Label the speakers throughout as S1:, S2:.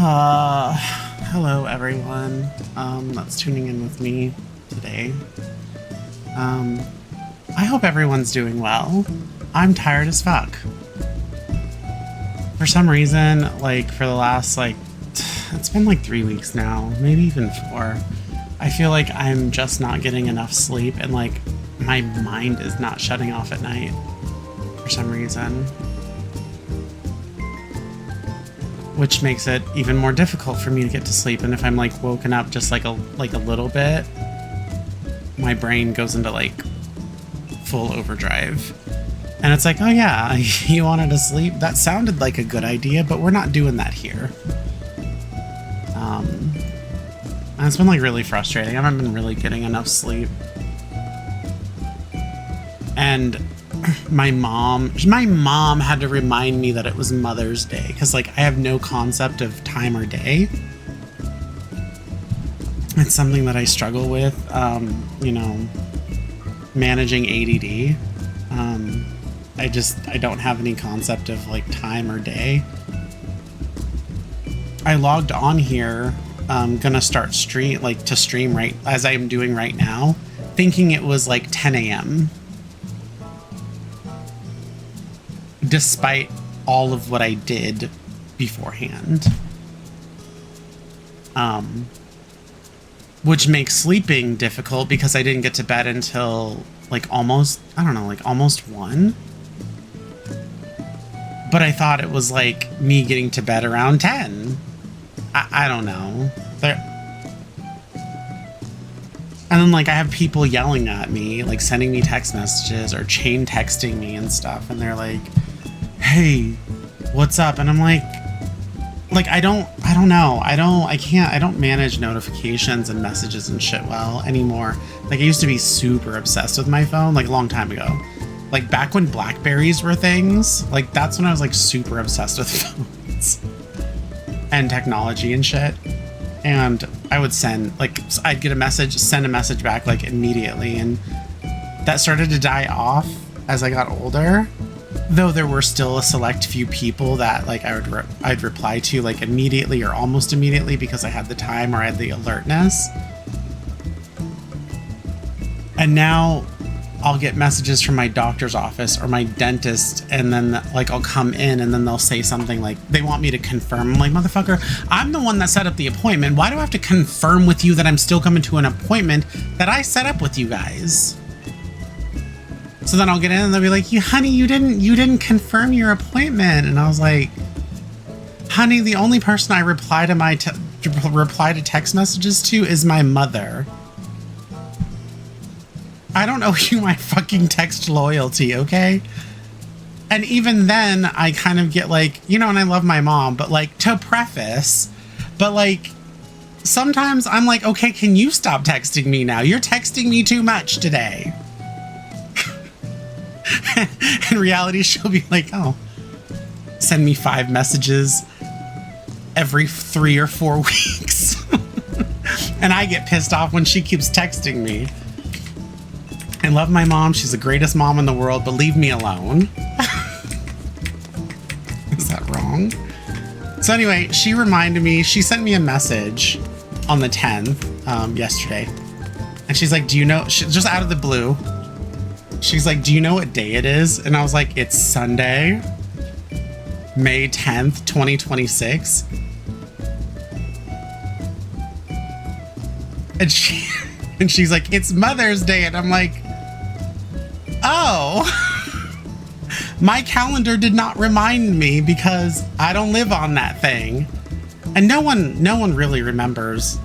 S1: Hello everyone that's tuning in with me today. I hope everyone's doing well. I'm tired as fuck. For some reason, like for the last it's been like 3 weeks now, maybe even 4. I feel like I'm just not getting enough sleep and like my mind is not shutting off at night for some reason. Which makes it even more difficult for me to get to sleep. And if I'm like woken up just like a little bit, my brain goes into like full overdrive. And it's like, oh yeah, you wanted to sleep? That sounded like a good idea, but we're not doing that here. And it's been like really frustrating. I haven't been really getting enough sleep. And my mom had to remind me that it was Mother's Day because like I have no concept of time or day. It's something that I struggle with, you know, managing ADD. I don't have any concept of like time or day. I logged on here, gonna start stream right as I am doing right now, thinking it was like 10 a.m. despite all of what I did beforehand. Which makes sleeping difficult because I didn't get to bed until like almost 1. But I thought it was like me getting to bed around 10. I don't know. And then like I have people yelling at me, like sending me text messages or chain texting me and stuff, and they're like, hey, what's up? And I'm like I don't know. I don't manage notifications and messages and shit well anymore. Like I used to be super obsessed with my phone like a long time ago. Like back when Blackberries were things, like that's when I was like super obsessed with phones and technology and shit. And I would I'd get a message, send a message back like immediately. And that started to die off as I got older. Though there were still a select few people that like I'd reply to like immediately or almost immediately because I had the time or I had the alertness. And now I'll get messages from my doctor's office or my dentist, and then like I'll come in and then they'll say something like they want me to confirm. I'm like, motherfucker, I'm the one that set up the appointment. Why do I have to confirm with you that I'm still coming to an appointment that I set up with you guys? So then I'll get in and they'll be like, honey, you didn't confirm your appointment. And I was like, honey, the only person I reply to text messages to is my mother. I don't owe you my fucking text loyalty, okay? And even then, I kind of get like, you know, and I love my mom, but like to preface, but like sometimes I'm like, okay, can you stop texting me now? You're texting me too much today. In reality, she'll be like, oh, send me 5 messages every 3 or 4 weeks. And I get pissed off when she keeps texting me. I love my mom. She's the greatest mom in the world, but leave me alone. Is that wrong? So anyway, she reminded me, she sent me a message on the 10th, yesterday. And she's like, do you know, just out of the blue, she's like, do you know what day it is? And I was like, it's Sunday, May 10th, 2026. And she's like, it's Mother's Day. And I'm like, oh, my calendar did not remind me because I don't live on that thing. And no one really remembers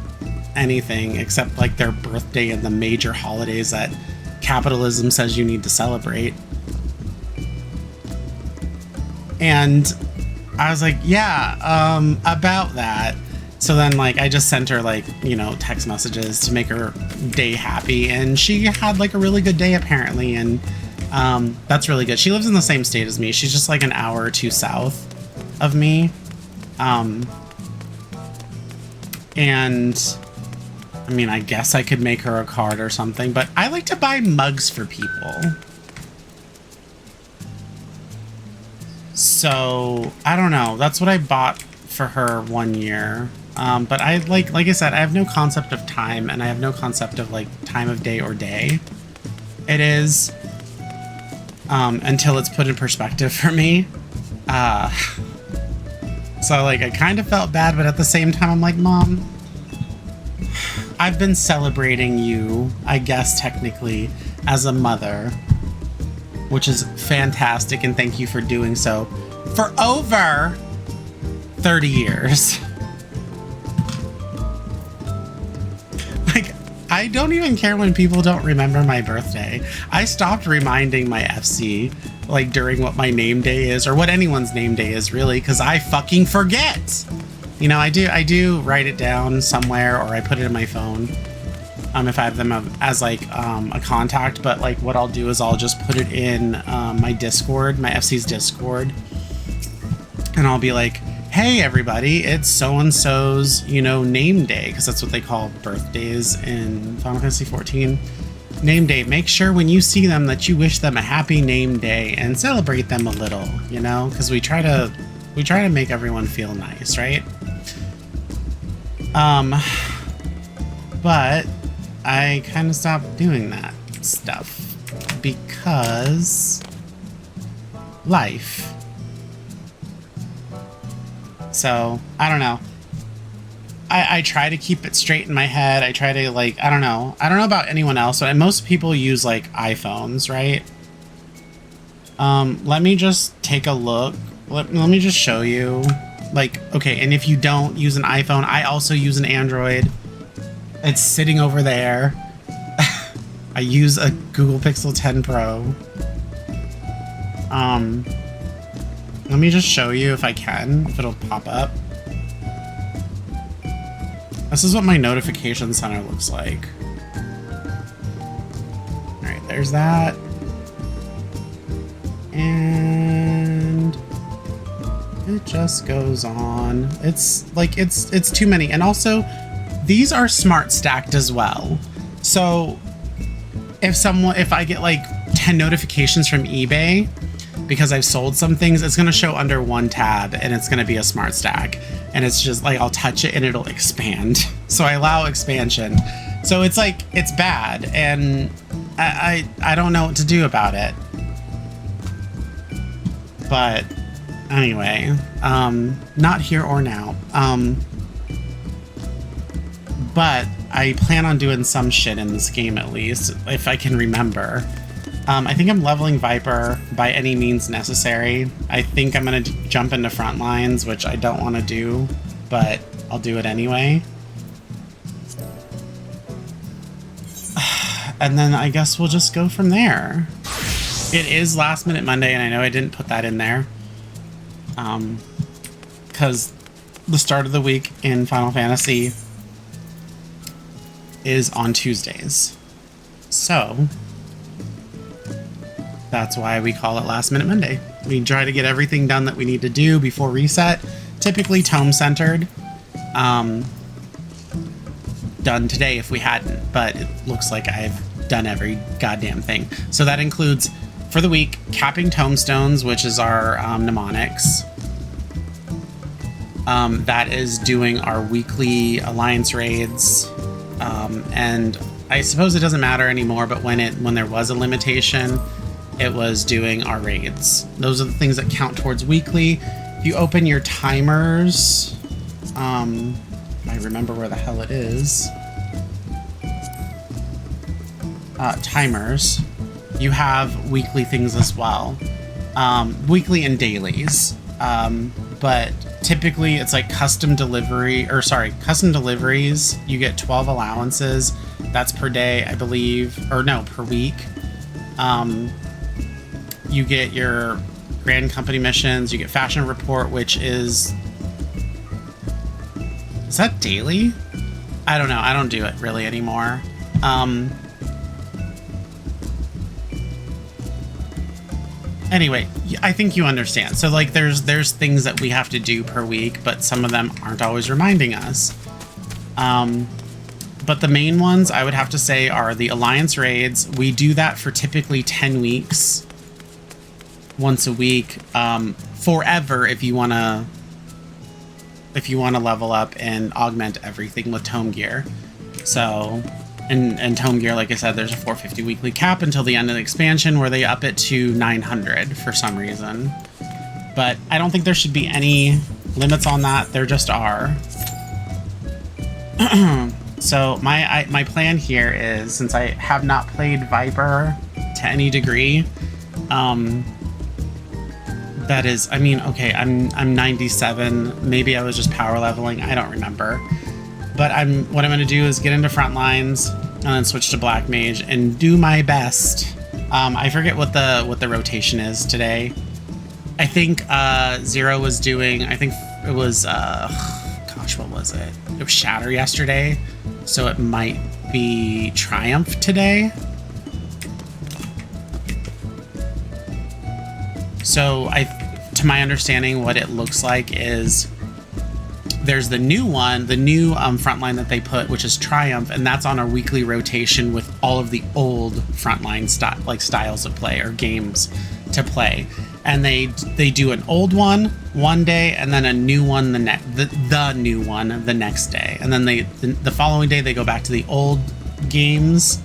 S1: anything except like their birthday and the major holidays that capitalism says you need to celebrate. And I was like, yeah, about that. So then like I just sent her like, you know, text messages to make her day happy, and she had like a really good day apparently. And that's really good. She lives in the same state as me. She's just like an hour or 2 south of me. And I mean, I guess I could make her a card or something, but I like to buy mugs for people. So I don't know. That's what I bought for her 1 year. But I like I said, I have no concept of time, and I have no concept of like time of day or day it is, until it's put in perspective for me. So like I kind of felt bad, but at the same time I'm like, Mom, I've been celebrating you, I guess technically, as a mother, which is fantastic, and thank you for doing so for over 30 years. Like, I don't even care when people don't remember my birthday. I stopped reminding my FC, like, during what my name day is, or what anyone's name day is, really, because I fucking forget. You know, I do write it down somewhere, or I put it in my phone, if I have them as, like, a contact. But, like, what I'll do is I'll just put it in my Discord, my FC's Discord, and I'll be like, hey, everybody, it's so-and-so's, you know, name day, because that's what they call birthdays in Final Fantasy XIV. Name day. Make sure when you see them that you wish them a happy name day and celebrate them a little, you know, because we try to make everyone feel nice, right? But I kind of stopped doing that stuff because life. So I don't know. I try to keep it straight in my head. I try to, like, I don't know about anyone else, but most people use like iPhones, right? Let me just take a look. Let me just show you. Like, okay, and if you don't use an iPhone, I also use an Android. It's sitting over there. I use a Google Pixel 10 Pro. Let me just show you if I can, if it'll pop up. This is what my notification center looks like. Alright, there's that. And it just goes on. It's like, it's too many. And also, these are smart stacked as well. So if I get like 10 notifications from eBay because I've sold some things, it's gonna show under one tab and it's gonna be a smart stack. And it's just like, I'll touch it and it'll expand. So I allow expansion. So it's like, it's bad. And I don't know what to do about it. But anyway, not here or now. But I plan on doing some shit in this game, at least, if I can remember. I think I'm leveling VIPER by any means necessary. I think I'm going to jump into front lines, which I don't want to do, but I'll do it anyway. And then I guess we'll just go from there. It is Last Minute Monday, and I know I didn't put that in there. Because the start of the week in Final Fantasy is on Tuesdays. So that's why we call it Last Minute Monday. We try to get everything done that we need to do before reset. Typically tome-centered. Done today if we hadn't, but it looks like I've done every goddamn thing. So that includes, for the week, capping tomestones, which is our mnemonics. That is doing our weekly alliance raids. And I suppose it doesn't matter anymore, but when there was a limitation, it was doing our raids. Those are the things that count towards weekly. If you open your timers, I remember where the hell it is. Timers. You have weekly things as well. Weekly and dailies. But typically it's like custom deliveries. You get 12 allowances. That's per day, I believe. Or no, per week. You get your Grand Company missions. You get Fashion Report, which is that daily? I don't know. I don't do it really anymore. Anyway, I think you understand. So like there's things that we have to do per week, but some of them aren't always reminding us. But the main ones I would have to say are the Alliance raids. We do that for typically 10 weeks. Once a week. Forever if you want to if you want to level up and augment everything with tome gear. So, and tome gear, like I said, there's a 450 weekly cap until the end of the expansion where they up it to 900 for some reason. But I don't think there should be any limits on that. There just are. So my plan here is, since I have not played VIPER to any degree, that is, I mean, okay, I'm 97. Maybe I was just power leveling. I don't remember. But what I'm going to do is get into front lines and then switch to black mage and do my best. I forget what the rotation is today. I think Zero was doing, I think it was gosh, what was it? It was Shatter yesterday, so it might be Triumph today. So to my understanding, what it looks like is there's the new one, the new frontline that they put, which is Triumph, and that's on a weekly rotation with all of the old frontline styles of play or games to play. And they do an old one day, and then a new one the new one the next day, and then the following day they go back to the old games,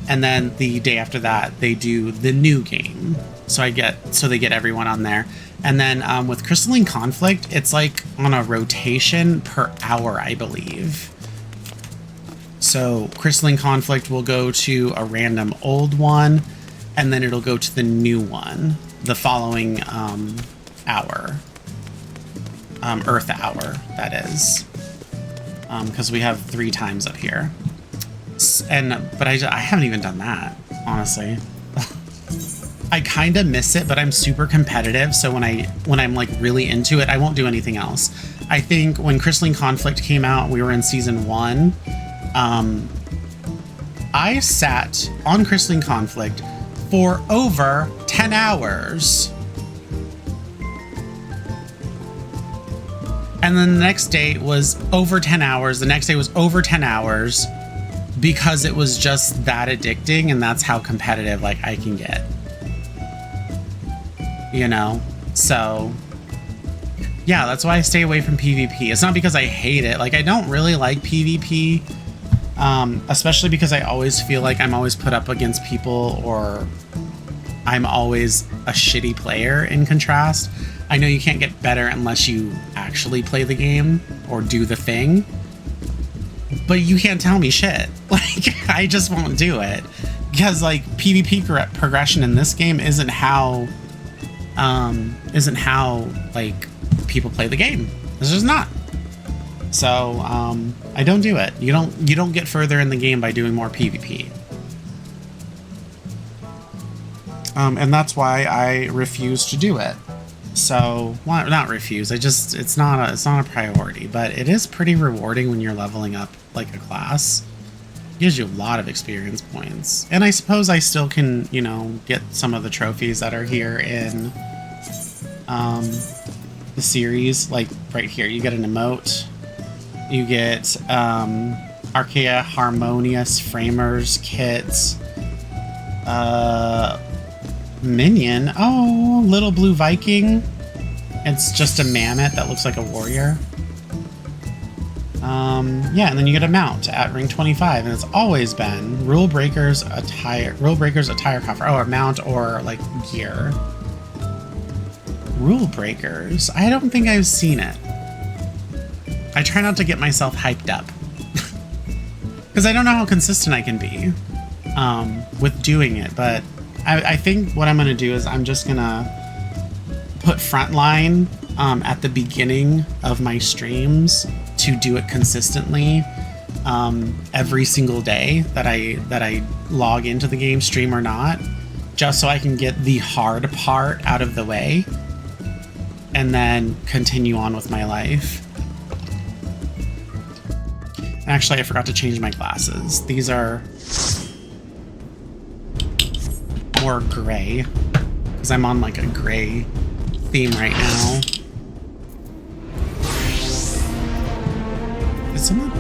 S1: and then the day after that they do the new game. So they get everyone on there. And then with Crystalline Conflict, it's like on a rotation per hour, I believe. So Crystalline Conflict will go to a random old one, and then it'll go to the new one the following hour. Earth hour, that is. Because we have 3 times up here. But I haven't even done that, honestly. I kind of miss it, but I'm super competitive, so when I'm like really into it, I won't do anything else. I think when Crystalline Conflict came out, we were in season 1. I sat on Crystalline Conflict for over 10 hours. And then the next day was over 10 hours. The next day was over 10 hours because it was just that addicting, and that's how competitive like I can get. You know? So yeah, that's why I stay away from PvP. It's not because I hate it. Like, I don't really like PvP, especially because I always feel like I'm always put up against people, or I'm always a shitty player in contrast. I know you can't get better unless you actually play the game or do the thing, but you can't tell me shit. Like, I just won't do it because like PvP progression in this game isn't how like people play the game. It's just not. So I don't do it. You don't get further in the game by doing more PvP. And that's why I refuse to do it. So, well, not refuse. It's not a priority, but it is pretty rewarding when you're leveling up like a class. It gives you a lot of experience points. And I suppose I still can, you know, get some of the trophies that are here in the series. Like right here, you get an emote. You get Archaea Harmonious Framers kits. Minion. Oh, little blue Viking. It's just a mammoth that looks like a warrior. Yeah, and then you get a mount at ring 25, and it's always been Rule Breaker's attire coffer. Oh, a mount or like gear. Rule Breakers. I don't think I've seen it. I try not to get myself hyped up because I don't know how consistent I can be with doing it, but I think what I'm going to do is I'm just going to put Frontline at the beginning of my streams to do it consistently every single day that I log into the game, stream or not, just so I can get the hard part out of the way and then continue on with my life. Actually, I forgot to change my glasses. These are more gray because I'm on like a gray theme right now. Is someone?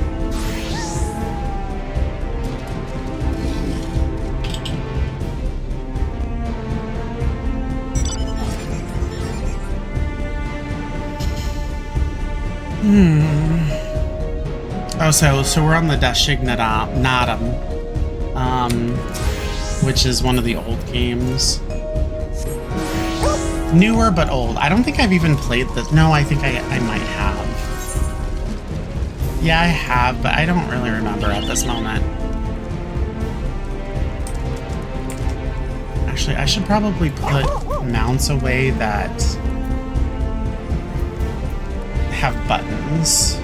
S1: Oh, so we're on the Dashignatum, which is one of the old games. Newer but old. I don't think I've even played this. No, I think I might have. Yeah, I have, but I don't really remember at this moment. Actually, I should probably put mounts away that have buttons.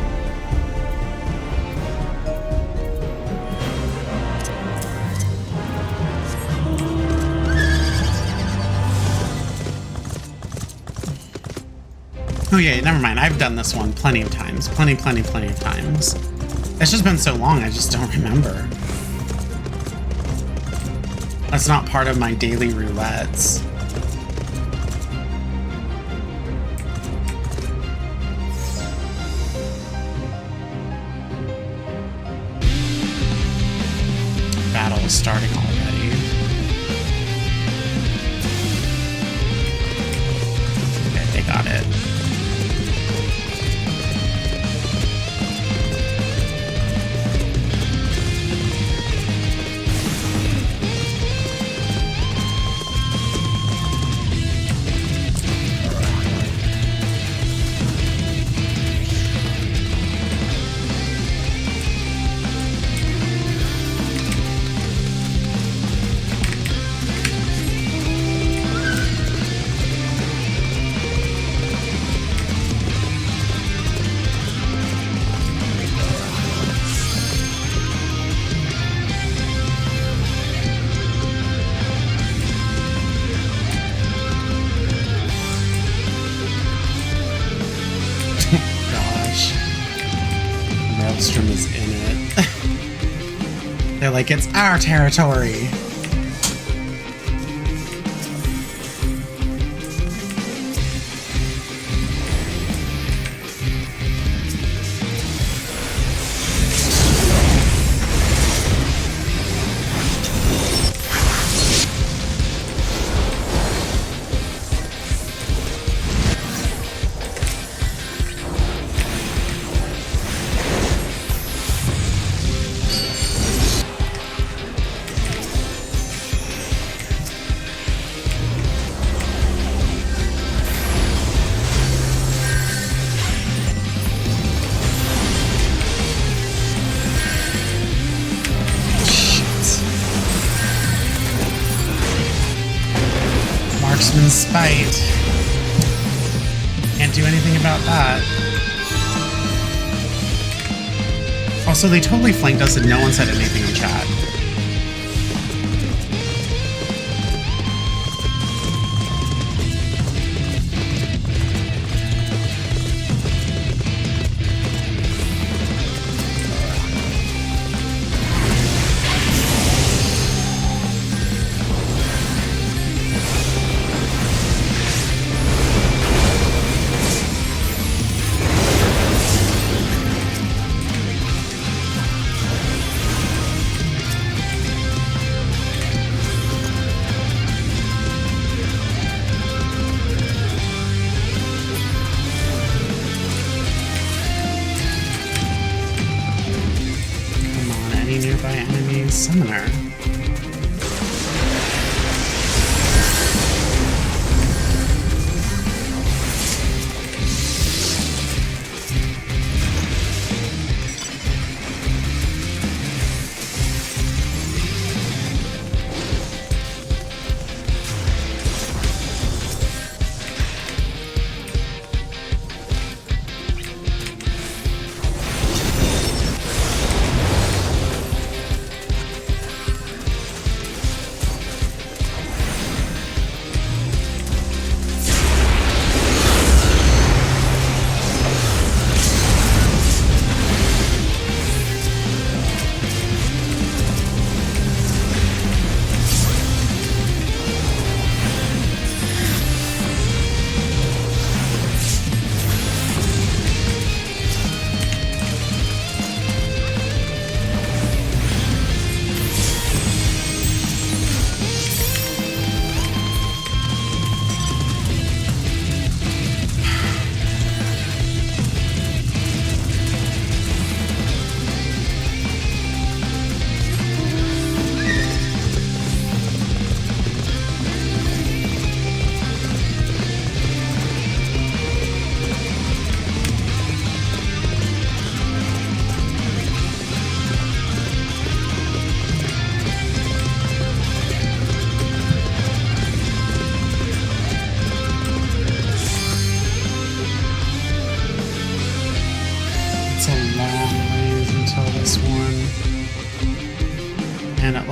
S1: Oh yeah, never mind. I've done this one plenty of times. Plenty of times. It's just been so long, I just don't remember. That's not part of my daily roulettes. Battle is starting already. Okay, they got it. Is in it. They're like, it's our territory. Marksman's spite. Can't do anything about that. Also, they totally flanked us and no one said anything in chat. Nearby enemy summoner.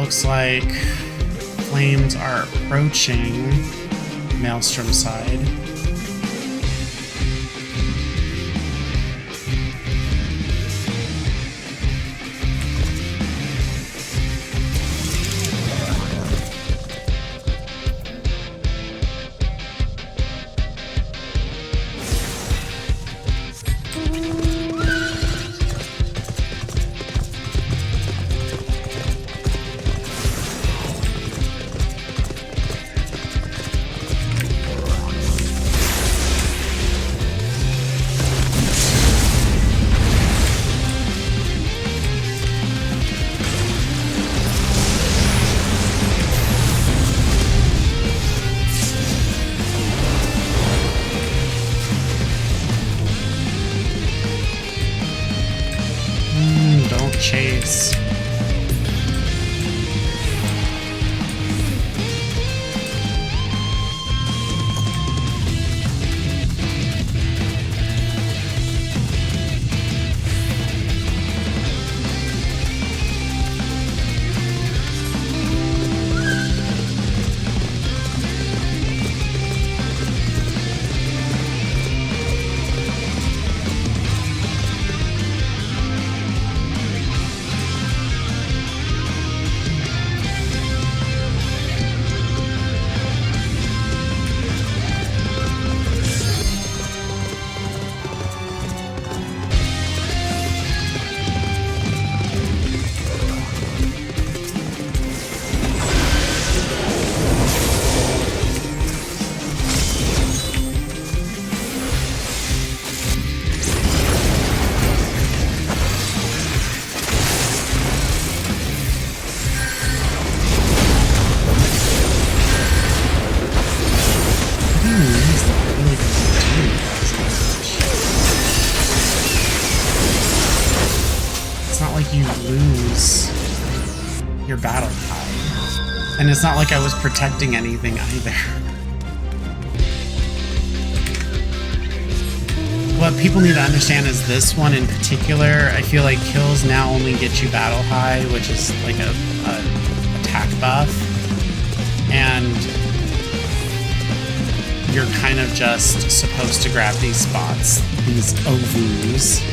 S1: Looks like flames are approaching Maelstrom side. Chase. You lose your battle tide. And it's not like I was protecting anything either. What people need to understand is this one in particular, I feel like kills now only get you battle high, which is like a attack buff. And you're kind of just supposed to grab these spots, these OVs.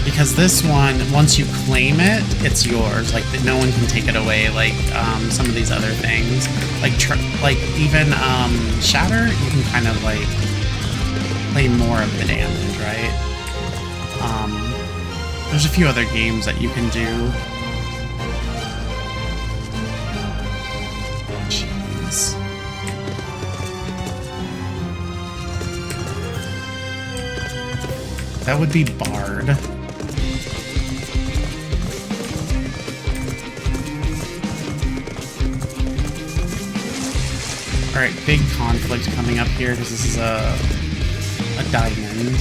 S1: Because this one, once you claim it, it's yours. Like, no one can take it away. Like some of these other things, like even Shatter, you can kind of like play more of the damage, right? There's a few other games that you can do. Jeez. That would be Bard. Alright, big conflict coming up here because this is a diamond.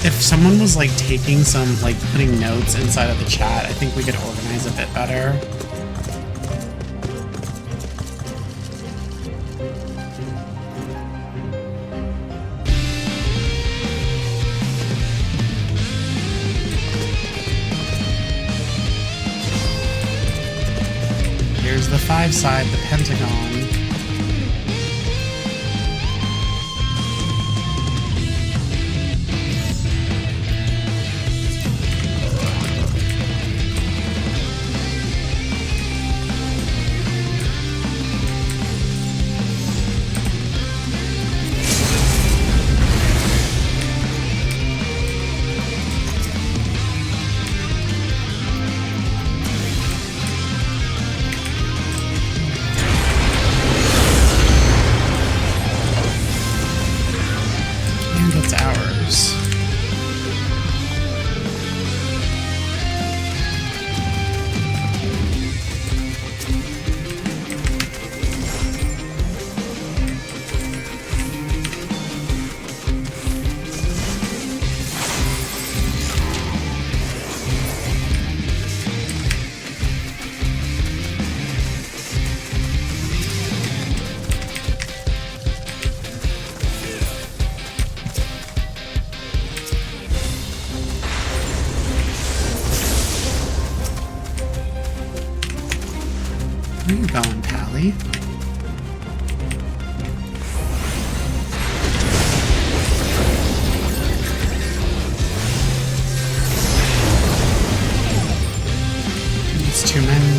S1: If someone was like taking some, like putting notes inside of the chat, I think we could organize a bit better. Here's the 5 side, the Pentagon. And it's ours. Where are you going, Pally? It's too many.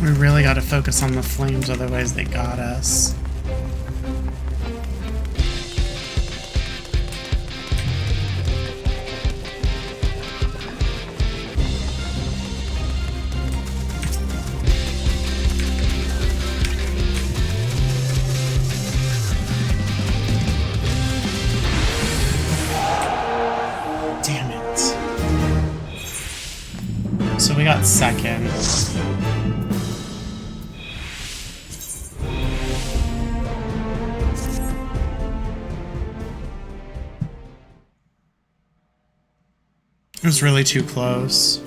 S1: We really got to focus on the flames, otherwise they got us. Damn it. So we got second. It was really too close.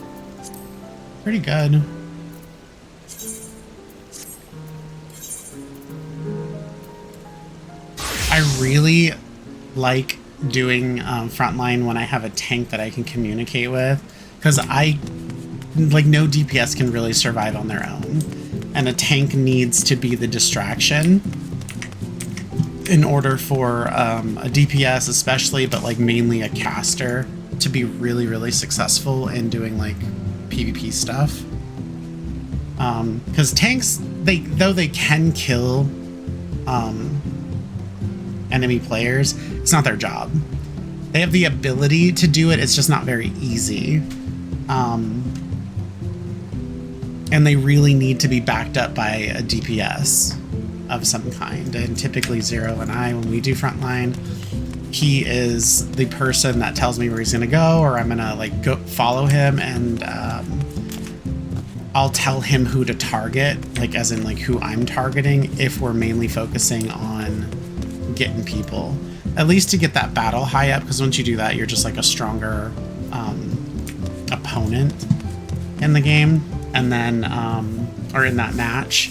S1: Pretty good. I really like doing frontline when I have a tank that I can communicate with, because no DPS can really survive on their own, and a tank needs to be the distraction in order for a DPS especially, but like mainly a caster, to be really, really successful in doing like PvP stuff. Because tanks, though they can kill enemy players, it's not their job. They have the ability to do it, it's just not very easy. And they really need to be backed up by a DPS of some kind. And typically Zero and I, when we do frontline, he is the person that tells me where he's gonna go, or I'm gonna like go follow him, and I'll tell him who to target, like as in like who I'm targeting, if we're mainly focusing on getting people, at least to get that battle high up, because once you do that, you're just like a stronger opponent in the game, and then or in that match,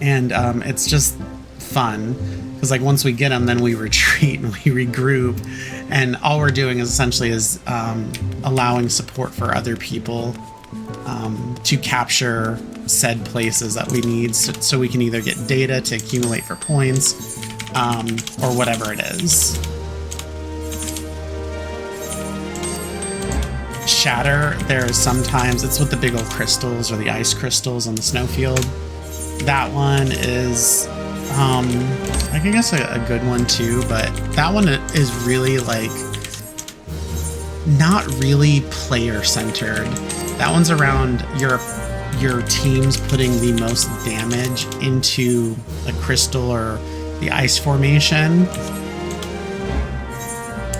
S1: and it's just fun. Because like once we get them, then we retreat and we regroup, and all we're doing is essentially allowing support for other people to capture said places that we need, so we can either get data to accumulate for points or whatever it is. Shatter, there's sometimes it's with the big old crystals or the ice crystals on the snowfield. That one is I guess a good one too, but that one is really like not really player centered. That one's around your teams putting the most damage into a crystal or the ice formation.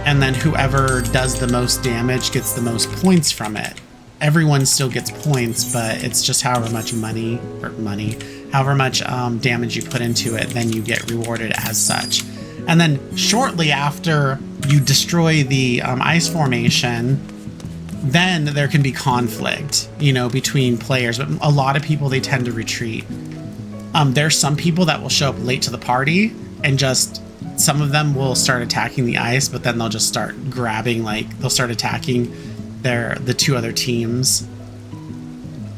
S1: And then whoever does the most damage gets the most points from it. Everyone still gets points, but it's just however much however much damage you put into it, then you get rewarded as such. And then shortly after you destroy the ice formation, then there can be conflict, you know, between players. But a lot of people, they tend to retreat. There's some people that will show up late to the party and just, some of them will start attacking the ice, but then they'll just start grabbing, like, they'll start attacking the two other teams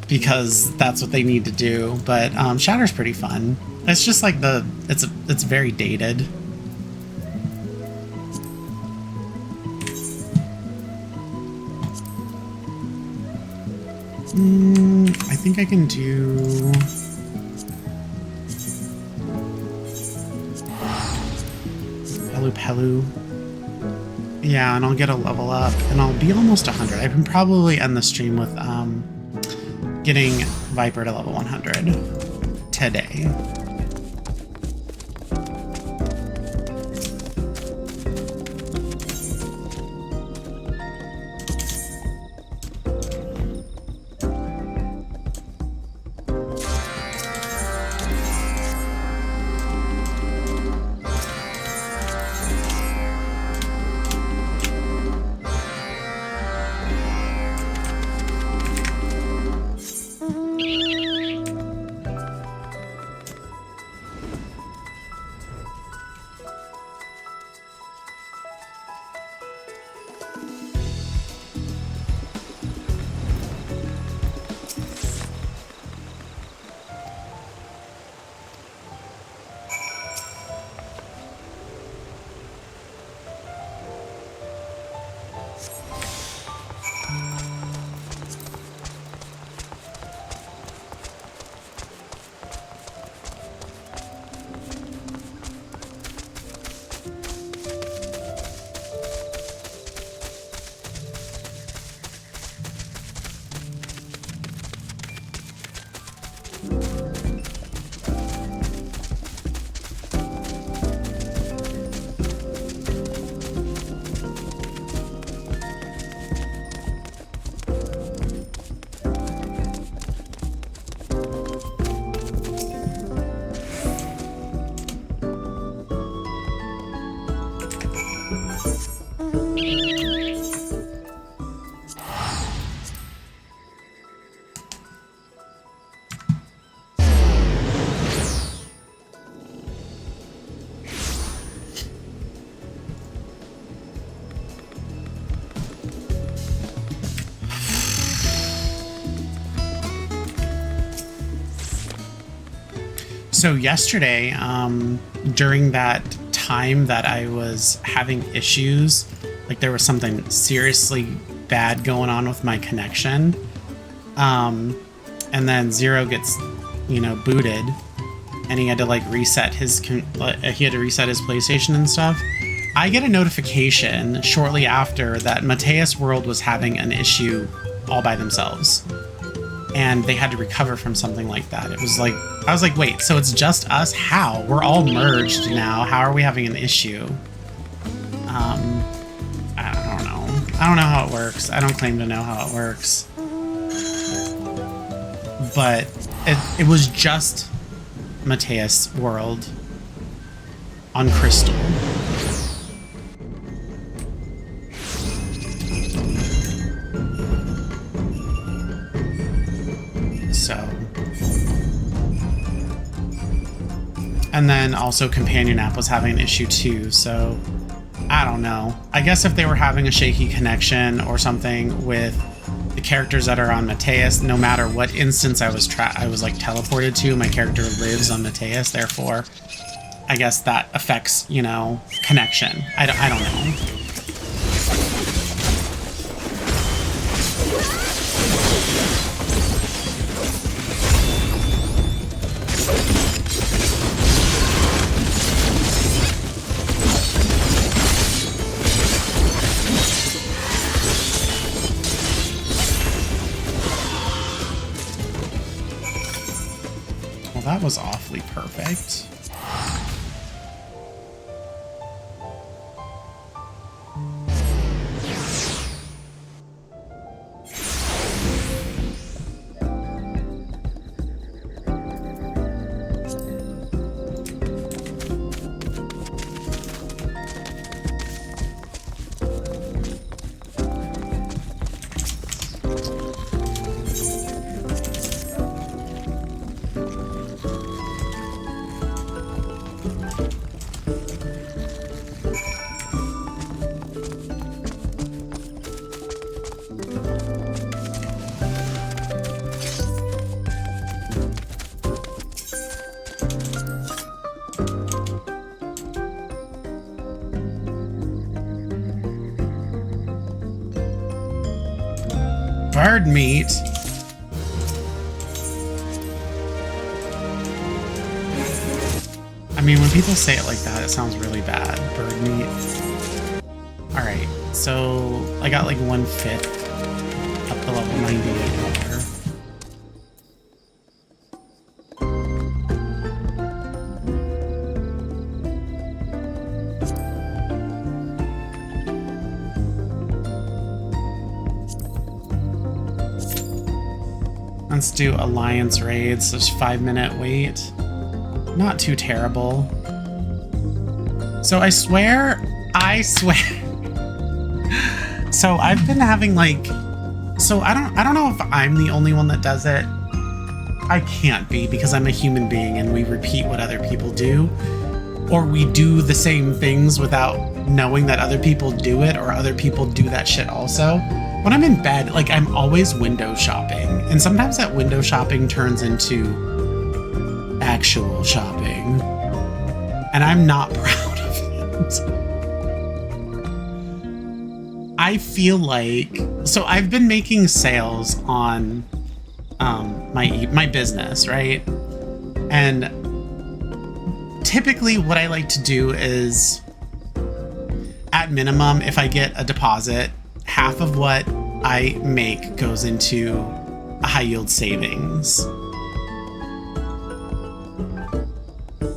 S1: because that's what they need to do. But Shatter's pretty fun. It's just like it's very dated. I think I can do... Pelu. Yeah, and I'll get a level up, and I'll be almost 100. I can probably end the stream with getting Viper to level 100 today. So yesterday, during that time that I was having issues, like there was something seriously bad going on with my connection, and then Zero gets, you know, booted, and he had to like reset his PlayStation and stuff. I get a notification shortly after that Mateus World was having an issue all by themselves, and they had to recover from something like that. It was like, I was like, wait, so it's just us? How? We're all merged now. How are we having an issue? I don't know. I don't know how it works. I don't claim to know how it works. But it was just Mateus World on Crystal. So, and then also Companion App was having an issue too, so I don't know. I guess if they were having a shaky connection or something with the characters that are on Mateus, no matter what instance I was like teleported to, my character lives on Mateus, therefore I guess that affects, you know, connection. I don't know. that was awfully perfect. Bird meat. I mean, when people say it like that, it sounds really bad. Bird meat. All right, so I got like 1/5 up to level 98 over. Let's do alliance raids. There's 5-minute wait. Not too terrible. So I swear. So I've been having like, so I don't know if I'm the only one that does it. I can't be, because I'm a human being and we repeat what other people do, or we do the same things without knowing that other people do it, or other people do that shit also. When I'm in bed, like, I'm always window shopping, and sometimes that window shopping turns into actual shopping, and I'm not proud of it. I feel like, so I've been making sales on my business, right? And typically what I like to do is, at minimum, if I get a deposit, half of what I make goes into a high yield savings.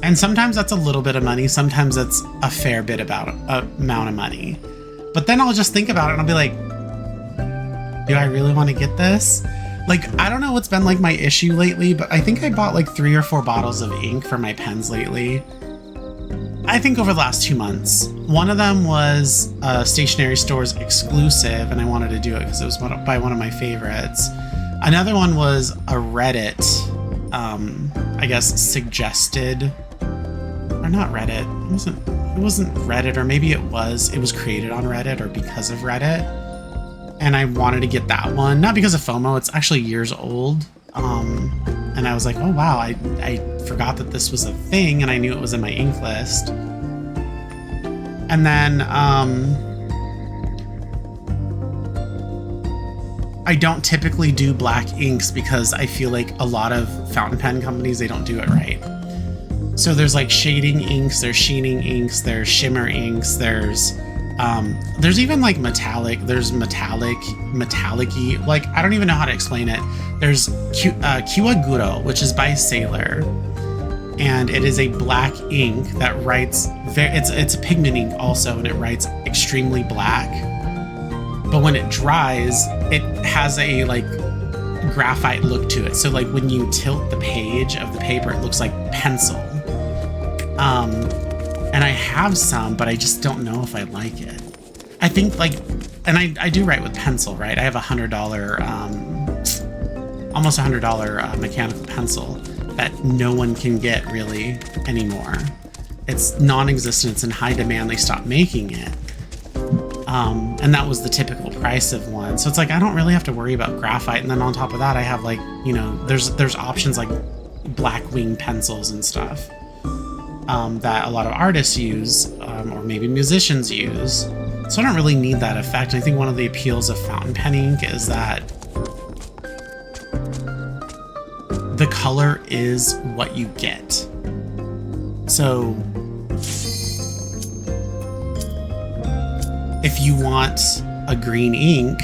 S1: And sometimes that's a little bit of money, sometimes that's a fair bit amount of money. But then I'll just think about it and I'll be like, do I really want to get this? Like, I don't know what's been like my issue lately, but I think I bought like 3 or 4 bottles of ink for my pens lately. I think over the last 2 months. One of them was a stationery store's exclusive, and I wanted to do it because it was by one of my favorites. Another one was a Reddit, I guess, suggested, or not Reddit. It wasn't Reddit, or maybe it was created on Reddit or because of Reddit. And I wanted to get that one, not because of FOMO, it's actually years old. And I was like, oh wow, I forgot that this was a thing, and I knew it was in my ink list. And then I don't typically do black inks because I feel like a lot of fountain pen companies, they don't do it right. So there's like shading inks, there's sheening inks, there's shimmer inks, there's even like metallic-y, like, I don't even know how to explain it. There's Kiwaguro, which is by Sailor, and it is a black ink that writes it's a pigment ink also, and it writes extremely black, but when it dries it has a like graphite look to it, so like when you tilt the page of the paper it looks like pencil. And I have some, but I just don't know if I like it. I think like, and I do write with pencil, right? I have $100 almost $100 mechanical pencil that no one can get really anymore. It's non-existent, it's in high demand, they stopped making it. And that was the typical price of one. So it's like, I don't really have to worry about graphite. And then on top of that, I have like, you know, there's options like black wing pencils and stuff that a lot of artists use, or maybe musicians use. So I don't really need that effect. I think one of the appeals of fountain pen ink is that the color is what you get. So if you want a green ink,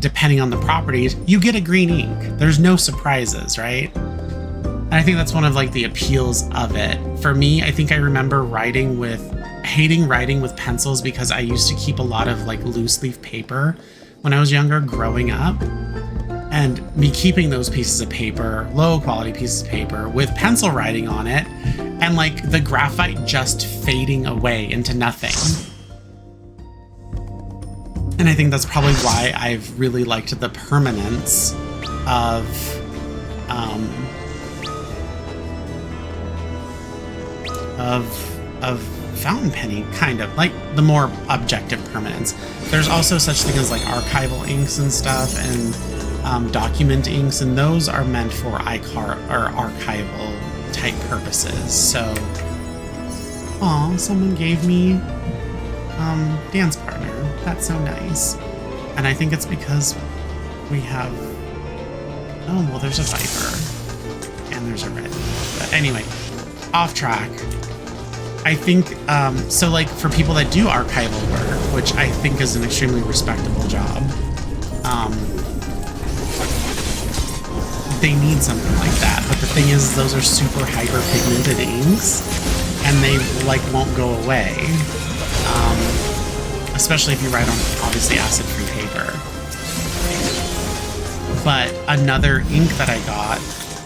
S1: depending on the properties, you get a green ink. There's no surprises, right? And I think that's one of like the appeals of it. For me, I think I remember hating writing with pencils because I used to keep a lot of like loose leaf paper when I was younger growing up. And me keeping those pieces of paper, low quality pieces of paper with pencil writing on it, and like the graphite just fading away into nothing. And I think that's probably why I've really liked the permanence of fountain penny, kind of like the more objective permanence. There's also such thing as like archival inks and stuff, and document inks, and those are meant for iCar or archival type purposes. So, aw, someone gave me dance partner. That's so nice. And I think it's because we have, oh well, there's a Viper and there's a red. But anyway, off track. I think so like for people that do archival work, which I think is an extremely respectable job, they need something like that. But the thing is, those are super hyper pigmented inks and they like won't go away, especially if you write on obviously acid-free paper. But another ink that I got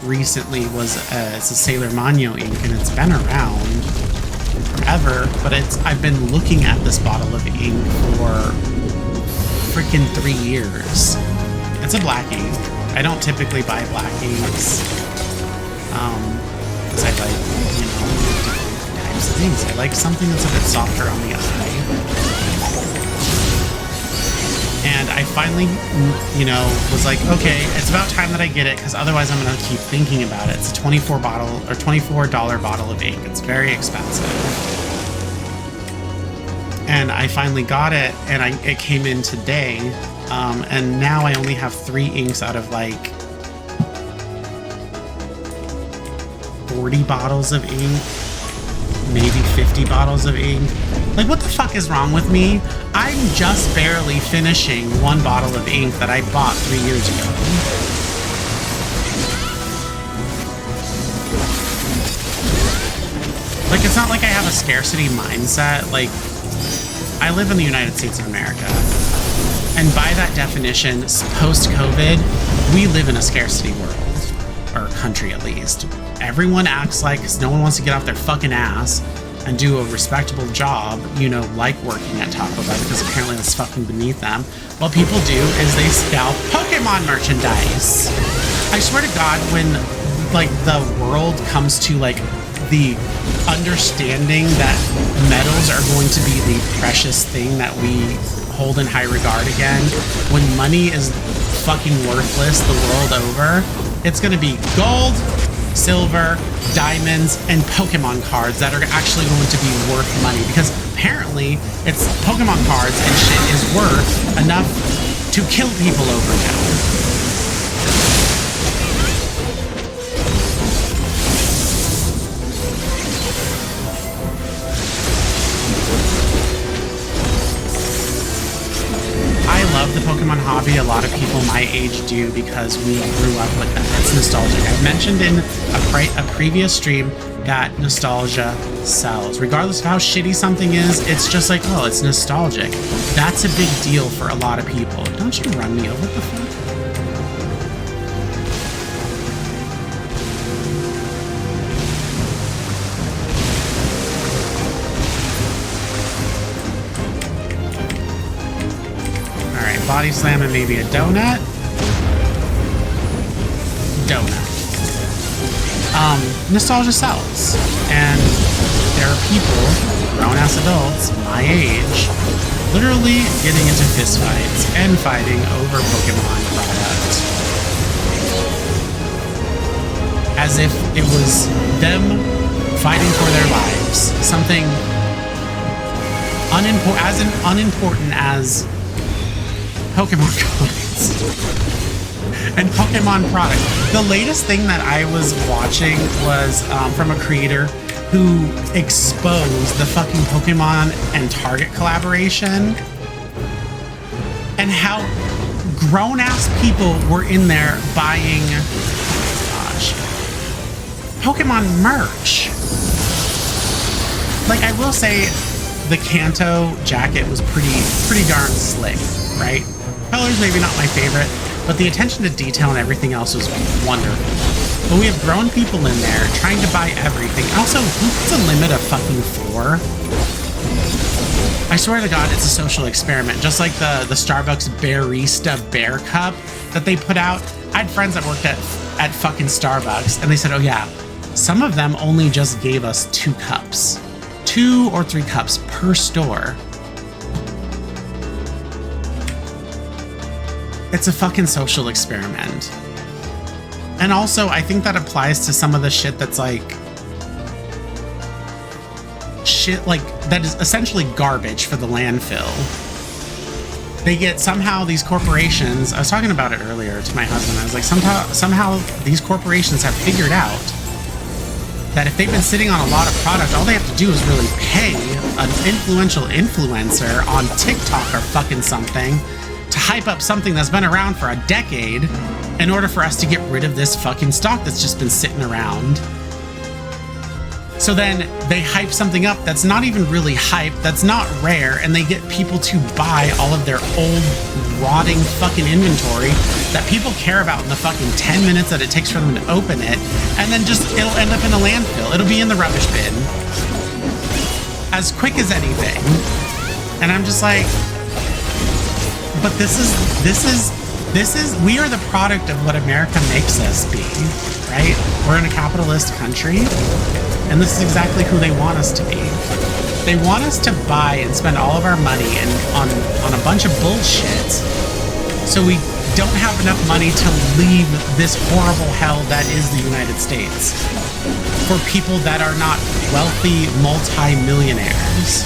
S1: recently was it's a Sailor Mano ink, and it's been around forever, but I've been looking at this bottle of ink for freaking 3 years. It's a black ink. I don't typically buy black inks because I like, you know, different types of things. I like something that's a bit softer on the eye. And I finally, you know, was like, okay, it's about time that I get it, because otherwise I'm going to keep thinking about it. It's a $24 bottle of ink. It's very expensive. And I finally got it, and it came in today. And now I only have 3 inks out of like 40 bottles of ink, maybe 50 bottles of ink. Like, what the fuck is wrong with me? I'm just barely finishing 1 bottle of ink that I bought 3 years ago. Like, it's not like I have a scarcity mindset. Like, I live in the United States of America. And by that definition, post-COVID, we live in a scarcity world, or country at least. Everyone acts like, because no one wants to get off their fucking ass and do a respectable job, you know, like working at Taco Bell, because apparently that's fucking beneath them. What people do is they scalp Pokemon merchandise. I swear to God, when like the world comes to like the understanding that metals are going to be the precious thing that we hold in high regard again, when money is fucking worthless the world over, it's going to be gold, silver, diamonds, and Pokemon cards that are actually going to be worth money, because apparently it's Pokemon cards and shit is worth enough to kill people over now. I love the Pokemon hobby. A lot of people my age do, because we grew up with them. It's nostalgic. I've mentioned in a previous stream that nostalgia sells. Regardless of how shitty something is, it's just like, oh, it's nostalgic. That's a big deal for a lot of people. Don't you run me over, what the fuck? Body slam and maybe a donut. Nostalgia sells. And there are people, grown-ass adults, my age, literally getting into fistfights and fighting over Pokemon products. As if it was them fighting for their lives. Something unimportant as Pokemon coins and Pokemon products. The latest thing that I was watching was from a creator who exposed the fucking Pokemon and Target collaboration, and how grown-ass people were in there buying, Pokemon merch. Like, I will say the Kanto jacket was pretty darn slick, right? Colors maybe not my favorite, but the attention to detail and everything else was wonderful. But we have grown people in there trying to buy everything. Also, who puts a limit of fucking 4? I swear to God, it's a social experiment. Just like the Starbucks Barista Bear Cup that they put out. I had friends that worked at fucking Starbucks, and they said, oh yeah, some of them only just gave us 2 cups. 2 or 3 cups per store. It's a fucking social experiment. And also, I think that applies to some of the shit that's like... shit like that is essentially garbage for the landfill. They get somehow these corporations... I was talking about it earlier to my husband. I was like, somehow these corporations have figured out that if they've been sitting on a lot of product, all they have to do is really pay an influential influencer on TikTok or fucking something to hype up something that's been around for a decade in order for us to get rid of this fucking stock that's just been sitting around. So then they hype something up that's not even really hype, that's not rare, and they get people to buy all of their old, rotting fucking inventory that people care about in the fucking 10 minutes that it takes for them to open it, and then just, it'll end up in a landfill. It'll be in the rubbish bin. As quick as anything. And I'm just like, but this is, we are the product of what America makes us be, right? We're in a capitalist country, and this is exactly who they want us to be. They want us to buy and spend all of our money on a bunch of bullshit, so we don't have enough money to leave this horrible hell that is the United States for people that are not wealthy multi-millionaires.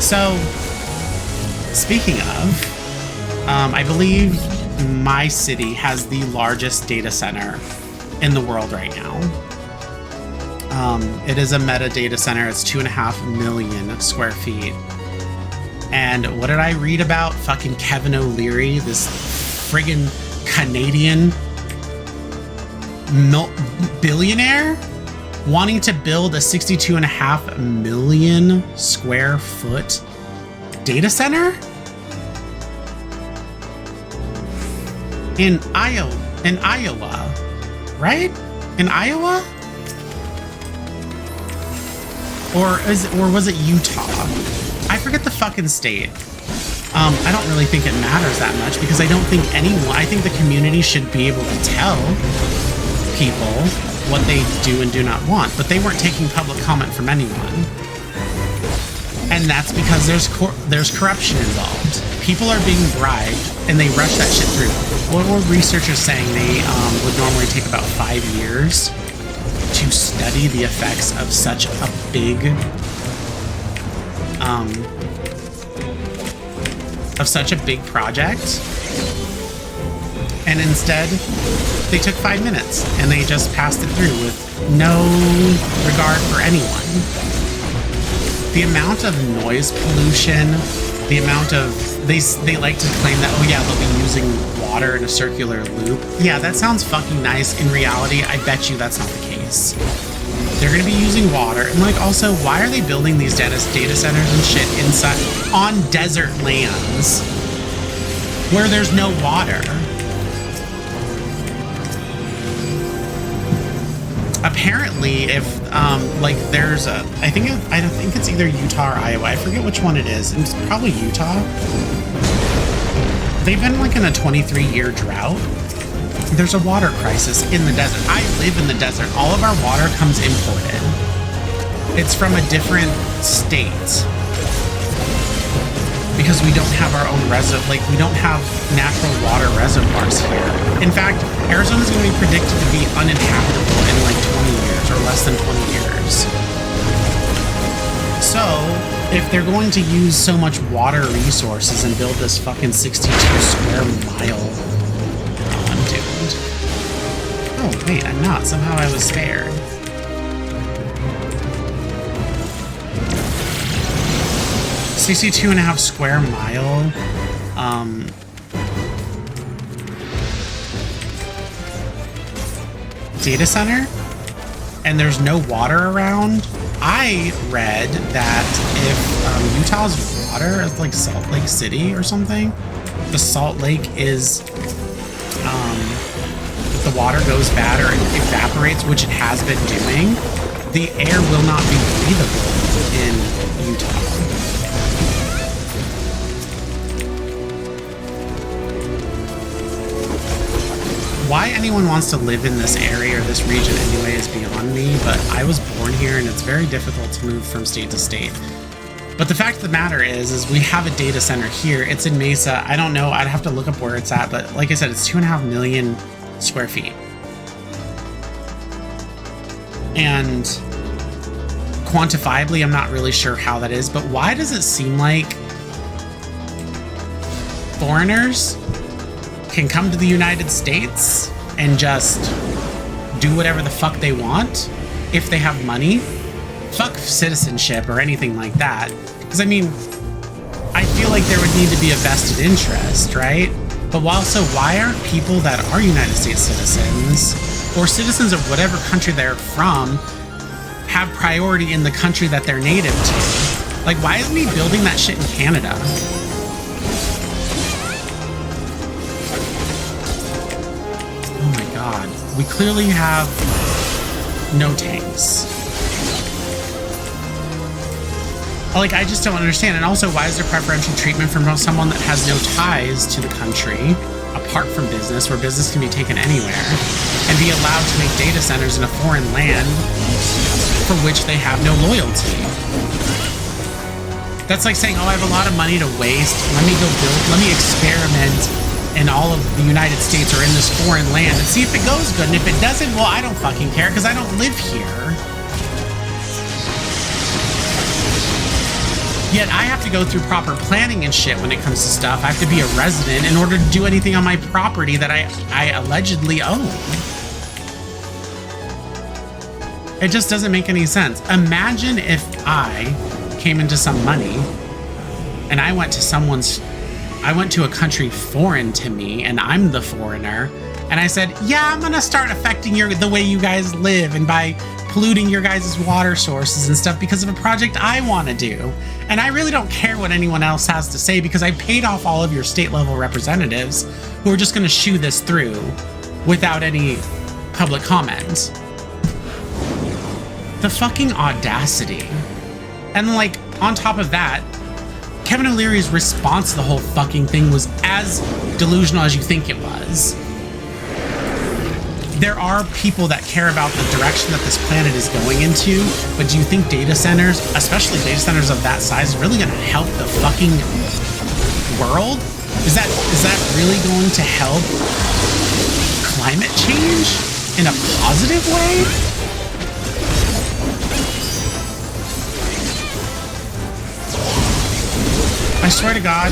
S1: So, speaking of, I believe my city has the largest data center in the world right now. It is a meta data center. It's 2.5 million square feet. And what did I read about? Fucking Kevin O'Leary, this friggin' Canadian billionaire, wanting to build a 62.5 million square foot data center in Iowa, right? In Iowa? Or was it Utah? I forget the fucking state. I don't really think it matters that much because I don't think I think the community should be able to tell people what they do and do not want, but they weren't taking public comment from anyone. And that's because there's corruption involved. People are being bribed, and they rush that shit through. What were researchers saying? They would normally take about 5 years to study the effects of such a big, project. And instead, they took 5 minutes, and they just passed it through with no regard for anyone. The amount of noise pollution, the amount of... They like to claim that, oh yeah, they'll be using water in a circular loop. Yeah, that sounds fucking nice. In reality, I bet you that's not the case. They're going to be using water. And like, also, why are they building these data centers and shit inside on desert lands where there's no water? Apparently, if like there's a, I think it's either Utah or Iowa. I forget which one it is. It's probably Utah. They've been like in a 23-year drought. There's a water crisis in the desert. I live in the desert. All of our water comes imported. It's from a different state. Because we don't have our own we don't have natural water reservoirs here. In fact, Arizona is going to be predicted to be uninhabitable in like 20 years or less than 20 years. So, if they're going to use so much water resources and build this fucking 62 square mile... Oh, I'm doomed. Oh, wait, I'm not. Somehow I was spared. $62.5 square mile. data center and there's no water around, I read that if Utah's water is like Salt Lake City or something, the Salt Lake is, if the water goes bad or it evaporates, which it has been doing, the air will not be breathable in Utah. Why anyone wants to live in this area or this region anyway is beyond me, but I was born here and it's very difficult to move from state to state. But the fact of the matter is we have a data center here. It's in Mesa. I don't know. I'd have to look up where it's at, but like I said, it's 2.5 million square feet. And quantifiably, I'm not really sure how that is, but why does it seem like foreigners can come to the United States and just do whatever the fuck they want if they have money? Fuck citizenship or anything like that. Because I mean, I feel like there would need to be a vested interest, right? But also, why aren't people that are United States citizens or citizens of whatever country they're from have priority in the country that they're native to? Like, why isn't he building that shit in Canada? Oh my god. We clearly have no tanks. Like, I just don't understand. And also, why is there preferential treatment from someone that has no ties to the country, apart from business, where business can be taken anywhere, and be allowed to make data centers in a foreign land for which they have no loyalty? That's like saying, oh, I have a lot of money to waste. Let me go build, let me experiment in all of the United States or in this foreign land and see if it goes good. And if it doesn't, well, I don't fucking care because I don't live here. Yet I have to go through proper planning and shit when it comes to stuff. I have to be a resident in order to do anything on my property that I allegedly own. It just doesn't make any sense. Imagine if I came into some money and I went to a country foreign to me and I'm the foreigner and I said, yeah, I'm gonna start affecting the way you guys live and by polluting your guys' water sources and stuff because of a project I want to do. And I really don't care what anyone else has to say because I paid off all of your state level representatives who are just going to shoo this through without any public comment. The fucking audacity. And like, on top of that, Kevin O'Leary's response to the whole fucking thing was as delusional as you think it was. There are people that care about the direction that this planet is going into, but do you think data centers, especially data centers of that size, is really going to help the fucking world? Is that really going to help climate change in a positive way? I swear to God,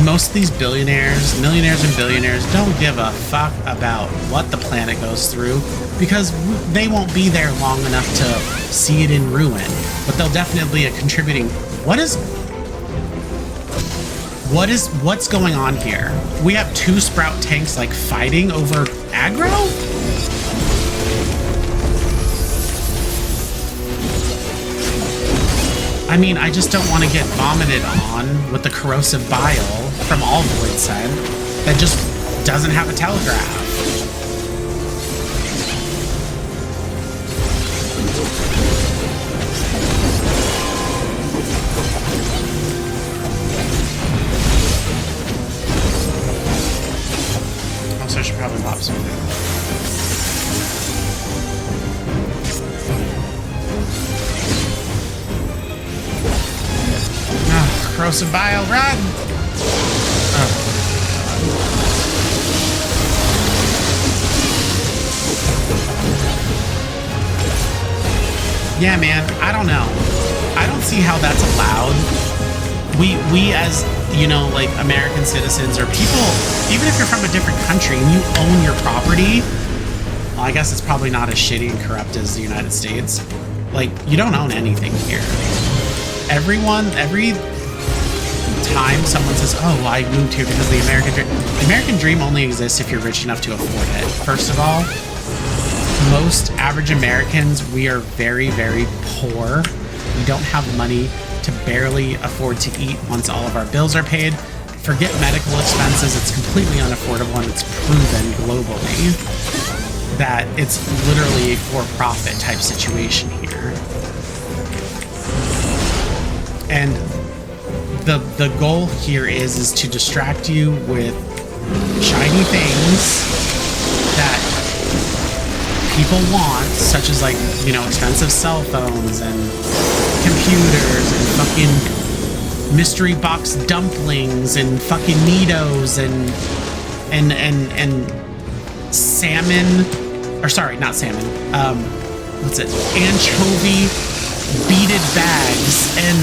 S1: most of these billionaires, millionaires and billionaires don't give a fuck about what the planet goes through because they won't be there long enough to see it in ruin. But they'll definitely be contributing. What's going on here? We have 2 Sprout tanks like fighting over aggro? I mean, I just don't want to get vomited on with the corrosive bile from all Void Send that just doesn't have a telegraph. Also, I should probably lop some of it. Corrosive bile, run! Oh. Yeah, man, I don't know. I don't see how that's allowed. We as, you know, like American citizens or people, even if you're from a different country and you own your property, well, I guess it's probably not as shitty and corrupt as the United States. Like, you don't own anything here. Every time someone says, oh, well, I moved here because of the American dream only exists if you're rich enough to afford it, first of all. most average Americans, we are very, very poor. We don't have money to barely afford to eat once all of our bills are paid. Forget medical expenses, it's completely unaffordable, and it's proven globally that it's literally a for-profit type situation here. And the goal here is to distract you with shiny things that people want, such as, like, you know, expensive cell phones and computers and fucking mystery box dumplings and fucking Neatos and salmon, or sorry, not salmon, what's it, anchovy beaded bags and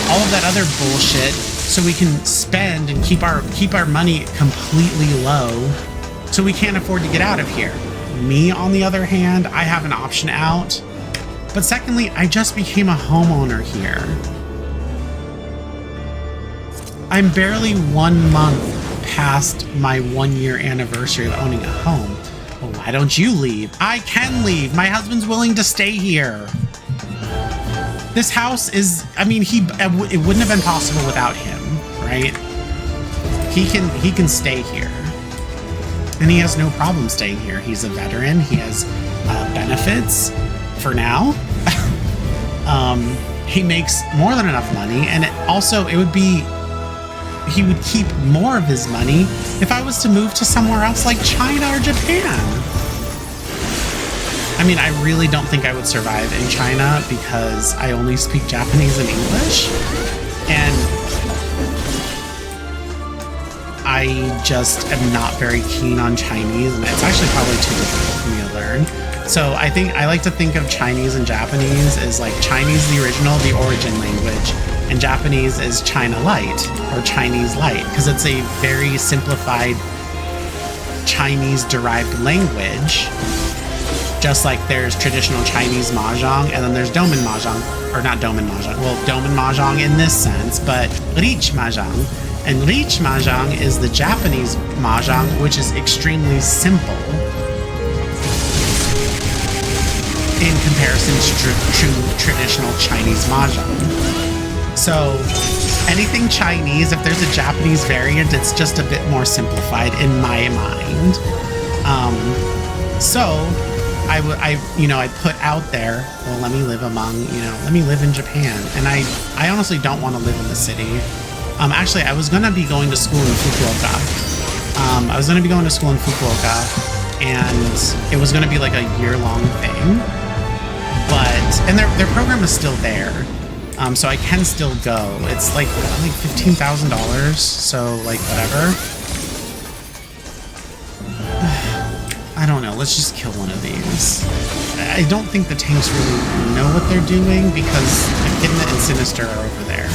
S1: all of that other bullshit, so we can spend and keep our money completely low, so we can't afford to get out of here. Me, on the other hand, I have an option out. But secondly, I just became a homeowner here. I'm barely 1 month past my 1-year anniversary of owning a home. Well, why don't you leave? I can leave. My husband's willing to stay here. This house is, I mean, it wouldn't have been possible without him, right? He can stay here. And he has no problem staying here. He's a veteran. He has benefits for now. He makes more than enough money, and he would keep more of his money if I was to move to somewhere else like China or Japan. I mean, I really don't think I would survive in China because I only speak Japanese and English, and I just am not very keen on Chinese, and it's actually probably too difficult for me to learn. So I like to think of Chinese and Japanese as like Chinese the original, the origin language, and Japanese is China Light or Chinese Light, because it's a very simplified Chinese derived language. Just like there's traditional Chinese mahjong, and then there's Doman mahjong, or not Doman mahjong, well, Doman mahjong in this sense, but Reach mahjong. And Reach mahjong is the Japanese mahjong, which is extremely simple in comparison to traditional Chinese mahjong. So anything Chinese, if there's a Japanese variant, it's just a bit more simplified in my mind. So I put out there, well, let me live in Japan. And I honestly don't want to live in the city. Actually, I was going to be going to school in Fukuoka. And it was going to be like a year-long thing. And their program is still there. So I can still go. It's like $15,000, so like whatever. I don't know, let's just kill one of these. I don't think the tanks really know what they're doing because Echidna and Sinister are over there.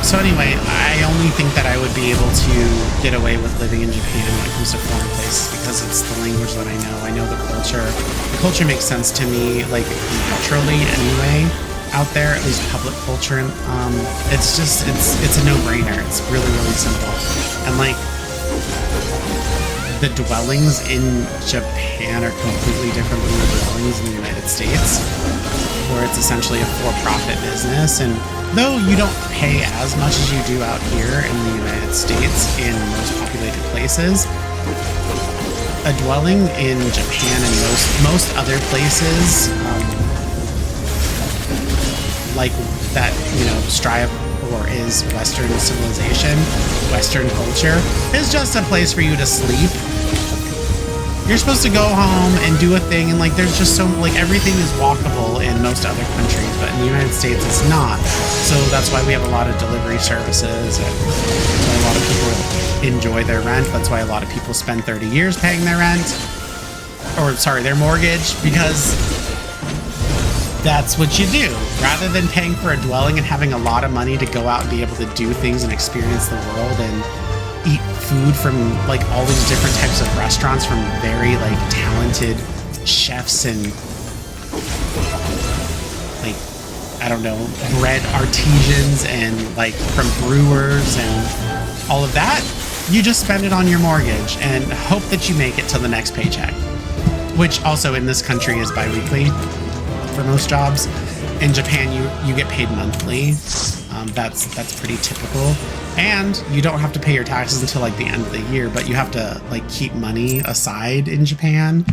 S1: So anyway, I only think that I would be able to get away with living in Japan when it comes to foreign places because it's the language that I know. I know the culture. The culture makes sense to me, like, naturally anyway, out there, at least public culture. It's a no-brainer. It's really, really simple. And, like, the dwellings in Japan are completely different from the dwellings in the United States, where it's essentially a for-profit business. And though you don't pay as much as you do out here in the United States in most populated places, a dwelling in Japan and most other places, like that, strive or is Western civilization, Western culture, is just a place for you to sleep. You're supposed to go home and do a thing, and like there's just everything is walkable in most other countries, but in the United States it's not. So that's why we have a lot of delivery services, and that's why a lot of people enjoy their rent. That's why a lot of people spend 30 years paying their rent, their mortgage, because that's what you do. Rather than paying for a dwelling and having a lot of money to go out and be able to do things and experience the world and eat food from like all these different types of restaurants from very like talented chefs and like, I don't know, bread artisans and like from brewers and all of that, you just spend it on your mortgage and hope that you make it till the next paycheck, which also in this country is bi-weekly for most jobs. In Japan, you get paid monthly. That's pretty typical, and you don't have to pay your taxes until like the end of the year, but you have to like keep money aside in Japan,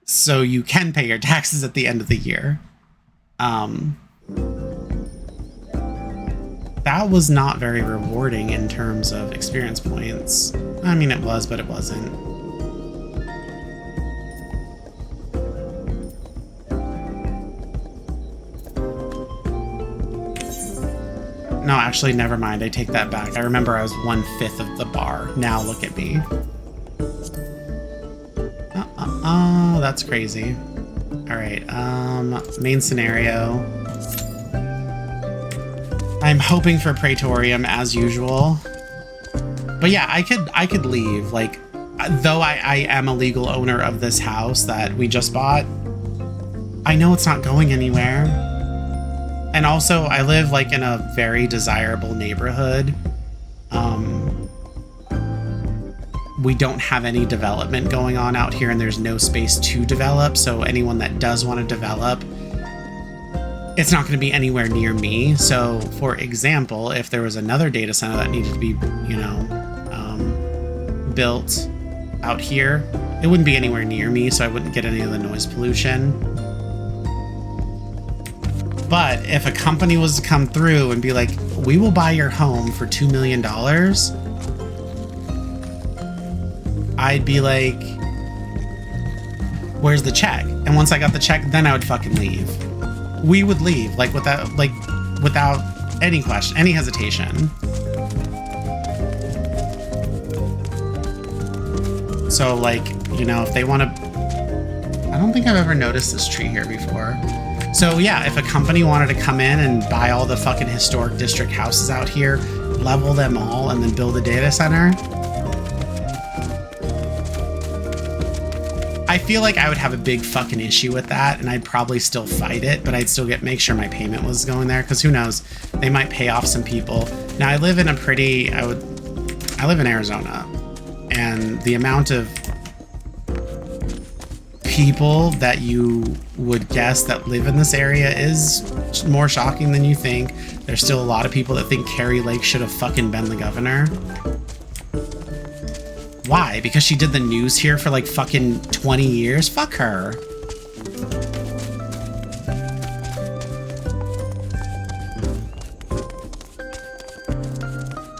S1: so you can pay your taxes at the end of the year. That was not very rewarding in terms of experience points. I mean, it was, but it wasn't. No, actually, never mind. I take that back. I remember I was 1/5 of the bar. Now look at me. Oh, that's crazy. All right, main scenario. I'm hoping for Praetorium as usual. But yeah, I could leave. Like, though I am a legal owner of this house that we just bought, I know it's not going anywhere. And also, I live like in a very desirable neighborhood. We don't have any development going on out here, and there's no space to develop. So anyone that does want to develop, it's not going to be anywhere near me. So for example, if there was another data center that needed to be, you know, built out here, it wouldn't be anywhere near me, so I wouldn't get any of the noise pollution. But if a company was to come through and be like, we will buy your home for $2 million, I'd be like, where's the check? And once I got the check, then I would fucking leave. We would leave, like without any question, any hesitation. So like, you know, if they want to, I don't think I've ever noticed this tree here before. So yeah, if a company wanted to come in and buy all the fucking historic district houses out here, level them all, and then build a data center, I feel like I would have a big fucking issue with that, and I'd probably still fight it, but I'd still make sure my payment was going there, because who knows, they might pay off some people. Now I live in I live in Arizona, and the amount of people that you would guess that live in this area is more shocking than you think. There's still a lot of people that think Carrie Lake should have fucking been the governor. Why? Because she did the news here for like fucking 20 years? Fuck her.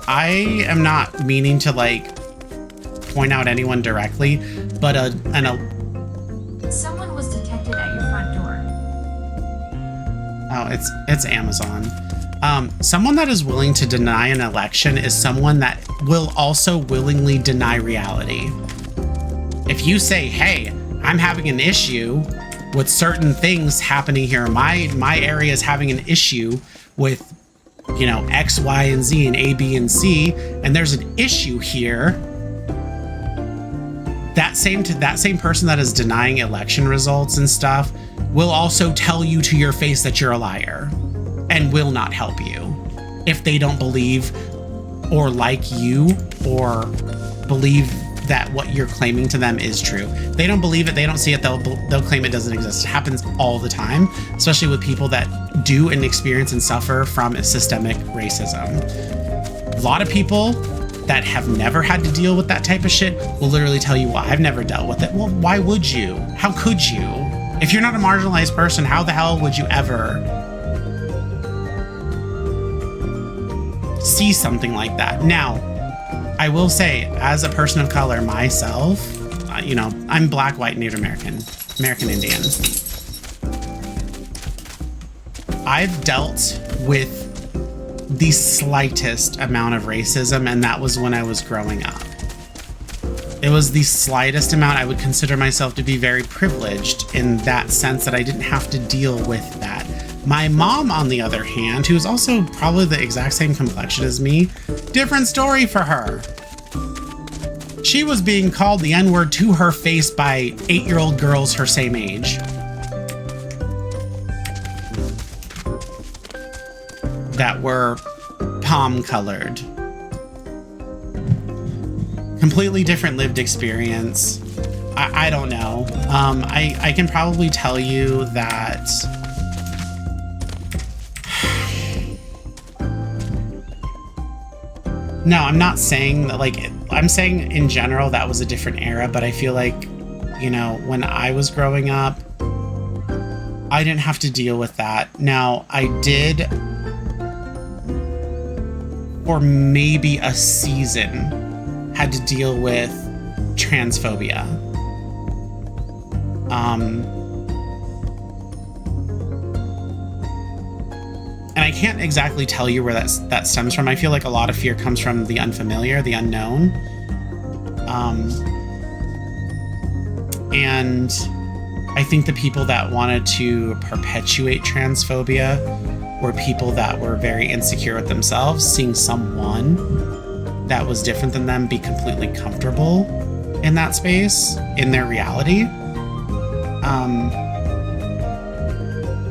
S1: I am not meaning to like point out anyone directly, but
S2: someone was detected at your front door.
S1: Oh, it's Amazon. Someone that is willing to deny an election is someone that will also willingly deny reality. If you say, hey, I'm having an issue with certain things happening here, my area is having an issue with, you know, X, Y, and Z and A, B, and C, and there's an issue here, that same person that is denying election results and stuff will also tell you to your face that you're a liar and will not help you if they don't believe or like you or believe that what you're claiming to them is true. They don't believe it, they don't see it, they'll claim it doesn't exist. It happens all the time, especially with people that do and experience and suffer from systemic racism. A lot of people that have never had to deal with that type of shit will literally tell you, well, I've never dealt with it. Well, why would you? How could you? If you're not a marginalized person, how the hell would you ever see something like that? Now, I will say, as a person of color myself, you know, I'm Black, white, Native American, American Indian. I've dealt with the slightest amount of racism, and that was when I was growing up. It was the slightest amount. I would consider myself to be very privileged in that sense that I didn't have to deal with that. My mom, on the other hand, who's also probably the exact same complexion as me, different story for her. She was being called the N-word to her face by 8-year-old girls her same age. that were palm colored. Completely different lived experience. I don't know. I can probably tell you that no, I'm not saying that, like, I'm saying in general that was a different era, but I feel like, you know, when I was growing up, I didn't have to deal with that. Now, I did, for maybe a season, had to deal with transphobia. And I can't exactly tell you where that stems from. I feel like a lot of fear comes from the unfamiliar, the unknown. And I think the people that wanted to perpetuate transphobia were people that were very insecure with themselves, seeing someone that was different than them be completely comfortable in that space, in their reality.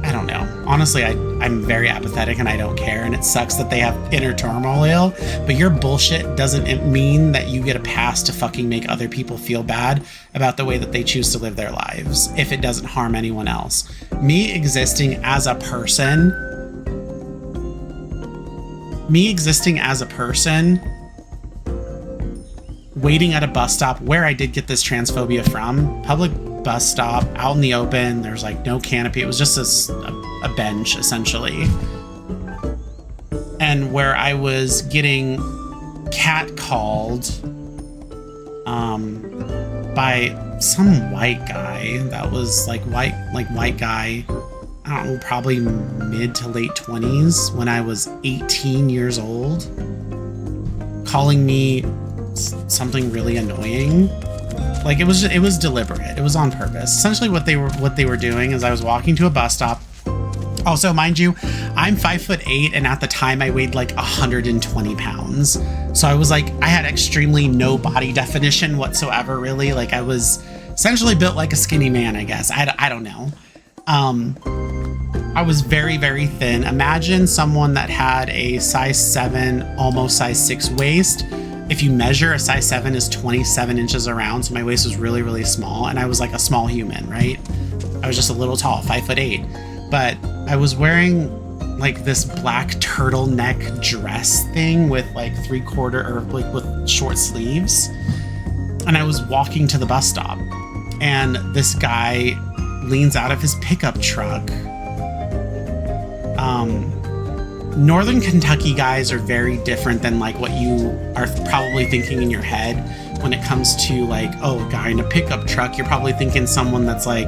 S1: I don't know. Honestly, I'm very apathetic and I don't care, and it sucks that they have inner turmoil, but your bullshit doesn't mean that you get a pass to fucking make other people feel bad about the way that they choose to live their lives if it doesn't harm anyone else. Me existing as a person, waiting at a bus stop where I did get this transphobia from, public bus stop, out in the open, there's like no canopy, it was just a bench essentially, and where I was getting catcalled by some white guy that was like white guy, I don't know, probably mid to late 20s when I was 18 years old, calling me something really annoying. Like it was deliberate. It was on purpose. Essentially what they were doing is I was walking to a bus stop. Also, mind you, I'm 5'8", and at the time I weighed like 120 pounds. So I was like, I had extremely no body definition whatsoever, really. Like I was essentially built like a skinny man, I guess. I don't know. I was very, very thin. Imagine someone that had a size 7, almost size 6 waist. If you measure, a size 7 is 27 inches around, so my waist was really, really small, and I was like a small human, right? I was just a little tall, 5'8". But I was wearing like this black turtleneck dress thing with like 3/4 or like with short sleeves, and I was walking to the bus stop, and this guy leans out of his pickup truck. Northern Kentucky guys are very different than like what you are probably thinking in your head when it comes to like, oh, a guy in a pickup truck. You're probably thinking someone that's like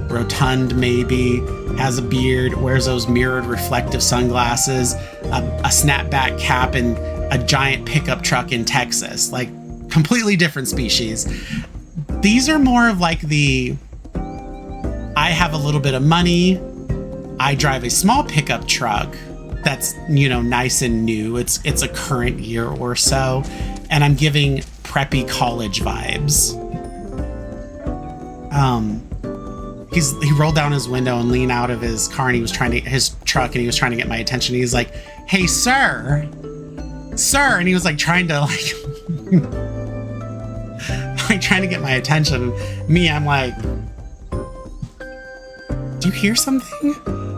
S1: rotund, maybe has a beard, wears those mirrored reflective sunglasses, a snapback cap, and a giant pickup truck in Texas. Like completely different species. These are more of like the, I have a little bit of money, I drive a small pickup truck that's, you know, nice and new. It's a current year or so, and I'm giving preppy college vibes. He rolled down his window and leaned out of his car, and he was trying to his truck, and he was trying to get my attention. He's like, "Hey, sir," and he was like trying to like trying to get my attention. Me, I'm like, do you hear something?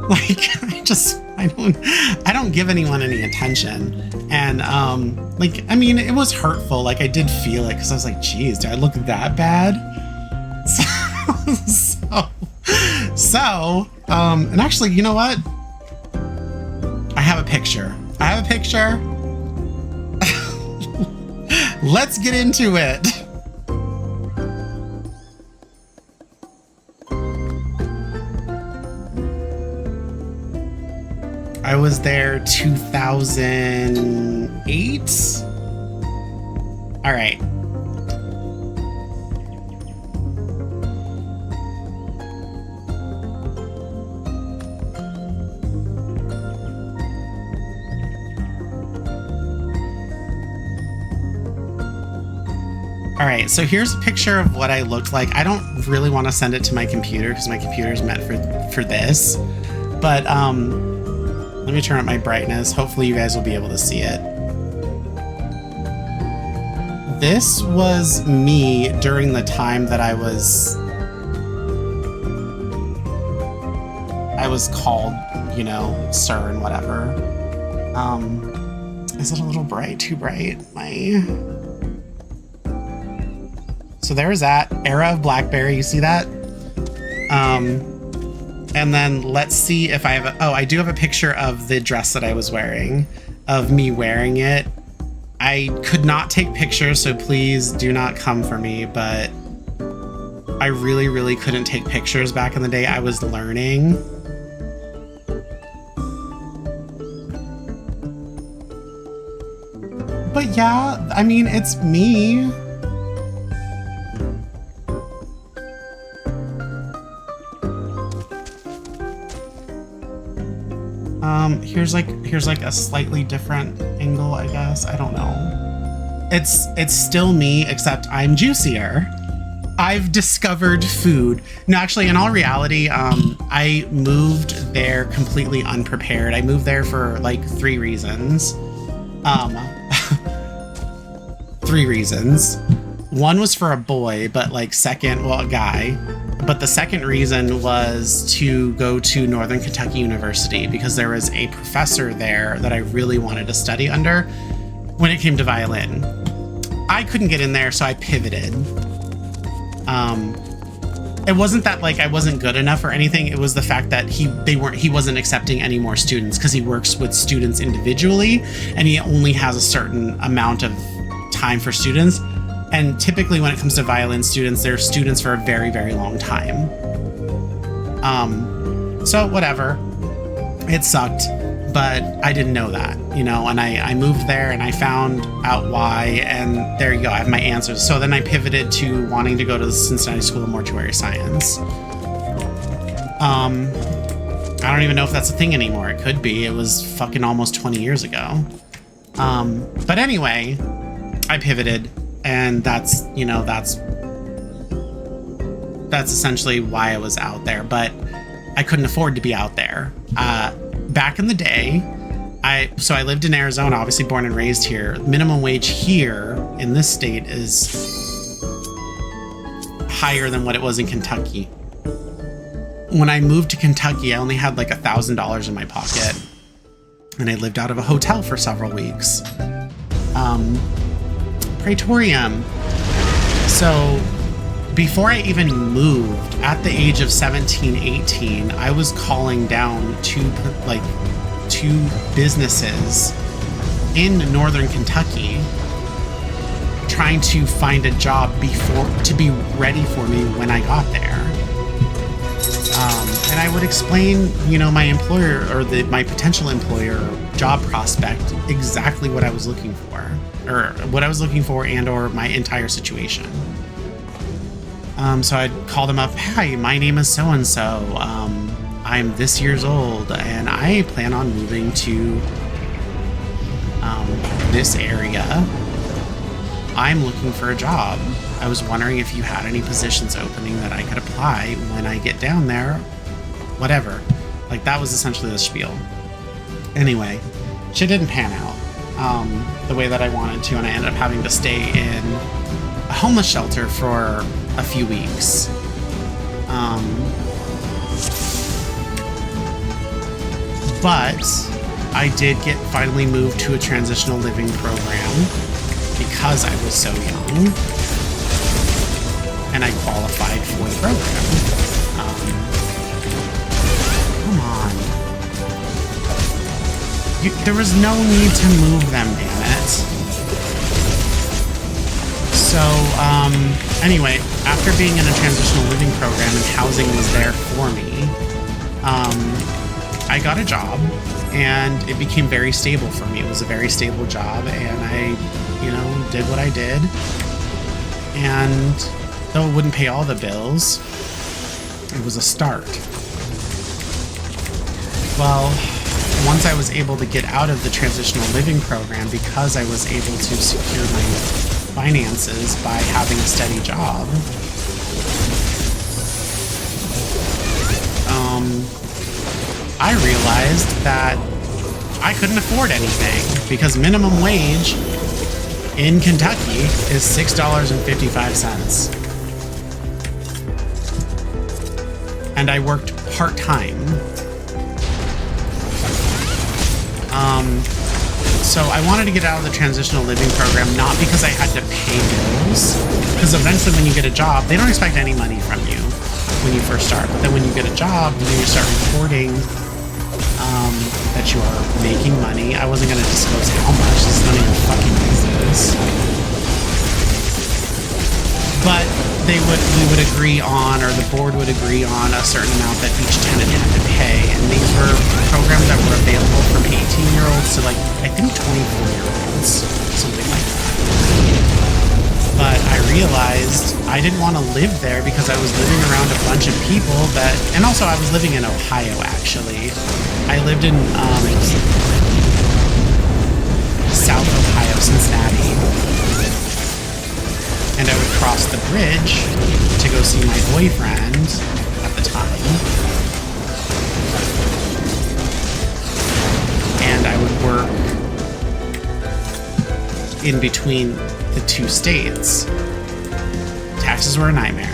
S1: Like, I don't give anyone any attention. And like, I mean, it was hurtful. Like I did feel it because I was like, geez, do I look that bad? So and actually, you know what? I have a picture. Let's get into it. I was there 2008. All right. All right, so here's a picture of what I looked like. I don't really want to send it to my computer because my computer's meant for this. But Let me turn up my brightness. Hopefully you guys will be able to see it. This was me during the time that I was called, you know, sir and whatever. Is it a little bright? Too bright? So there's that. Era of BlackBerry, you see that? And then let's see if I have I do have a picture of the dress that I was wearing, of me wearing it. I could not take pictures, so please do not come for me, but I really, really couldn't take pictures back in the day. I was learning. But yeah, I mean, it's me. Here's like a slightly different angle, I guess. I don't know. It's still me, except I'm juicier. I've discovered food. No, actually, in all reality, I moved there completely unprepared. I moved there for like 3 reasons. 3 reasons. One was for a boy, but like a guy. But the second reason was to go to Northern Kentucky University because there was a professor there that I really wanted to study under when it came to violin. I couldn't get in there, so I pivoted. It wasn't that like I wasn't good enough or anything. It was the fact that he wasn't accepting any more students because he works with students individually and he only has a certain amount of time for students. And typically when it comes to violin students, they're students for a very, very long time. So whatever, it sucked, but I didn't know that, you know, and I moved there and I found out why, and there you go, I have my answers. So then I pivoted to wanting to go to the Cincinnati School of Mortuary Science. I don't even know if that's a thing anymore. It could be. It was fucking almost 20 years ago. But anyway, I pivoted. And that's essentially why I was out there, but I couldn't afford to be out there. Back in the day, I lived in Arizona, obviously born and raised here. Minimum wage here in this state is higher than what it was in Kentucky. When I moved to Kentucky, I only had like $1,000 in my pocket, and I lived out of a hotel for several weeks. Praetorium. So before I even moved, at the age of 17, 18, I was calling down two businesses in Northern Kentucky trying to find a job to be ready for me when I got there. And I would explain, you know, my employer or my potential employer job prospect exactly what I was looking for. And or my entire situation. So I'd call them up, hi, my name is so-and-so. I'm this years old and I plan on moving to this area. I'm looking for a job. I was wondering if you had any positions opening that I could apply when I get down there. Whatever. Like, that was essentially the spiel. Anyway, shit didn't pan out the way that I wanted to, and I ended up having to stay in a homeless shelter for a few weeks. But I did finally moved to a transitional living program because I was so young, and I qualified for the program. Come on. There was no need to move them, damn it. So, anyway, after being in a transitional living program and housing was there for me, I got a job and it became very stable for me. It was a very stable job and I, you know, did what I did. And though it wouldn't pay all the bills, it was a start. Well, once I was able to get out of the transitional living program because I was able to secure my finances by having a steady job, I realized that I couldn't afford anything because minimum wage in Kentucky is $6.55. And I worked part-time. So I wanted to get out of the transitional living program, not because I had to pay bills, because eventually when you get a job, they don't expect any money from you when you first start. But then when you get a job, then you start reporting that you are making money. I wasn't going to disclose how much. This is none of your fucking business. But we would agree on, or the board would agree on, a certain amount that each tenant had to pay. And these were programs that were available from 18-year-olds to, like, I think 24-year-olds, something like that. But I realized I didn't want to live there because I was living around a bunch of people that, and also I was living in Ohio, actually. I lived in South Ohio, Cincinnati. And I would cross the bridge to go see my boyfriend at the time. And I would work in between the two states. Taxes were a nightmare.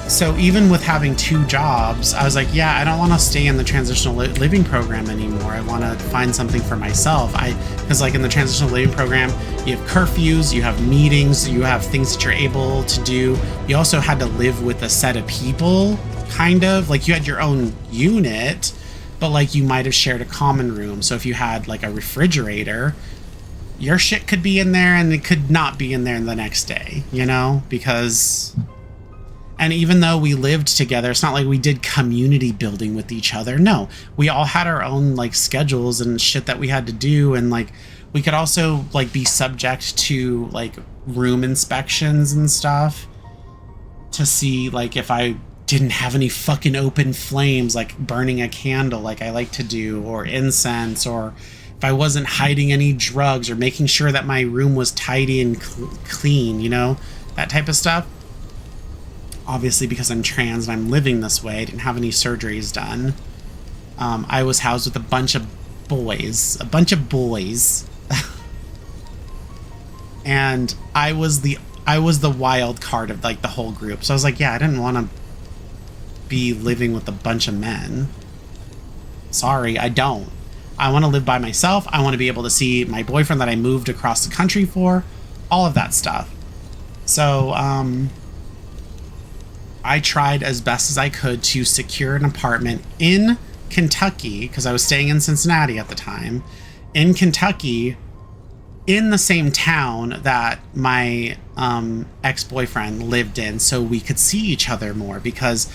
S1: So even with having two jobs, I was like, yeah, I don't want to stay in the transitional living program anymore. I want to find something for myself. Because like in the transitional living program, you have curfews, you have meetings, you have things that you're able to do. You also had to live with a set of people, kind of. Like you had your own unit, but like you might have shared a common room. So if you had like a refrigerator, your shit could be in there and it could not be in there the next day, you know? Because... And even though we lived together, it's not like we did community building with each other. No, we all had our own like schedules and shit that we had to do. And like, we could also like be subject to like room inspections and stuff to see like if I didn't have any fucking open flames, like burning a candle like I like to do, or incense, or if I wasn't hiding any drugs, or making sure that my room was tidy and clean, you know, that type of stuff. Obviously, because I'm trans and I'm living this way, I didn't have any surgeries done. I was housed with a bunch of boys. And I was the wild card of like the whole group. So I was like, yeah, I didn't want to be living with a bunch of men. Sorry, I don't. I want to live by myself. I want to be able to see my boyfriend that I moved across the country for. All of that stuff. So, I tried as best as I could to secure an apartment in Kentucky, because I was staying in Cincinnati at the time, in Kentucky, in the same town that my ex-boyfriend lived in, so we could see each other more, because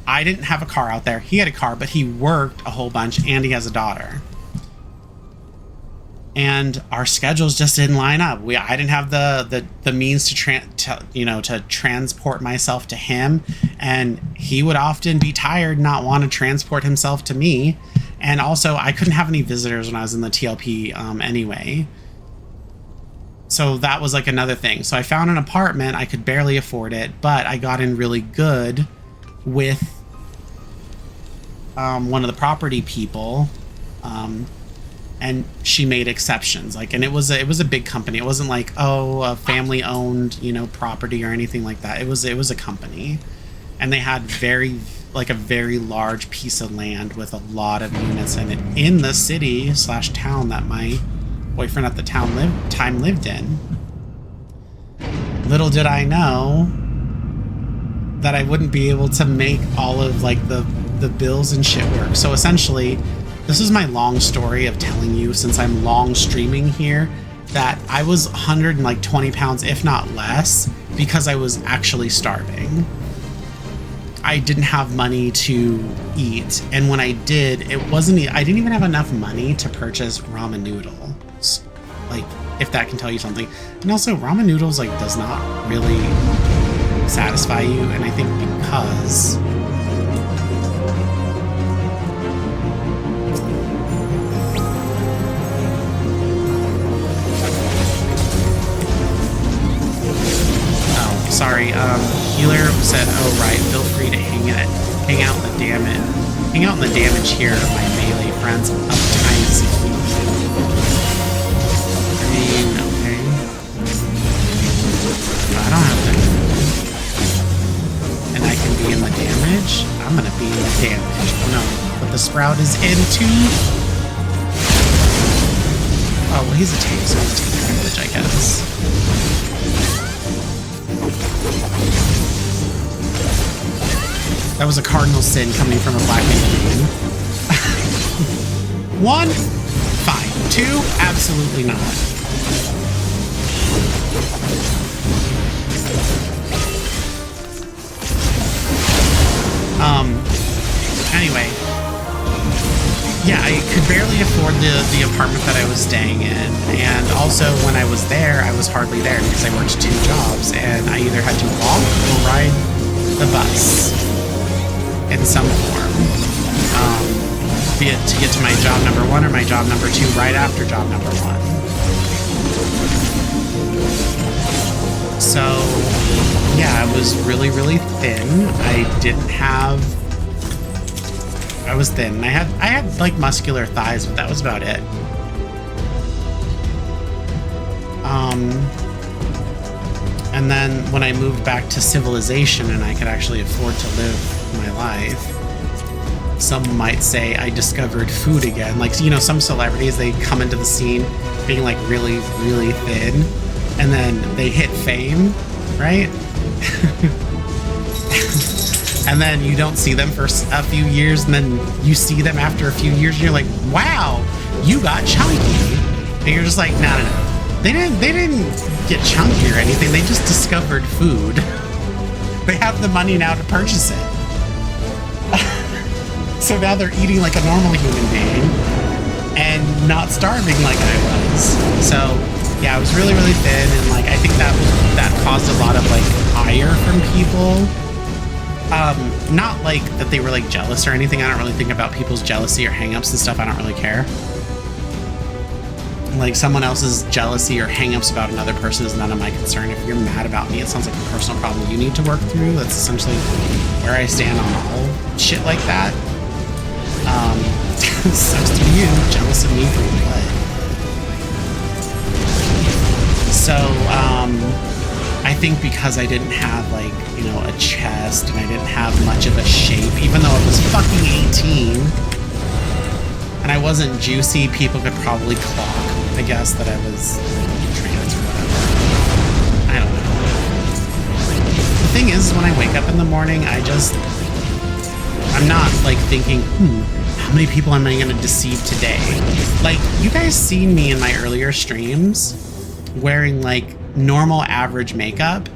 S1: I didn't have a car out there. He had a car, but he worked a whole bunch, and he has a daughter. And our schedules just didn't line up. I didn't have the means to transport myself to him, and he would often be tired, not want to transport himself to me. And also, I couldn't have any visitors when I was in the TLP anyway. So that was like another thing. So I found an apartment. I could barely afford it, but I got in really good with one of the property people. And she made exceptions, like, and it was a big company. It wasn't like, oh, a family owned, you know, property or anything like that. It was a company, and they had a very large piece of land with a lot of units in it in the city / town that my boyfriend at the time lived in. Little did I know that I wouldn't be able to make all of like the bills and shit work. So essentially, this is my long story of telling you, since I'm long streaming here, that I was 120 pounds, if not less, because I was actually starving. I didn't have money to eat, and when I did, I didn't even have enough money to purchase ramen noodles. Like, if that can tell you something. And also, ramen noodles, like, does not really satisfy you, and I think because... Sorry, Healer said, oh right, feel free to hang out in the damage here, my melee friends of times. I mean, okay. I don't have to. And I can be in the damage. I'm gonna be in the damage. Oh no, but the Sprout is into. Oh, well, he's a tank, so I'll take damage, I guess. That was a cardinal sin coming from a black man. 1, fine. 2, absolutely not. Anyway. Yeah, I could barely afford the apartment that I was staying in. And also, when I was there, I was hardly there because I worked 2 jobs. And I either had to walk or ride the bus in some form. Be it to get to my job number 1 or my job number 2 right after job number 1. So, yeah, I was really, really thin. I didn't have... I was thin. I had like muscular thighs, but that was about it. And then when I moved back to civilization and I could actually afford to live my life, some might say I discovered food again. Like, you know, some celebrities, they come into the scene being like really, really thin, and then they hit fame, right? And then you don't see them for a few years, and then you see them after a few years, and you're like, wow, you got chunky. And you're just like, no. They didn't get chunky or anything. They just discovered food. They have the money now to purchase it. So now they're eating like a normal human being and not starving like I was. So yeah, I was really, really thin, and like I think that caused a lot of like ire from people. Not like that they were like jealous or anything. I don't really think about people's jealousy or hangups and stuff. I don't really care. Like someone else's jealousy or hangups about another person is none of my concern. If you're mad about me, it sounds like a personal problem you need to work through. That's essentially where I stand on all shit like that. Sucks to be you, jealous of me for what? So, I think because I didn't have like, you know, a chest and I didn't have much of a shape, even though I was fucking 18 and I wasn't juicy, people could probably clock, I guess, that I was trans or whatever. I don't know. The thing is, when I wake up in the morning, I'm not like thinking, how many people am I going to deceive today? Like, you guys seen me in my earlier streams wearing like normal average makeup,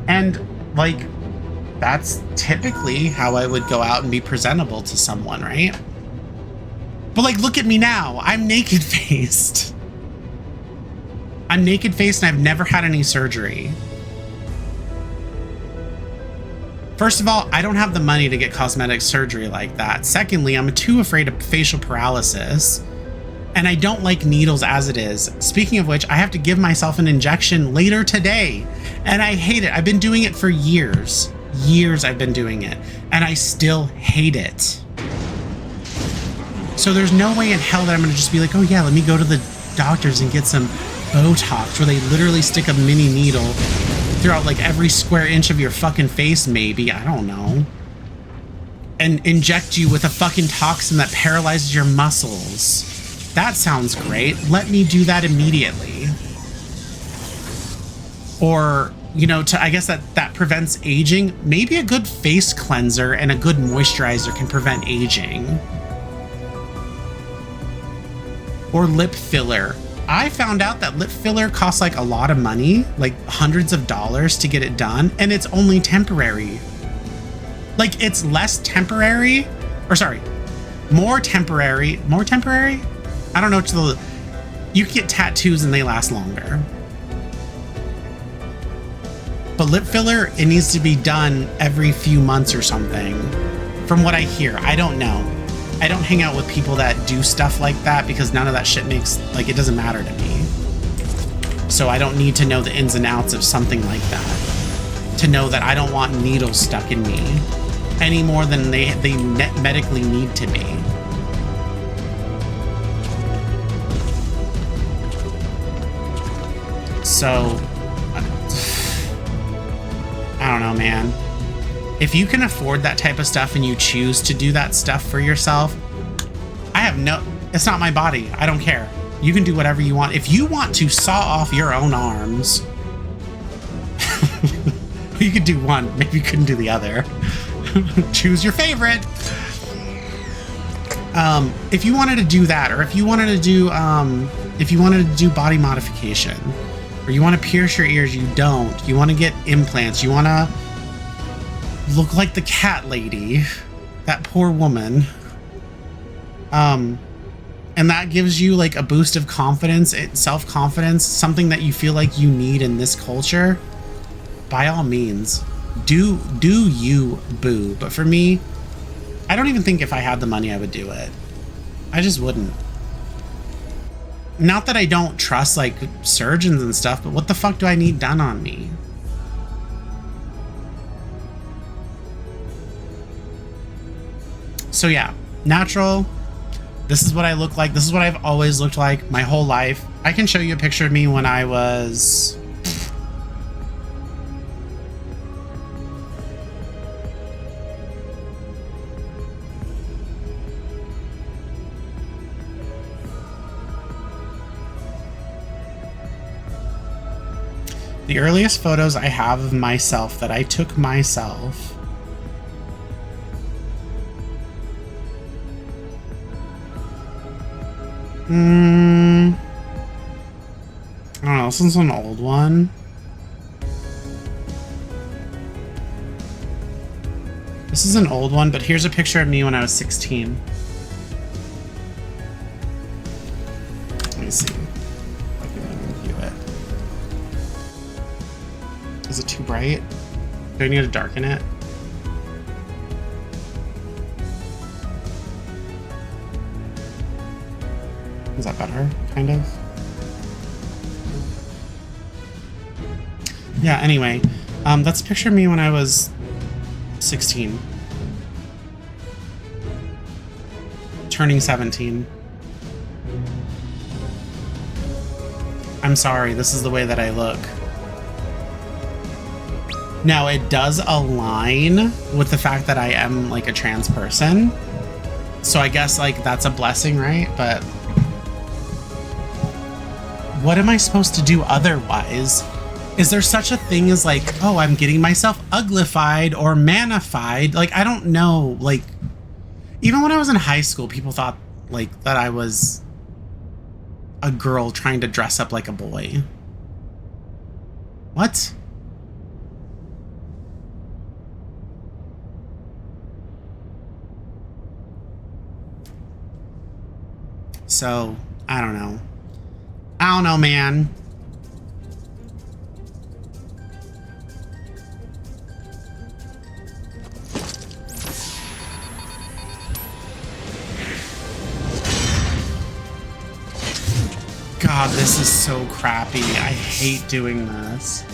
S1: and like that's typically how I would go out and be presentable to someone, right? But like, look at me now. I'm naked faced. I'm naked faced and I've never had any surgery. First of all, I don't have the money to get cosmetic surgery like that. Secondly, I'm too afraid of facial paralysis. And I don't like needles as it is. Speaking of which, I have to give myself an injection later today. And I hate it. I've been doing it for years. Years I've been doing it. And I still hate it. So there's no way in hell that I'm going to just be like, oh yeah, let me go to the doctors and get some Botox, where they literally stick a mini needle throughout like every square inch of your fucking face, maybe. I don't know. And inject you with a fucking toxin that paralyzes your muscles. That sounds great. Let me do that immediately. Or, you know, I guess that prevents aging. Maybe a good face cleanser and a good moisturizer can prevent aging. Or lip filler. I found out that lip filler costs like a lot of money, like hundreds of dollars to get it done, and it's only temporary. Like, it's less temporary, or sorry, more temporary. I don't know. You can get tattoos and they last longer. But lip filler, it needs to be done every few months or something. From what I hear, I don't know. I don't hang out with people that do stuff like that because none of that shit makes, like, it doesn't matter to me. So I don't need to know the ins and outs of something like that to know that I don't want needles stuck in me. any more than they medically need to be. So, I don't know, man. If you can afford that type of stuff and you choose to do that stuff for yourself, it's not my body. I don't care. You can do whatever you want. If you want to saw off your own arms, you could do one. Maybe you couldn't do the other. Choose your favorite. If you wanted to do that, or if you wanted to do body modification, or you want to pierce your ears, you don't. You want to get implants. You want to look like the cat lady, that poor woman. And that gives you like a boost of confidence, self-confidence, something that you feel like you need in this culture. By all means, do you, boo. But for me, I don't even think if I had the money I would do it. I just wouldn't. Not that I don't trust like surgeons and stuff, but what the fuck do I need done on me? So yeah, natural. This is what I look like. This is what I've always looked like my whole life. I can show you a picture of me when I was... The earliest photos I have of myself that I took myself... I don't know, this one's an old one. This is an old one, but here's a picture of me when I was 16. Let me see if I can even view it. Is it too bright? Do I need to darken it? Is that better? Kind of? Yeah, anyway. That's a picture of me when I was 16. Turning 17. I'm sorry, this is the way that I look. Now, it does align with the fact that I am, like, a trans person. So I guess, like, that's a blessing, right? But... what am I supposed to do otherwise? Is there such a thing as like, oh, I'm getting myself uglified or manified? Like, I don't know. Like, even when I was in high school, people thought like that I was a girl trying to dress up like a boy. What? So, I don't know. I don't know, man. God, this is so crappy. I hate doing this.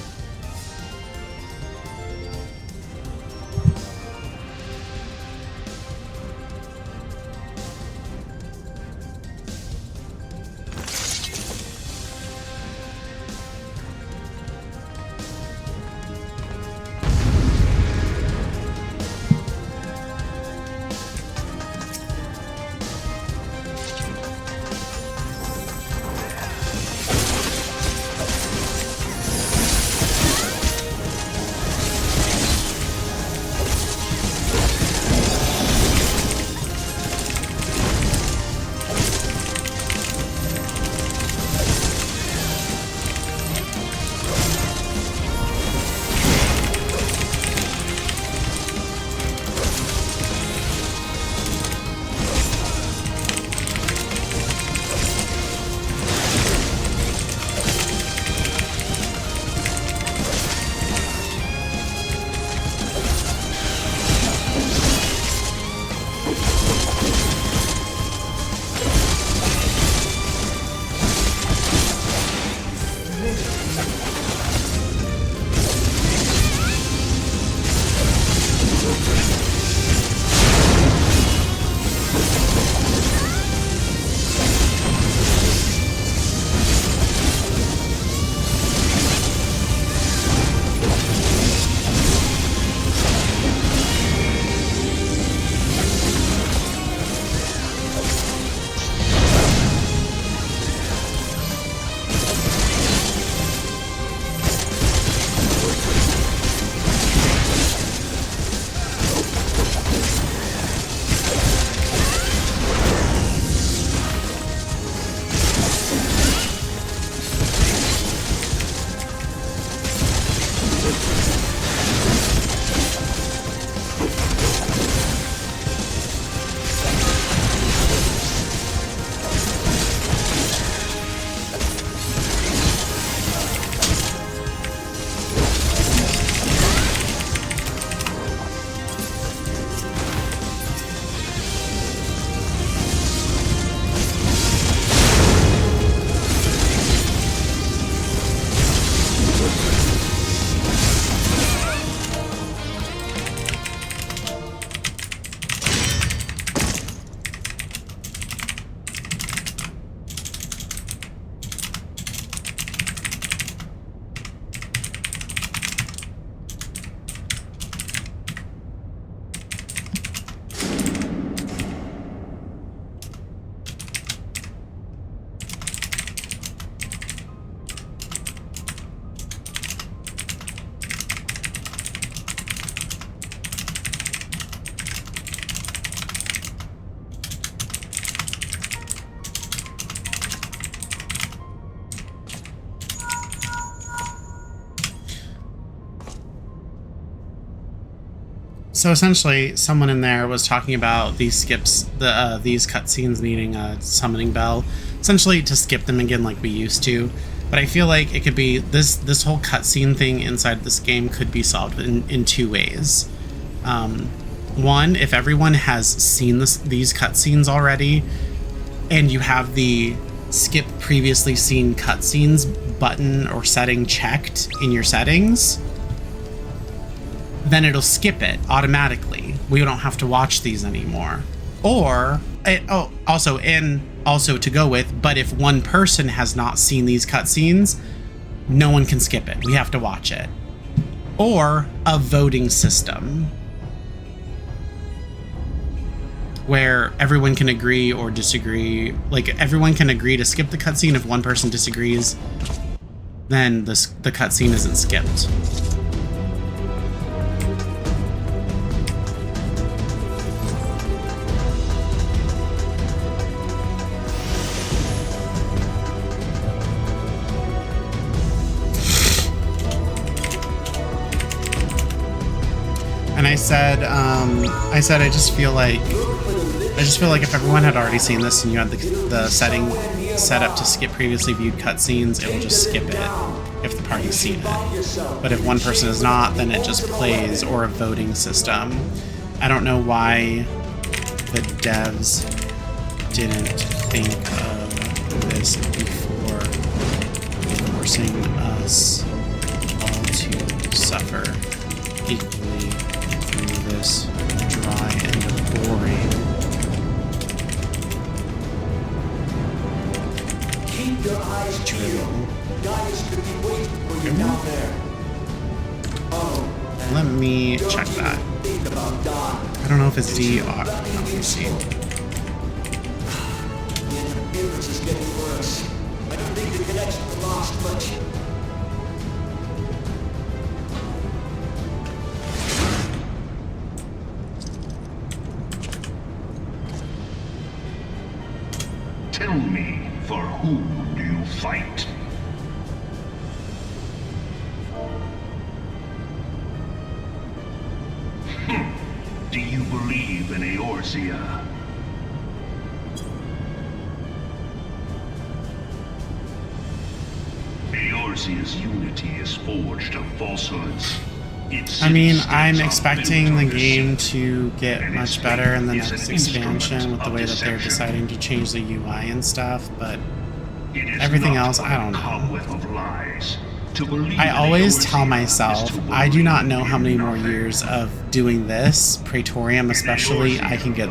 S1: So essentially, someone in there was talking about these skips, these cutscenes needing a summoning bell, essentially to skip them again like we used to. But I feel like it could be this whole cutscene thing inside this game could be solved in two ways. One, if everyone has seen these cutscenes already, and you have the skip previously seen cutscenes button or setting checked in your settings, then it'll skip it automatically. We don't have to watch these anymore. Or, also to go with, but if one person has not seen these cutscenes, no one can skip it. We have to watch it. Or a voting system where everyone can agree or disagree. Like, everyone can agree to skip the cutscene. If one person disagrees, then the cutscene isn't skipped. And I said I just feel like if everyone had already seen this and you had the setting set up to skip previously viewed cutscenes, it will just skip it if the party's seen it. But if one person is not, then it just plays, or a voting system. I don't know why the devs didn't think of this before forcing us all to suffer equally through this dry and boring.
S3: Keep your eyes peeled. Guys could be waiting for you down there. Oh,
S1: Let me check that.
S3: think about Don.
S1: I don't know if it's D or... Let me see.
S3: The interference is getting worse. I don't think the connection lost much.
S4: Tell me, for whom do you fight? Do you believe in Eorzea? Eorzea's unity is forged of falsehoods.
S1: I mean, I'm expecting the game to get much better in the next expansion with the way that they're deciding to change the UI and stuff, but everything else, I don't know. I always tell myself, I do not know how many more years of doing this, Praetorium especially, I can go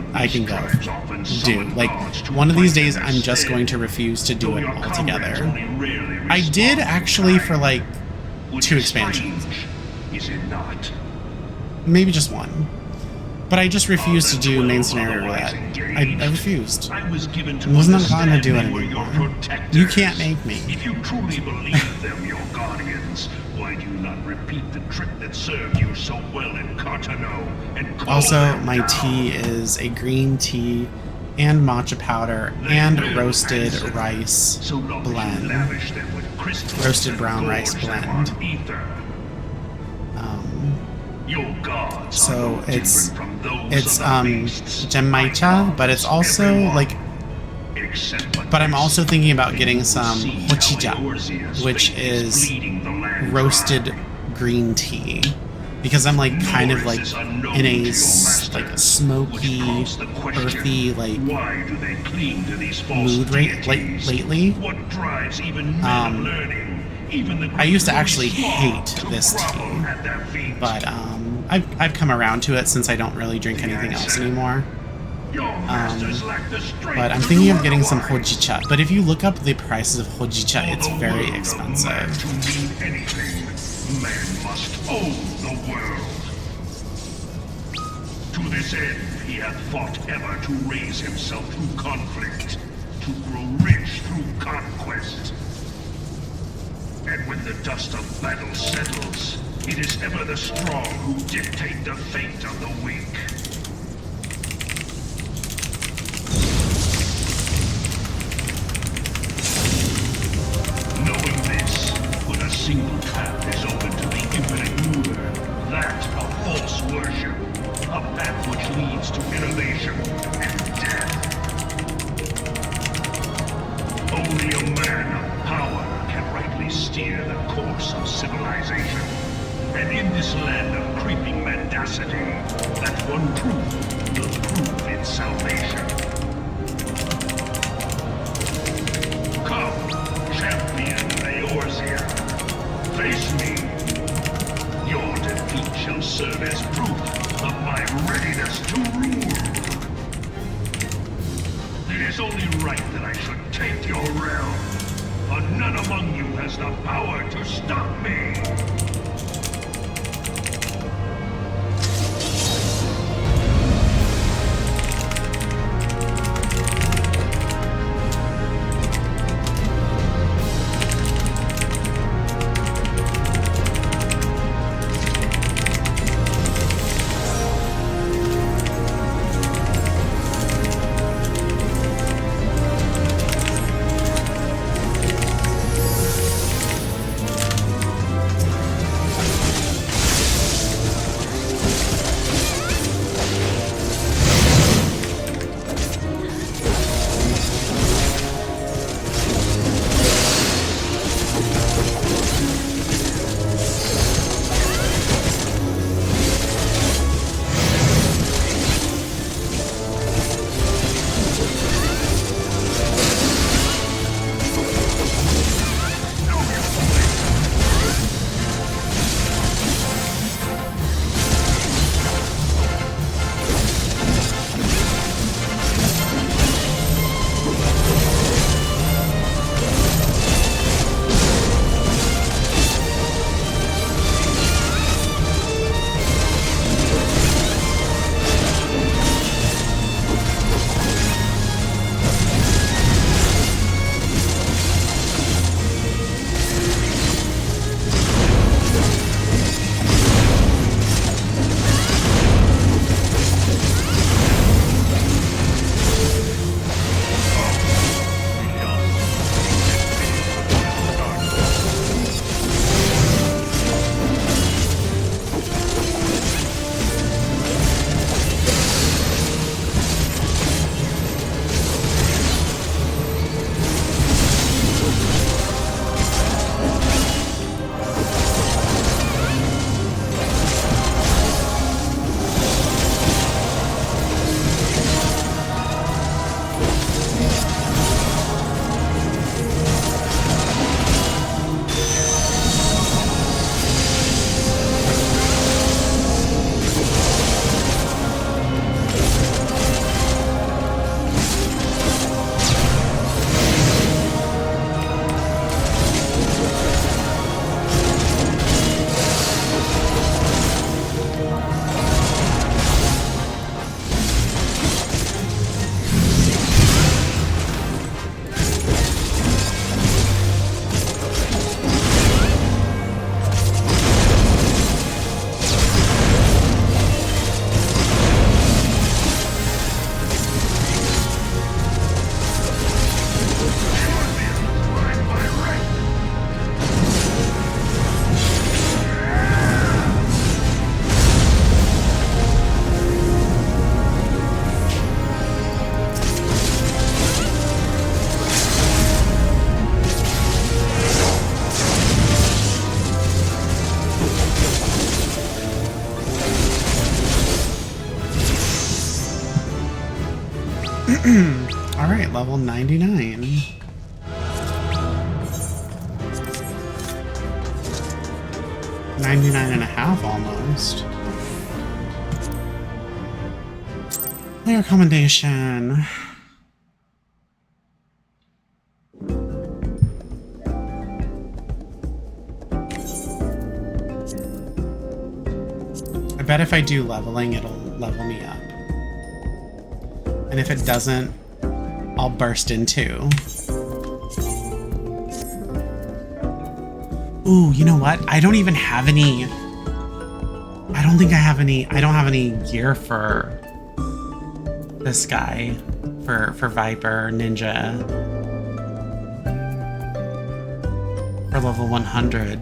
S1: do. Like, one of these days, I'm just going to refuse to do it altogether. I did actually for like 2 expansions.
S4: Is it not?
S1: Maybe just one. But I just refused to do main scenario roulette. I refused.
S4: I was given to
S1: Wasn't inclined to do it
S4: they were your
S1: anymore.
S4: protectors.
S1: You can't make me.
S4: If you truly believe them your guardians, why do you not repeat the trick that served you so well in Cartano and call
S1: Also,
S4: them
S1: my
S4: down?
S1: tea is a green tea and matcha powder and roasted rice
S4: So long as you
S1: blend.
S4: lavish them with crystals
S1: Roasted
S4: and
S1: brown rice
S4: gorge them
S1: blend.
S4: on ether. Your gods are
S1: So
S4: no
S1: it's
S4: different from those
S1: it's
S4: of the beasts
S1: Genmaicha,
S4: I
S1: but it's also
S4: everyone,
S1: like,
S4: except for
S1: but I'm
S4: this.
S1: also thinking about getting some
S4: See how
S1: hochija,
S4: Eorzea's
S1: which
S4: fate
S1: is
S4: bleeding the land
S1: roasted
S4: dry.
S1: green tea, because I'm like kind of like in a smoky, earthy like
S4: Why do they cling to these false
S1: mood
S4: deities?
S1: lately.
S4: What drives even men of learning? Even the
S1: I used to
S4: great
S1: actually
S4: small
S1: hate
S4: to
S1: this
S4: grovel
S1: tea,
S4: at their feet.
S1: but I've come around to it since I don't really drink anything else anymore.
S4: Your masters lack the strength
S1: But I'm
S4: to
S1: thinking
S4: do
S1: of getting some
S4: otherwise.
S1: hojicha. But if you look up the prices of hojicha, it's
S4: For the
S1: very
S4: world of man
S1: expensive.
S4: to mean anything, man must own the world. To this end, he hath fought ever to raise himself through conflict, to grow rich through conquest. And when the dust of battle settles, it is ever the strong who dictate the fate of the weak. Knowing this, when a single path is open to the infinite ruler, that of false worship, A path which leads to innovation and death. Only a man of power can rightly steer the course of civilization. And in this land of creeping mendacity, that one truth will prove its salvation. Come, champion Eorzea. Face me. Your defeat shall serve as proof of my readiness to rule. It is only right that I should take your realm, but none among you has the power to stop me.
S1: Alright, level 99. $99.5 almost. Player commendation. I bet if I do leveling, it'll level me up. And if it doesn't, I'll burst in two. Ooh, you know what? I don't even have any... I don't think I have any... I don't have any gear for this guy. For Viper, Ninja. For level 100.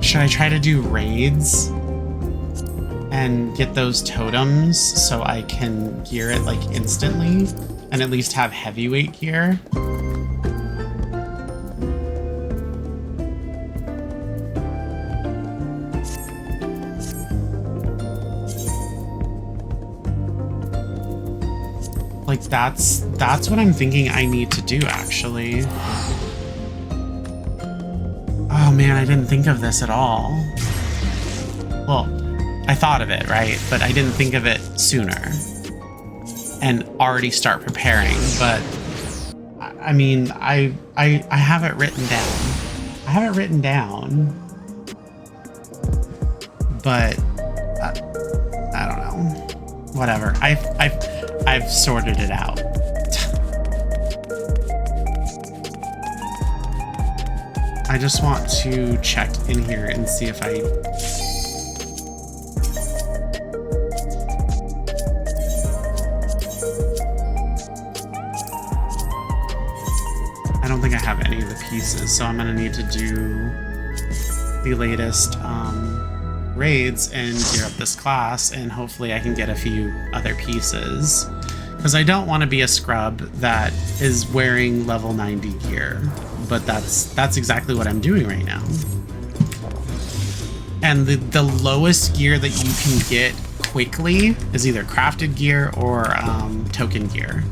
S1: Should I try to do raids and get those totems so I can gear it like instantly and at least have heavyweight gear? Like that's what I'm thinking I need to do actually. Oh man, I didn't think of this at all. Well, I thought of it, right? But I didn't think of it sooner and already start preparing. But I mean, I have it written down. I have it written down, but I don't know. Whatever. I've sorted it out. I just want to check in here and see if I... I don't think I have any of the pieces, so I'm gonna need to do the latest raids and gear up this class, and hopefully I can get a few other pieces. Because I don't want to be a scrub that is wearing level 90 gear. But that's exactly what I'm doing right now. And the lowest gear that you can get quickly is either crafted gear or token gear.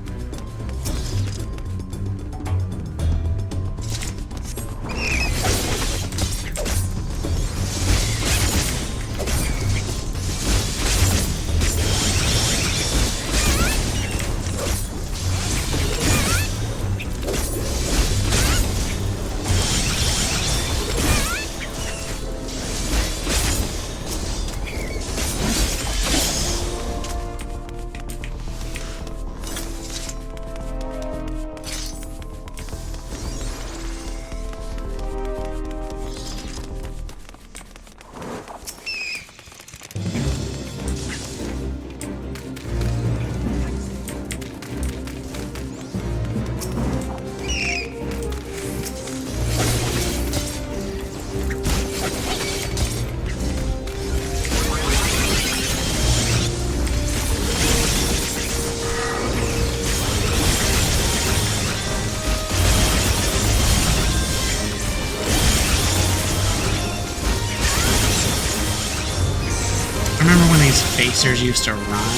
S1: Facers used to run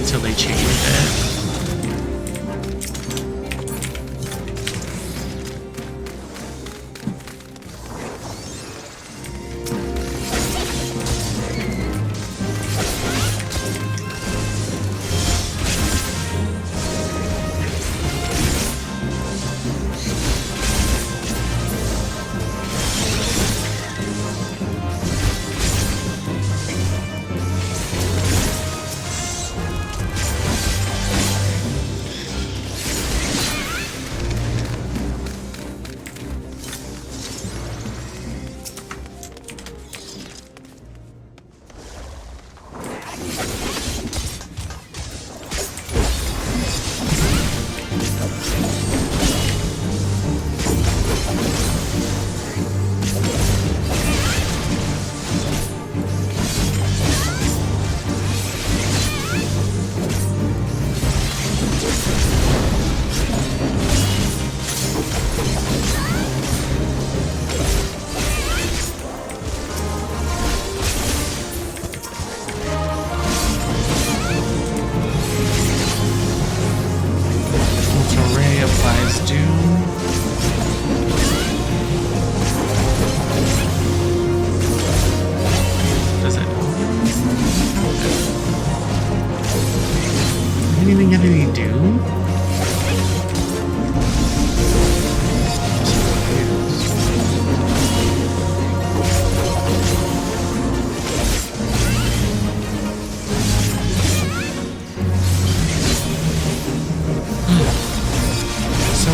S1: until they changed it.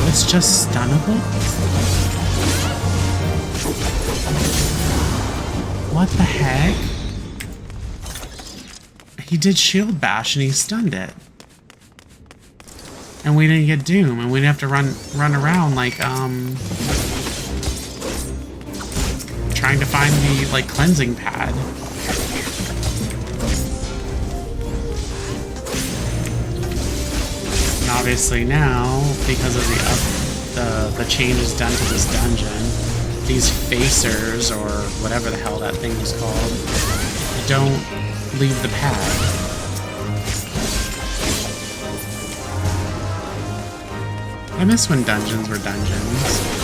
S1: It's just stunnable? What the heck? He did shield bash and he stunned it. And we didn't get doom, and we didn't have to run around like trying to find the, like, cleansing pad. And obviously now, because of the changes done to this dungeon, these facers, or whatever the hell that thing was called, don't leave the pad. I miss when dungeons were dungeons.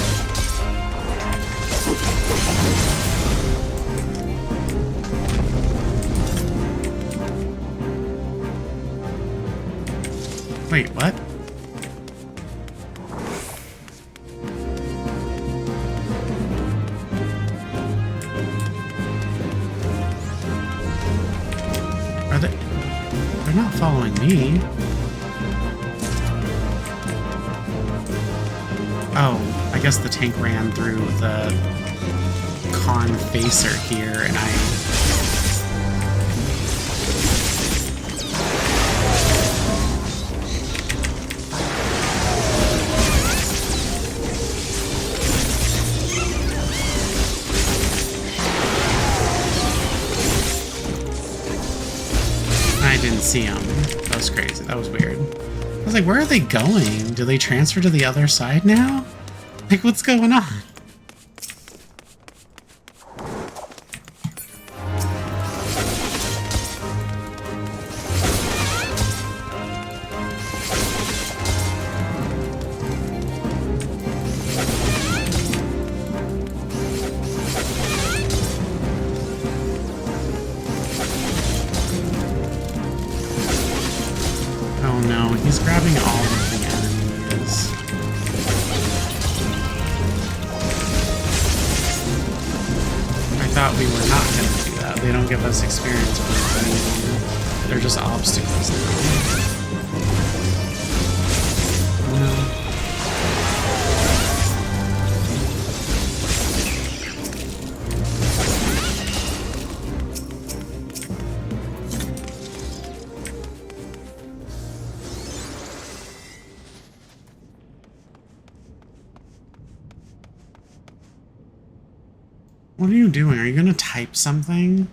S1: Wait, what? Are they? They're not following me. Oh, I guess the tank ran through the con facer here, and I didn't see them. That was crazy. That was weird. I was like, where are they going? Do they transfer to the other side now? Like, what's going on? Oh no, he's grabbing all of the enemies. I thought we were not going to do that. They don't give us experience points anymore. They're just obstacles now. No. What are you doing? Are you gonna type something?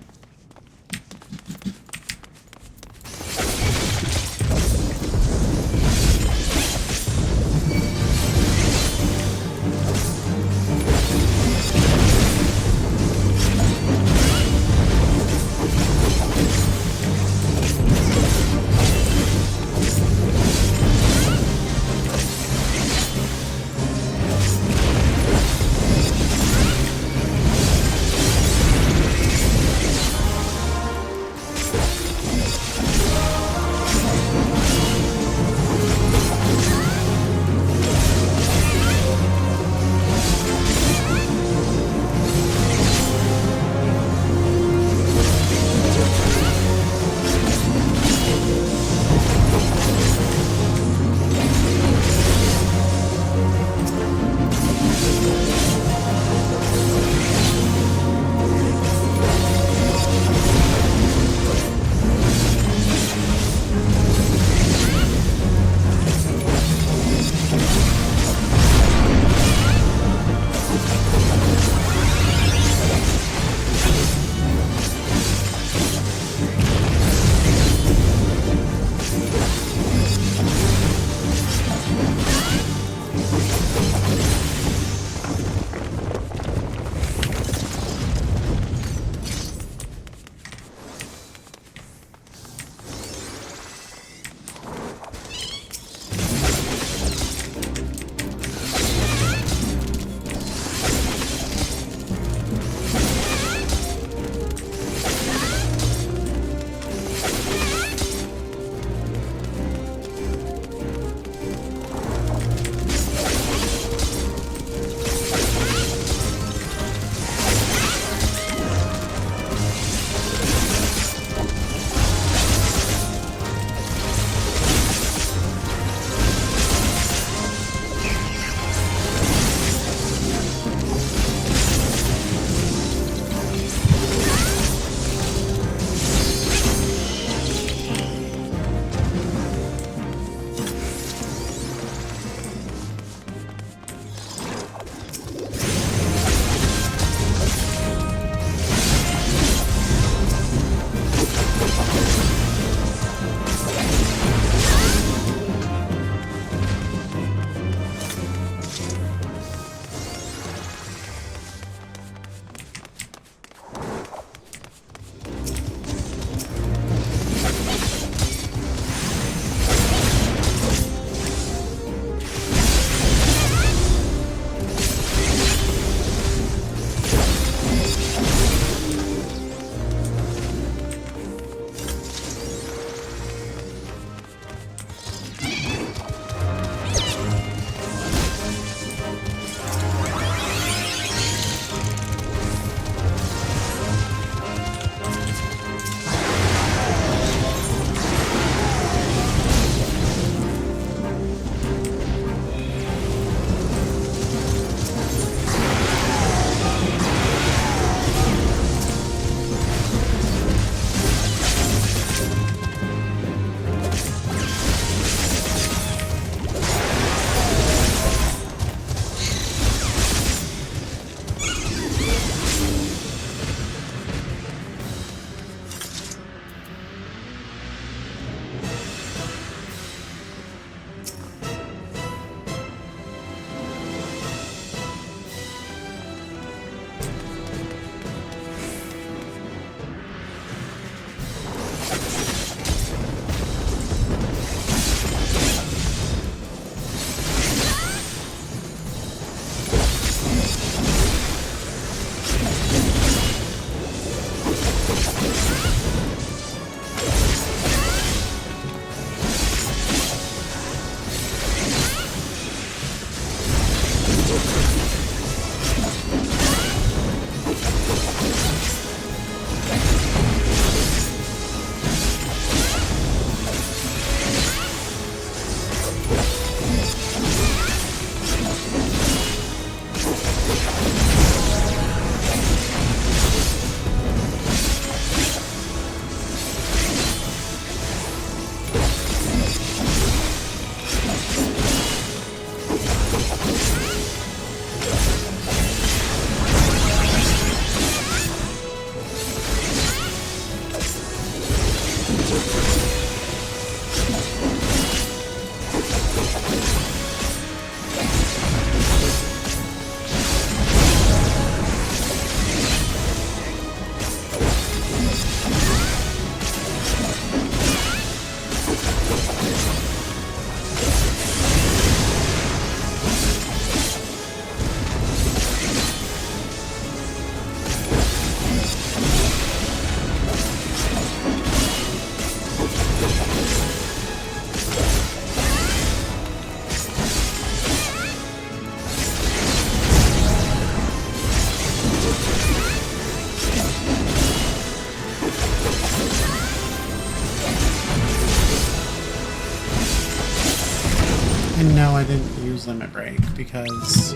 S1: No, I didn't use limit break because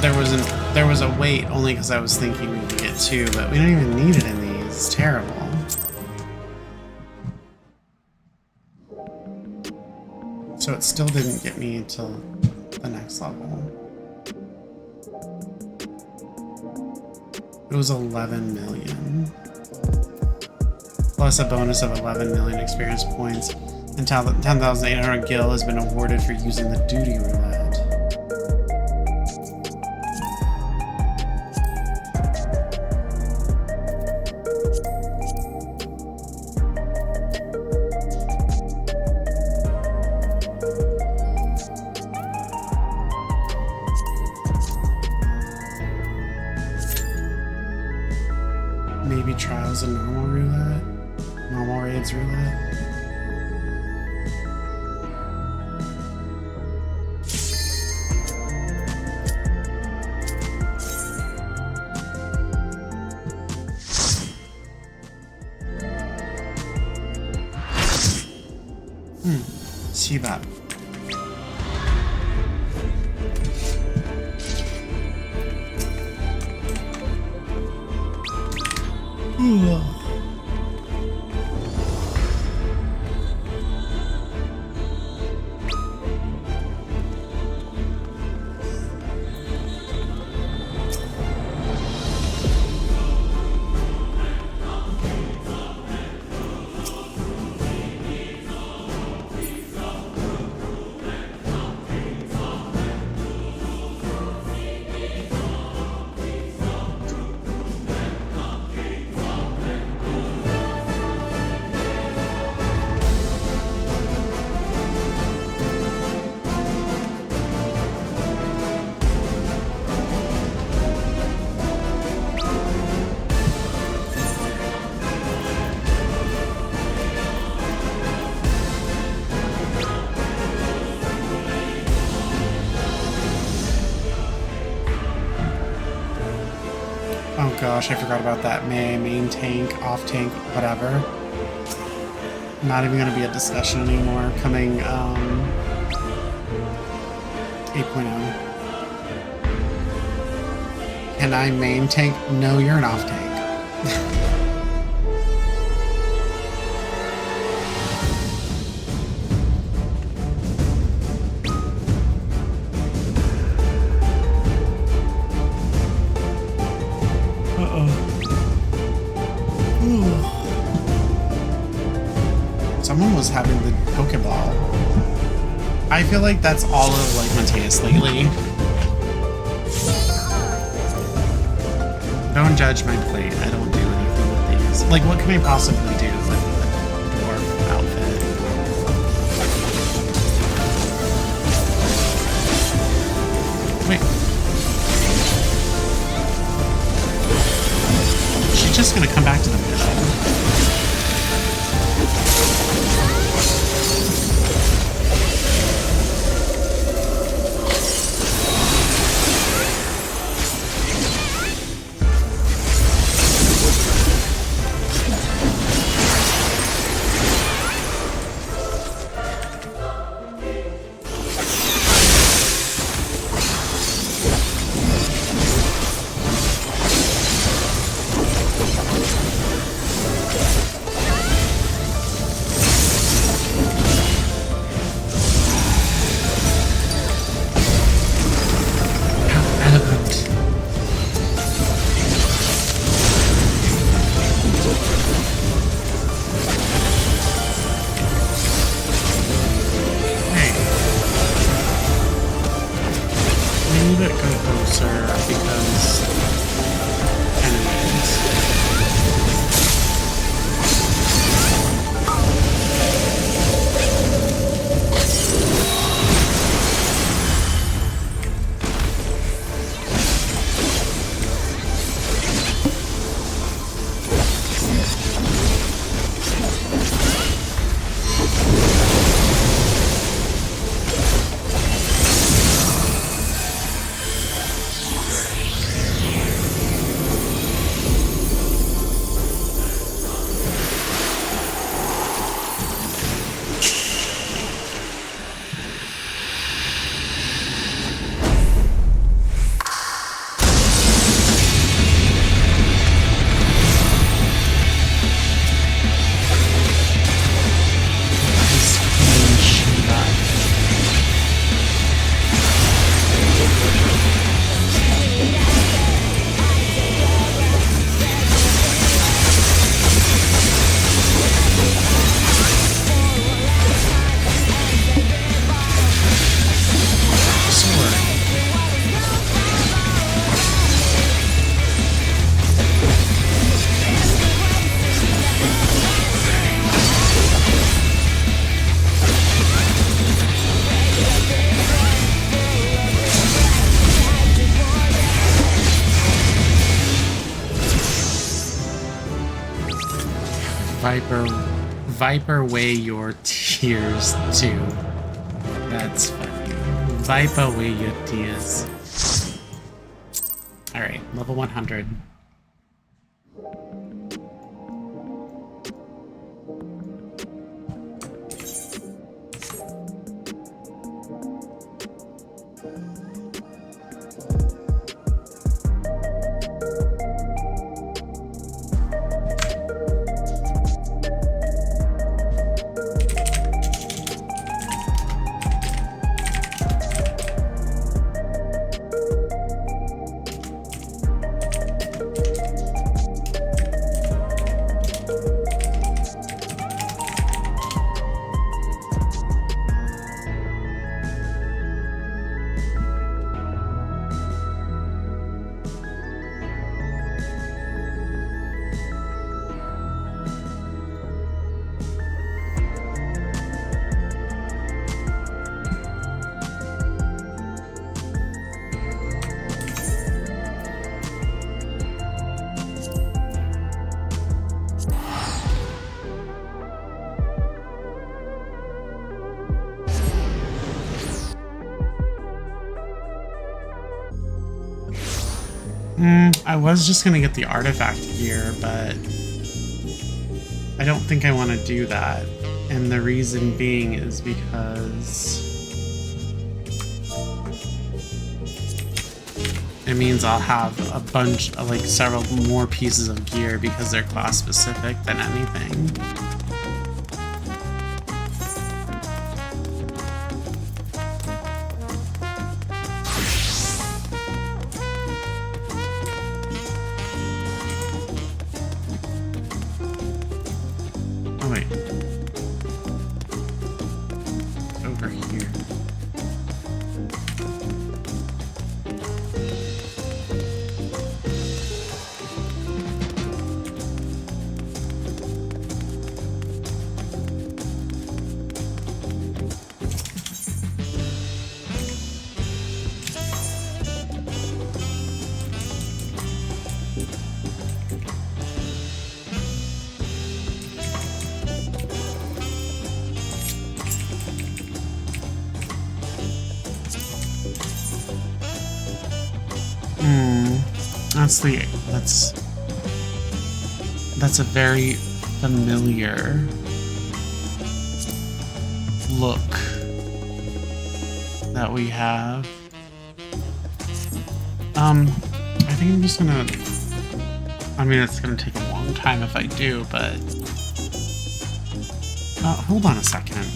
S1: there was a wait only because I was thinking we could get 2, but we don't even need it in these. It's terrible. So it still didn't get me to the next level. It was 11 million. Plus a bonus of 11 million experience points. And 10,800 gil has been awarded for using the duty roulette. Maybe trials of normal roulette? Normal raids roulette? See that. Oh gosh, I forgot about that. Main tank, off tank, whatever. Not even gonna be a discussion anymore. Coming 8.0. Can I main tank? No, you're an off tank. Someone was having the Pokeball. I feel like that's all of like Mateus lately. Don't judge my plate. I don't do anything with these. Like, what can I possibly do with a dwarf outfit? Wait. She's just gonna come back to the middle. Viper weigh your tears too. That's funny. Viper weigh your tears. Alright, level 100. I was just gonna get the artifact gear, but I don't think I want to do that. And the reason being is because it means I'll have a bunch of, like, several more pieces of gear because they're class specific than anything. That's a very familiar look that we have. I think I'm just gonna, I mean, it's gonna take a long time if I do, but hold on a second.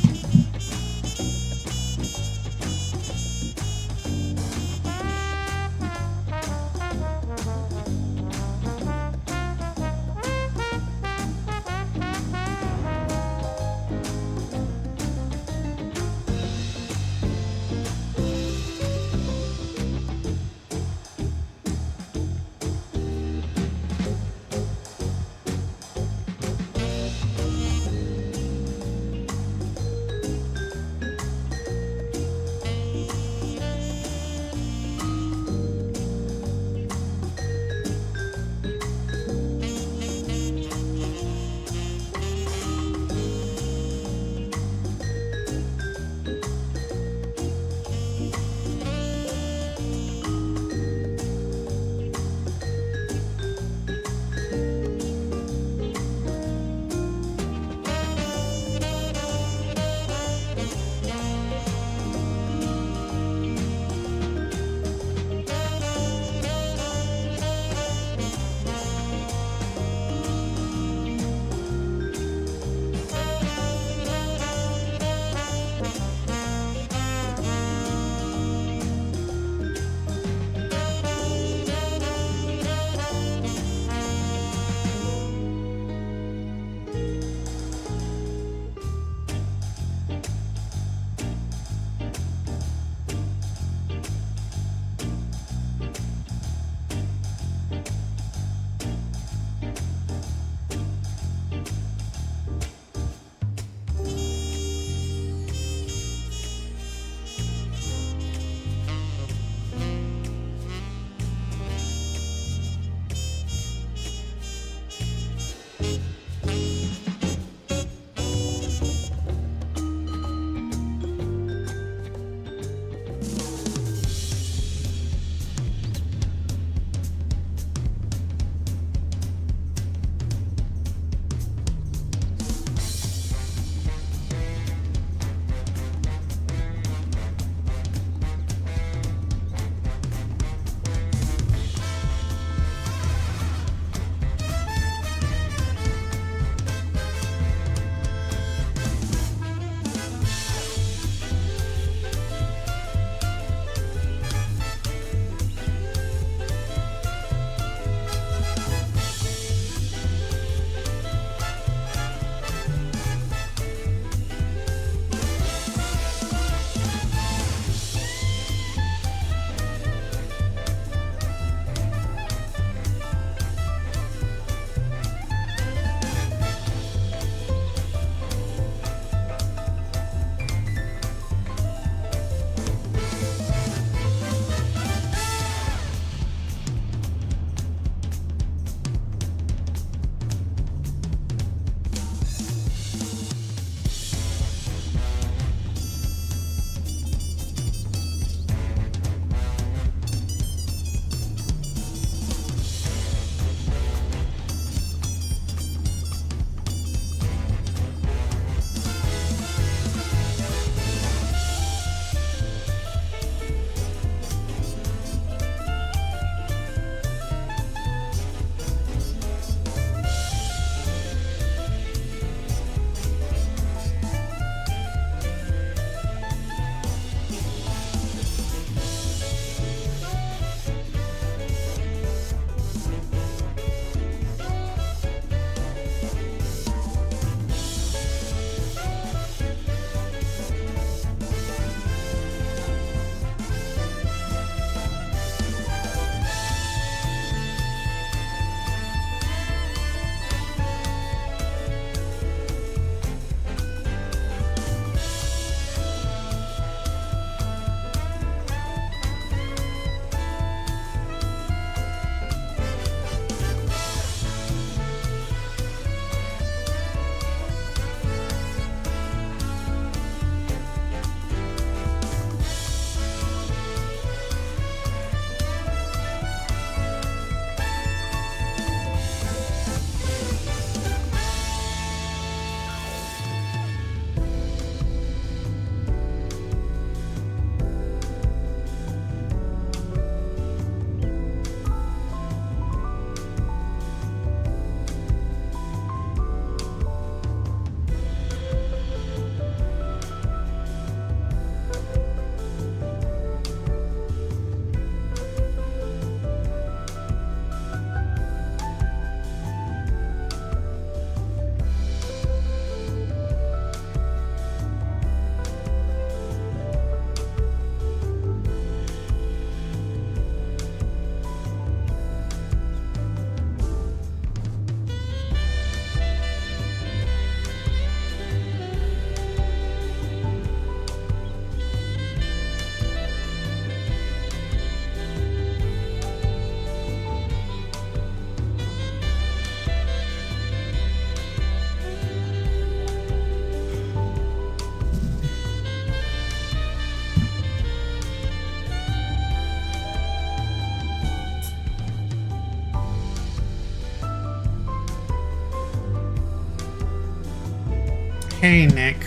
S1: Hey, Nick.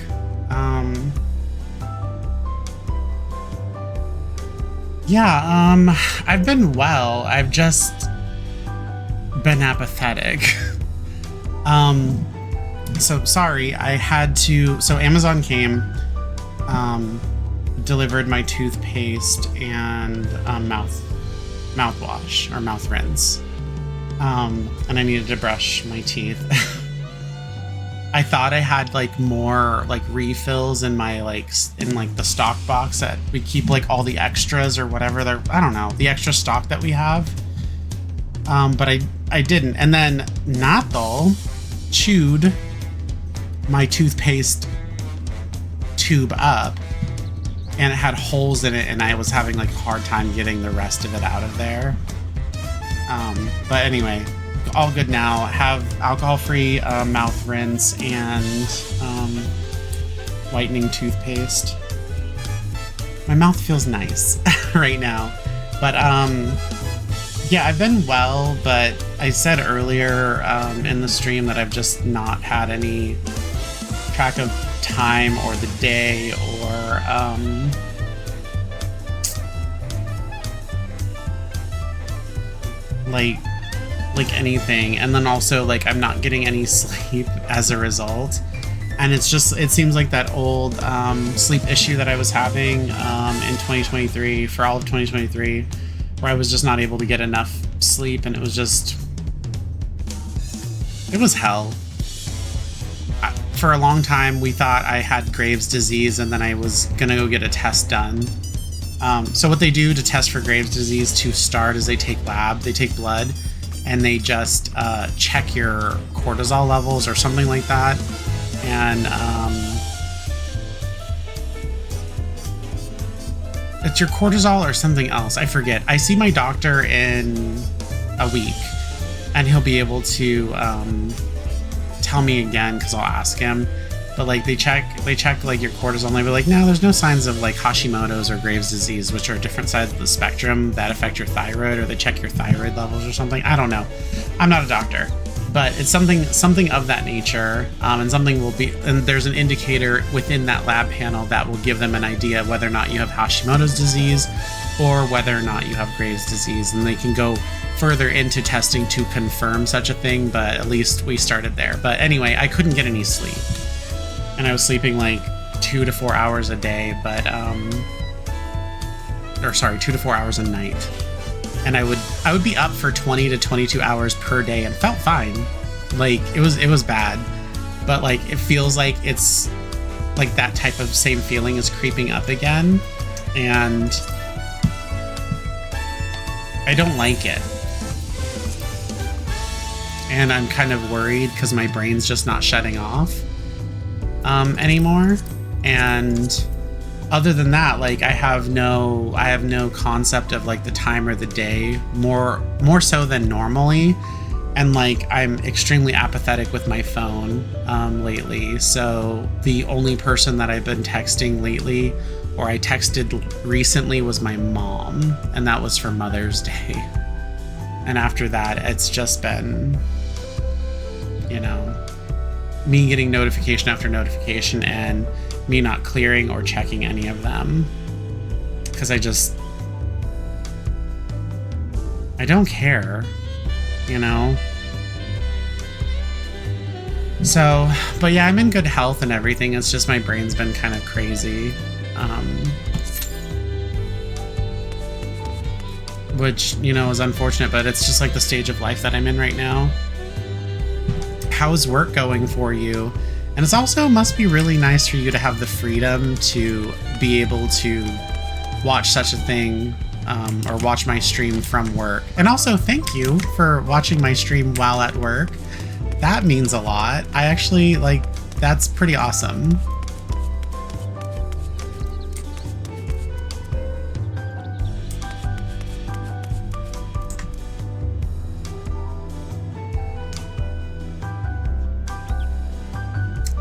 S1: Yeah, I've been well. I've just been apathetic. So sorry, I had to, so Amazon came, delivered my toothpaste and mouthwash or mouth rinse. And I needed to brush my teeth. I thought I had like more like refills in my in the stock box that we keep like all the extras or whatever they're, I don't know, the extra stock that we have. But I didn't. And then Nathal chewed my toothpaste tube up and it had holes in it and I was having like a hard time getting the rest of it out of there. But anyway, all good now. Have alcohol-free mouth rinse and whitening toothpaste. My mouth feels nice right now. But yeah, I've been well, but I said earlier in the stream that I've just not had any track of time or the day or like anything, and then also like I'm not getting any sleep as a result, and it seems like that old sleep issue that I was having in 2023, for all of 2023, where I was just not able to get enough sleep, and it was hell. For a long time we thought I had Graves' disease, and then I was gonna go get a test done. So what they do to test for Graves' disease to start is they take blood, and they just check your cortisol levels or something like that. And it's your cortisol or something else. I forget. I see my doctor in a week, and he'll be able to tell me again because I'll ask him. But like they check like your cortisol, and they'll be like, no, there's no signs of like Hashimoto's or Graves' disease, which are different sides of the spectrum that affect your thyroid, or they check your thyroid levels or something. I don't know. I'm not a doctor, but it's something of that nature. And something will be, and there's an indicator within that lab panel that will give them an idea of whether or not you have Hashimoto's disease or whether or not you have Graves' disease, and they can go further into testing to confirm such a thing. But at least we started there. But anyway, I couldn't get any sleep. And I was sleeping like 2 to 4 hours a day, but 2 to 4 hours a night. And I would be up for 20 to 22 hours per day and felt fine. Like it was bad, but like it feels like it's like that type of same feeling is creeping up again, and I don't like it. And I'm kind of worried because my brain's just not shutting off anymore. And other than that, like I have no concept of like the time or the day, more so than normally. And like I'm extremely apathetic with my phone lately. So the only person that I've been texting lately, or I texted recently, was my mom, and that was for Mother's Day. And after that, it's just been, you know, me getting notification after notification and me not clearing or checking any of them, because I don't care, you know. So, but yeah, I'm in good health and everything. It's just my brain's been kind of crazy, which, you know, is unfortunate, but it's just like the stage of life that I'm in right now. How's work going for you? And it's also must be really nice for you to have the freedom to be able to watch such a thing, or watch my stream from work. And also thank you for watching my stream while at work. That means a lot. I actually that's pretty awesome.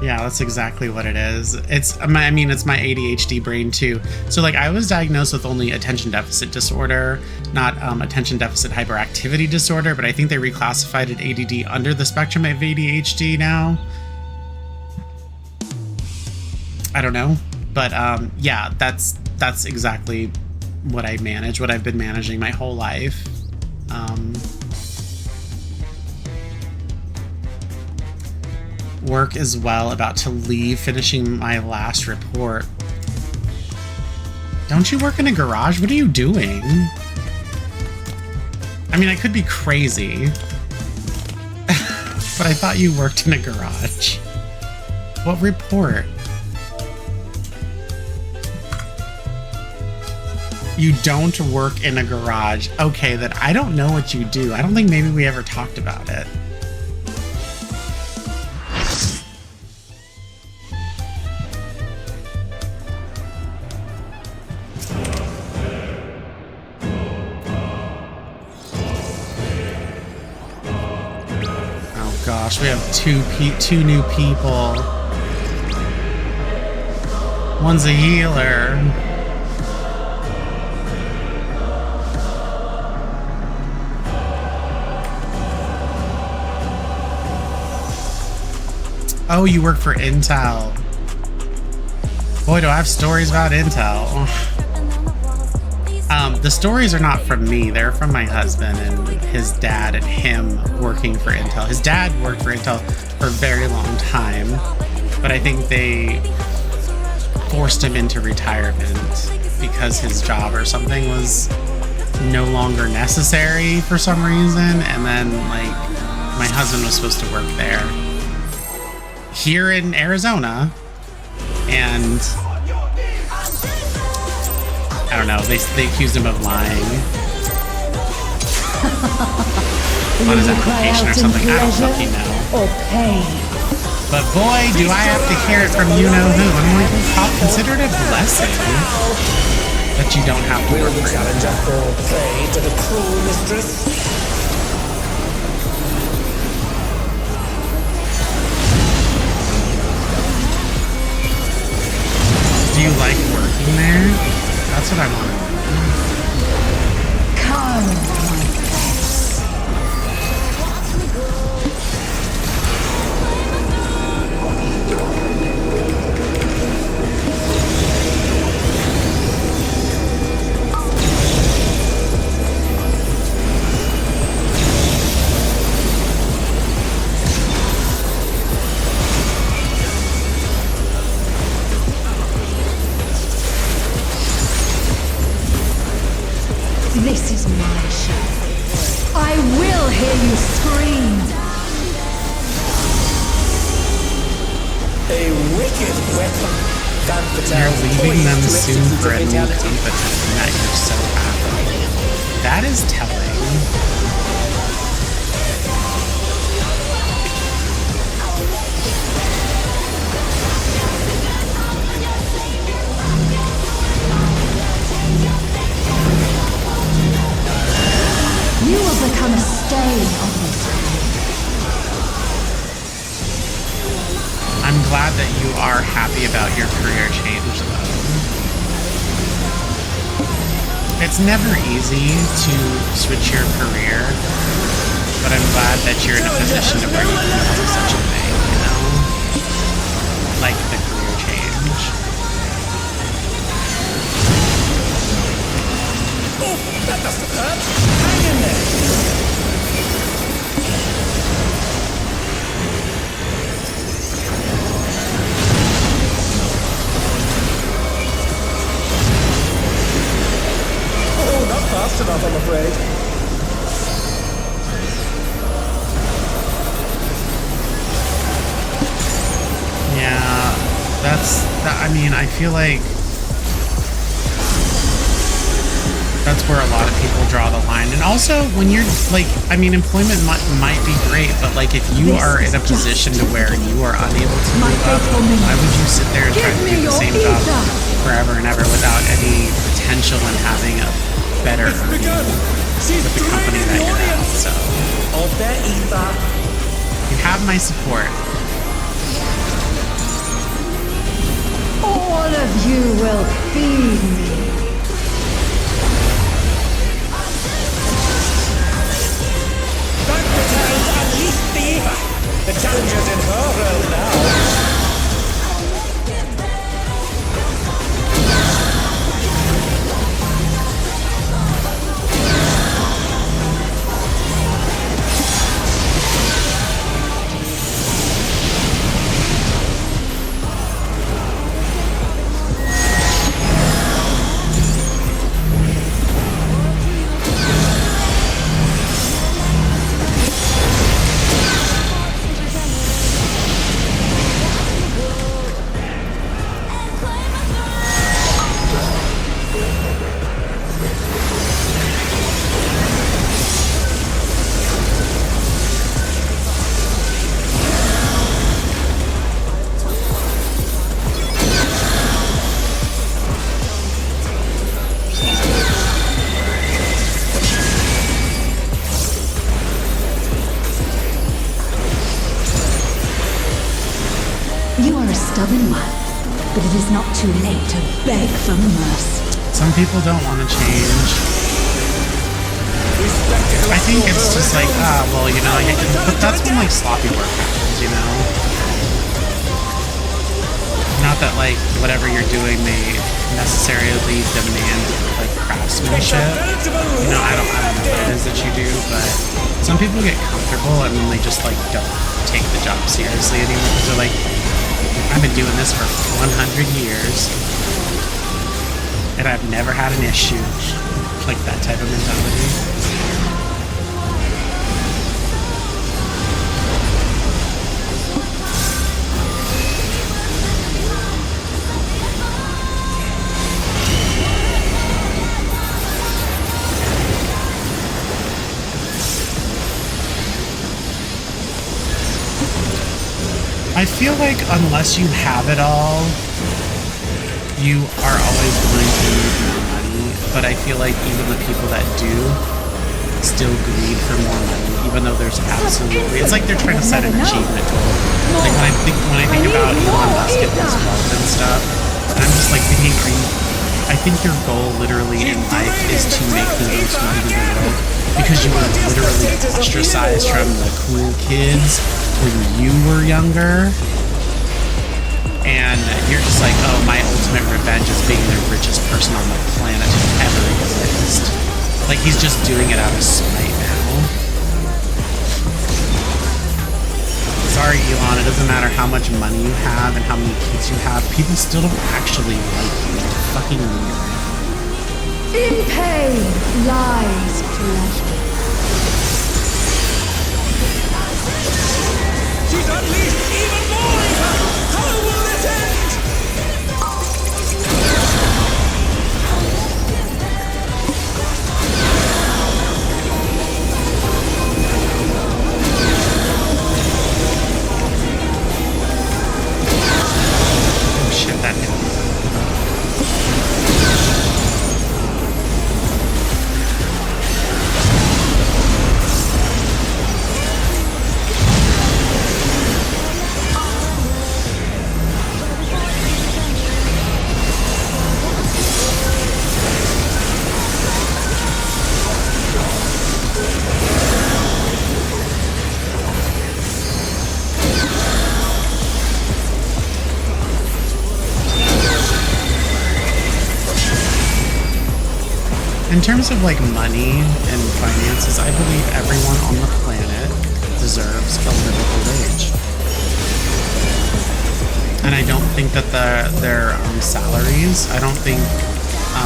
S1: Yeah, that's exactly what it is. It's my ADHD brain too. So like I was diagnosed with only attention deficit disorder, not attention deficit hyperactivity disorder, but I think they reclassified it ADD under the spectrum of ADHD now. I don't know. But yeah, that's exactly what I manage, what I've been managing my whole life. Work as well, about to leave, finishing my last report. Don't you work in a garage? What are you doing? I mean, I could be crazy, but I thought you worked in a garage. What report? You don't work in a garage. Okay, then I don't know what you do. I don't think maybe we ever talked about it. Oh gosh, we have two new people. One's a healer. Oh, you work for Intel. Boy, do I have stories about Intel. The stories are not from me. They're from my husband and his dad and him working for Intel. His dad worked for Intel for a very long time, but I think they forced him into retirement because his job or something was no longer necessary for some reason. And then, like, my husband was supposed to work there here in Arizona, and I don't know, they accused him of lying on his application or something. I don't fucking know. But boy, do I have to hear it from you-know-who. I'm like, I'll consider it a blessing that you don't have to work for it. Do you like working there? That's what I want to know.
S5: Come. This is my show. I will hear you scream.
S3: A wicked weapon.
S1: You're leaving them soon for a new competition that you're so happy. That is telling.
S5: You will become a stain on this.
S1: I'm glad that you are happy about your career change, though. It's never easy to switch your career, but I'm glad that you're in a position to where you can do such a thing, you know? Like the career change.
S3: Oh, that must have hurt. Hang in there. Oh, not fast enough, I'm afraid.
S1: Yeah, that's, I mean, I feel like that's where a lot of people draw the line. And also, when you're, like, I mean, employment might be great, but, like, if you are in a position to where you are unable to move up, why would you sit there and try to do the same job forever and ever without any potential in having a better earning with the company that you're at? So,
S3: Of their ether.
S1: you have my support.
S5: All of you will feed me.
S3: The challenger's in her realm now.
S5: more than one, but it is not too late to beg for mercy.
S1: Some people don't want to change. I think it's just like, well, you know, but that's when like sloppy work happens, you know? Not that like whatever you're doing may necessarily demand like craftsmanship. You know, I don't know what it is that you do, but some people get comfortable and then they just like don't take the job seriously anymore because they're like, I've been doing this for 100 years and I've never had an issue. Like that type of mentality. I feel like unless you have it all, you are always going to need more money. But I feel like even the people that do still greed for more money, even though there's absolutely, it's like they're trying to set an achievement goal. Like when I think about Elon Musk and his wealth and stuff, and I'm just like thinking, I think your goal literally in life is to make the most money in the world because you were literally ostracized from the cool kids when you were younger, and you're just like, oh, my ultimate revenge is being the richest person on the planet to ever exist. Like, he's just doing it out of spite now. Sorry, Elon, it doesn't matter how much money you have and how many kids you have, people still don't actually like you. It's fucking weird.
S5: In pain lies pleasure.
S3: She's unleashed even more in her! How will this end?
S1: Oh shit, that hit me. In terms of like money and finances, I believe everyone on the planet deserves a livable wage. And I don't think that their salaries, I don't think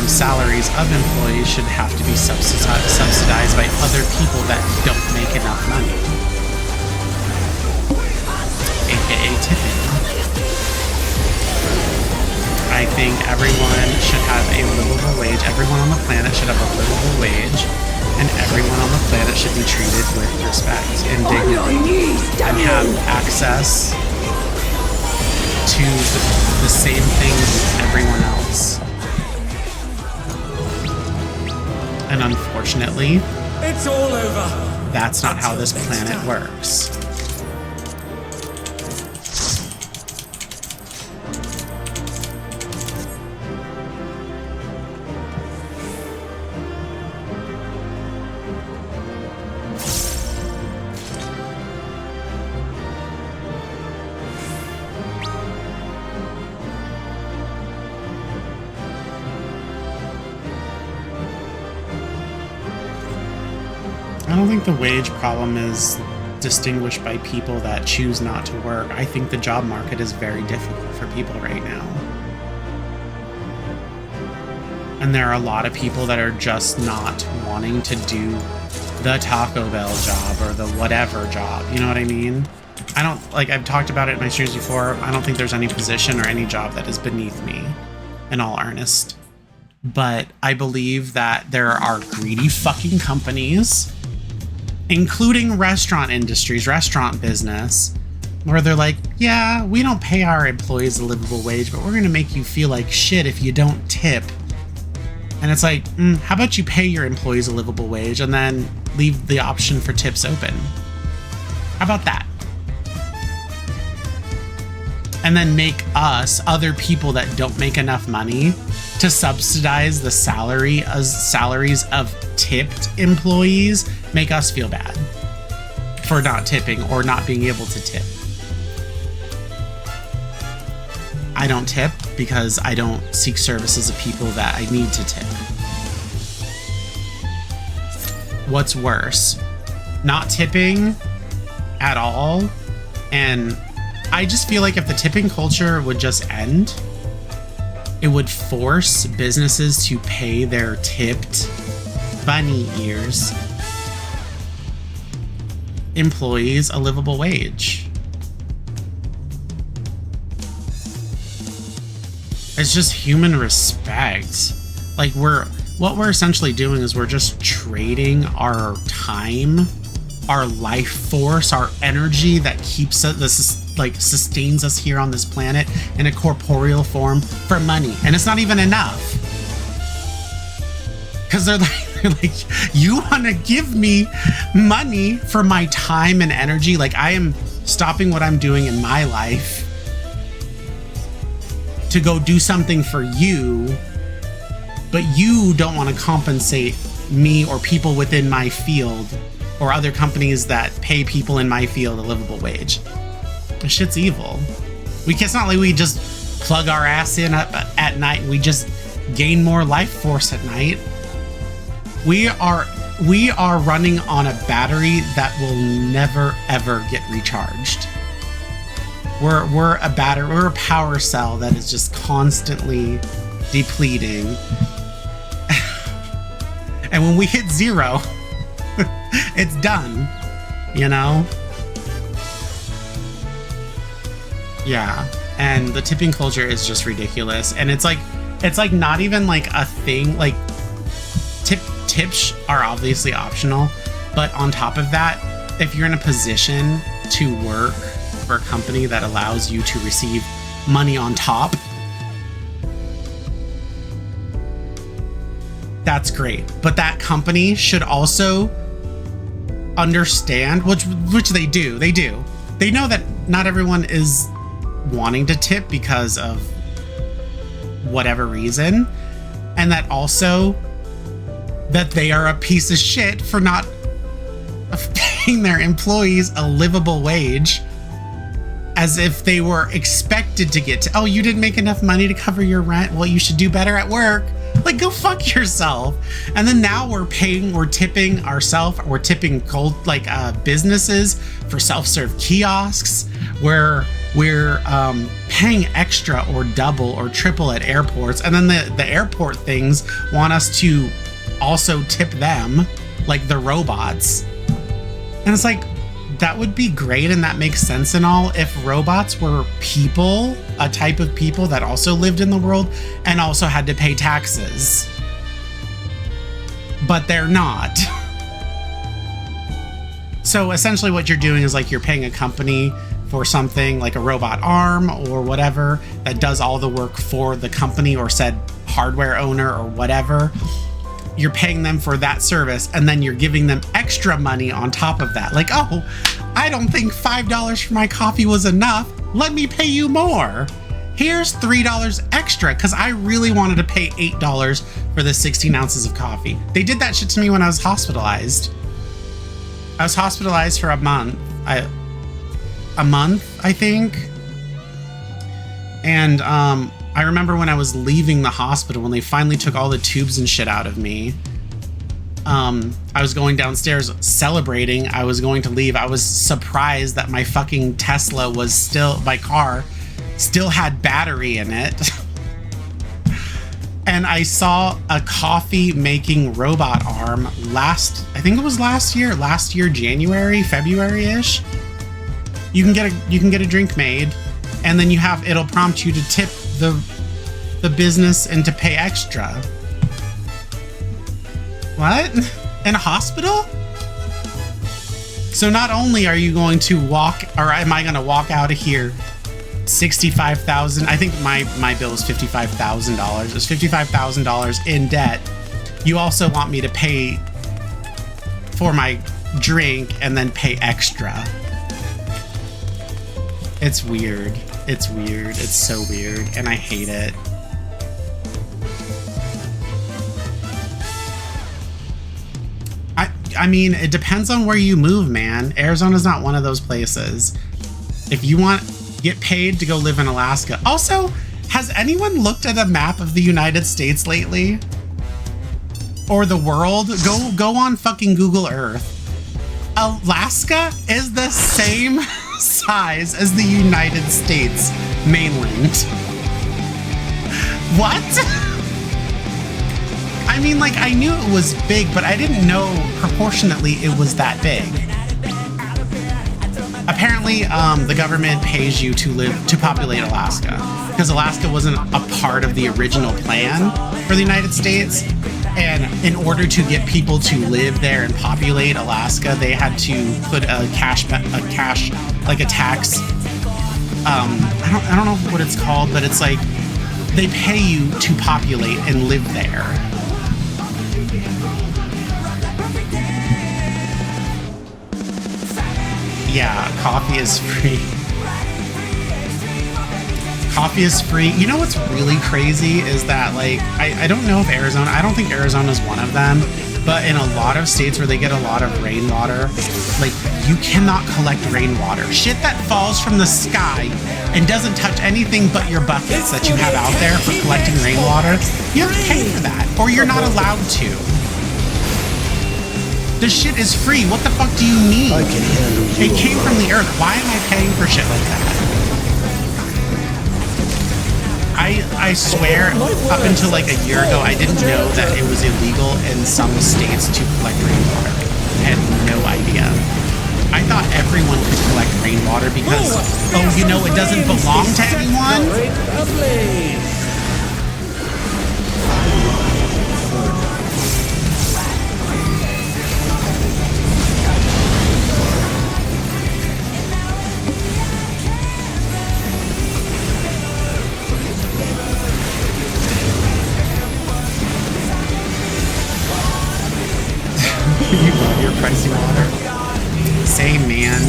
S1: salaries of employees should have to be subsidized by other people that don't make enough money. AKA tipping. I think everyone should have a livable wage. Everyone on the planet should have a livable wage, and everyone on the planet should be treated with respect and dignity, and have access to the same things as everyone else. And unfortunately,
S3: It's all over.
S1: that's not how this planet works. I don't think the wage problem is distinguished by people that choose not to work. I think the job market is very difficult for people right now. And there are a lot of people that are just not wanting to do the Taco Bell job or the whatever job. You know what I mean? I don't, like, I've talked about it in my streams before. I don't think there's any position or any job that is beneath me, in all earnest. But I believe that there are greedy fucking companies, including restaurant industries, restaurant business, where they're like, yeah, we don't pay our employees a livable wage, but we're going to make you feel like shit if you don't tip. And it's like, how about you pay your employees a livable wage and then leave the option for tips open? How about that? and then make us, other people that don't make enough money, to subsidize the salaries of tipped employees, make us feel bad for not tipping or not being able to tip. I don't tip because I don't seek services of people that I need to tip. What's worse? Not tipping at all. And I just feel like if the tipping culture would just end, it would force businesses to pay their tipped bunny ears employees a livable wage. It's just human respect. Like what we're essentially doing is we're just trading our time, our life force, our energy that keeps us, this like sustains us here on this planet in a corporeal form for money. And it's not even enough. Because they're like, you want to give me money for my time and energy? Like, I am stopping what I'm doing in my life to go do something for you, but you don't want to compensate me or people within my field or other companies that pay people in my field a livable wage. This shit's evil. It's not like we just plug our ass in at night and we just gain more life force at night. We are running on a battery that will never ever get recharged. We're a battery, we're a power cell that is just constantly depleting. And when we hit zero, it's done, you know? Yeah. And the tipping culture is just ridiculous. And it's like not even like a thing. Like tips are obviously optional, but on top of that, if you're in a position to work for a company that allows you to receive money on top, that's great. But that company should also understand, which they do. They know that not everyone is wanting to tip because of whatever reason, and that also that they are a piece of shit for not paying their employees a livable wage, as if they were expected to get to, oh, you didn't make enough money to cover your rent, well, you should do better at work. Like, go fuck yourself. And then now we're tipping ourselves, we're tipping businesses for self-serve kiosks, where we're paying extra or double or triple at airports. And then the airport things want us to also tip them, like the robots. And it's like, that would be great and that makes sense and all if robots were people, a type of people that also lived in the world and also had to pay taxes. But they're not. So essentially what you're doing is like you're paying a company for something like a robot arm or whatever that does all the work for the company or said hardware owner or whatever. You're paying them for that service and then you're giving them extra money on top of that. Like, oh, I don't think $5 for my coffee was enough. Let me pay you more. Here's $3 extra because I really wanted to pay $8 for the 16 ounces of coffee. They did that shit to me when I was hospitalized. I was hospitalized for a month, I think. And I remember when I was leaving the hospital, when they finally took all the tubes and shit out of me, I was going downstairs celebrating. I was going to leave. I was surprised that my fucking Tesla was still, my car still had battery in it. And I saw a coffee making robot arm I think it was last year, January, February-ish. You can get a drink made and then it'll prompt you to tip the business and to pay extra. What? In a hospital? So not only are you going to am I going to walk out of here $65,000? I think my bill was $55,000. It was $55,000 in debt. You also want me to pay for my drink and then pay extra. It's weird. It's weird. It's so weird, and I hate it. I mean, it depends on where you move, man. Arizona's not one of those places. If you want, get paid to go live in Alaska. Also, has anyone looked at a map of the United States lately? Or the world? Go on fucking Google Earth. Alaska is the same size as the United States mainland. What? I mean, like, I knew it was big, but I didn't know proportionately it was that big. Apparently, the government pays you to populate Alaska, because Alaska wasn't a part of the original plan for the United States. And in order to get people to live there and populate Alaska, they had to put a tax. I don't know what it's called, but it's like they pay you to populate and live there. Yeah, coffee is free. Coffee is free. You know what's really crazy is that, like, I don't know if Arizona, I don't think Arizona is one of them, but in a lot of states where they get a lot of rainwater, like, you cannot collect rainwater. Shit that falls from the sky and doesn't touch anything but your buckets that you have out there for collecting rainwater, you have to pay for that, or you're not allowed to. This shit is free. What the fuck do you mean?
S3: I can handle you.
S1: It came from the earth. Why am I paying for shit like that? I swear, up until like a year ago, I didn't know that it was illegal in some states to collect rainwater. I had no idea. I thought everyone could collect rainwater because, oh, you know, it doesn't belong to anyone? You love your pricey water? Same, man.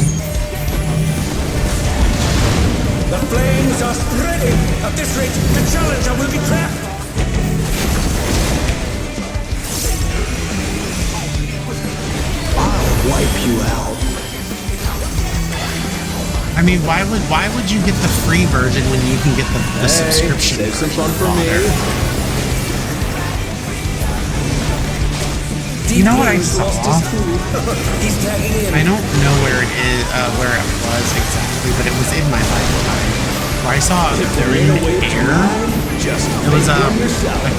S3: The flames are spreading. At this rate, the challenger will be trapped. I'll wipe you out.
S1: I mean, why would you get the free version when you can get the subscription?
S3: Save some fun for me.
S1: You know what I saw?
S3: He's tagging in.
S1: I don't know where it is, where it was exactly, but it was in my lifetime. Where I saw a clean air. It was a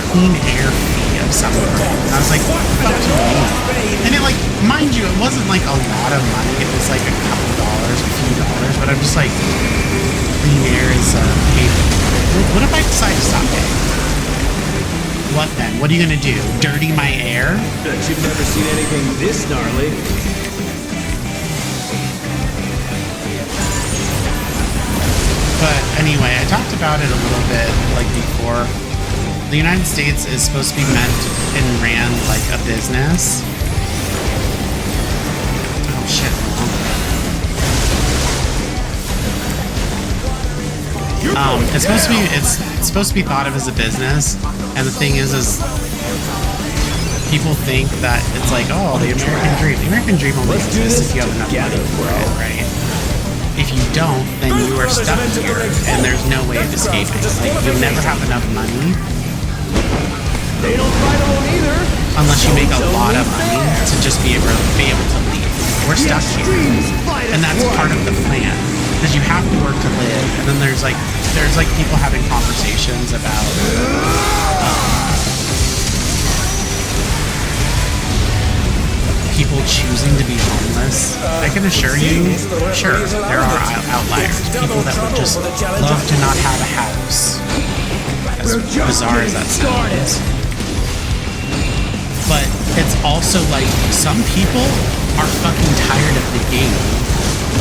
S1: clean air fee of some sort. And I was like, what the fuck do you mean? And it, like, mind you, it wasn't like a lot of money. It was like a couple dollars, a few dollars. But I'm just like, clean air is paid. What if I decide to stop paying? What then? What are you gonna do? Dirty my air?
S3: Bet you've never seen anything this gnarly.
S1: But anyway, I talked about it a little bit like before. The United States is supposed to be meant and ran like a business. Oh shit. It's supposed to be thought of as a business, and the thing is people think that it's like, oh, the American dream. The American dream only exists if you have enough money for it, right? If you don't, then you are stuck here, and there's no way of escaping. Like, you'll never have enough money.
S3: They don't fight alone either.
S1: Unless you make a lot of money to just be able to leave. We're stuck here, and that's part of the plan. Because you have to work to live, and then there's like people having conversations about people choosing to be homeless. I can assure you, sure, there are outliers, people that would just love to not have a house, as bizarre as that sounds. But it's also like some people are fucking tired of the game.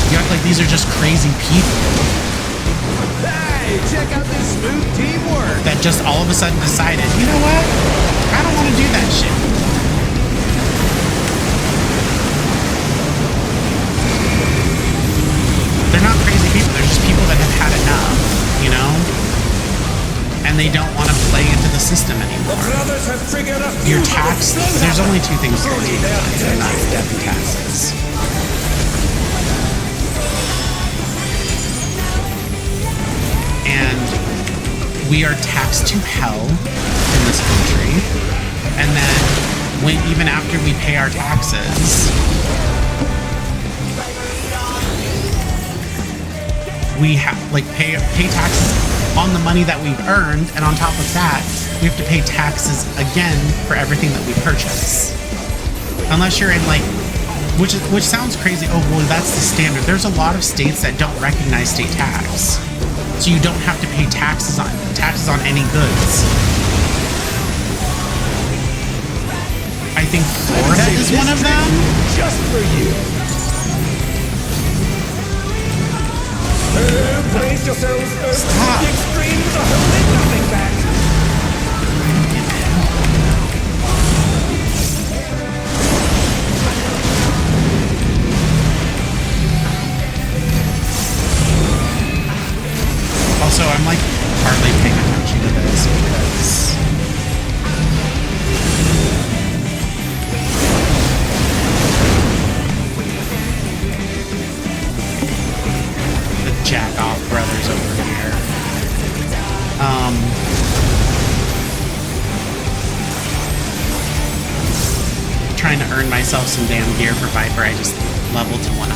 S1: You act like these are just crazy people.
S3: Hey, check out this smooth teamwork.
S1: That just all of a sudden decided, you know what? I don't want to do that shit. They're not crazy people. They're just people that have had enough. and they don't want to play into the system anymore.
S3: Brothers have triggered a
S1: Your tax, there's only two things that are taxed, and that's death and taxes. And we are taxed to hell in this country. And then even after we pay our taxes, we have pay taxes on the money that we've earned, and on top of that, we have to pay taxes again for everything that we purchase. Unless you're in which sounds crazy. Oh well, that's the standard. There's a lot of states that don't recognize state tax, so you don't have to pay taxes on any goods. I think Florida is one of them.
S3: just for you. Brace yourselves,
S1: Stop.
S3: the extremes are holding nothing back.
S1: Also, I'm hardly paying attention to this because the jack-off brothers over here. Trying to earn myself some damn gear for Viper. I just leveled to 100.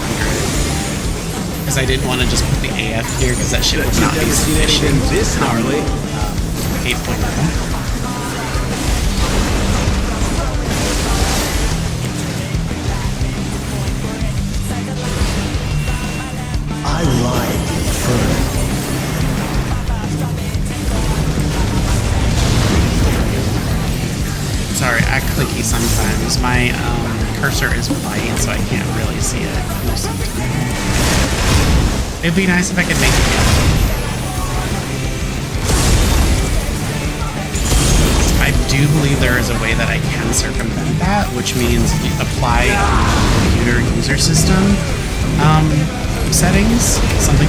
S1: Because I didn't want to just put the AF gear because that shit would not be sufficient.
S3: This gnarly.
S1: 8.0.
S3: I like fur.
S1: Sorry, I clicky sometimes. My cursor is white, so I can't really see it most of the time. It'd be nice if I could make it yellow. I do believe there is a way that I can circumvent that, which means you apply computer user system settings, something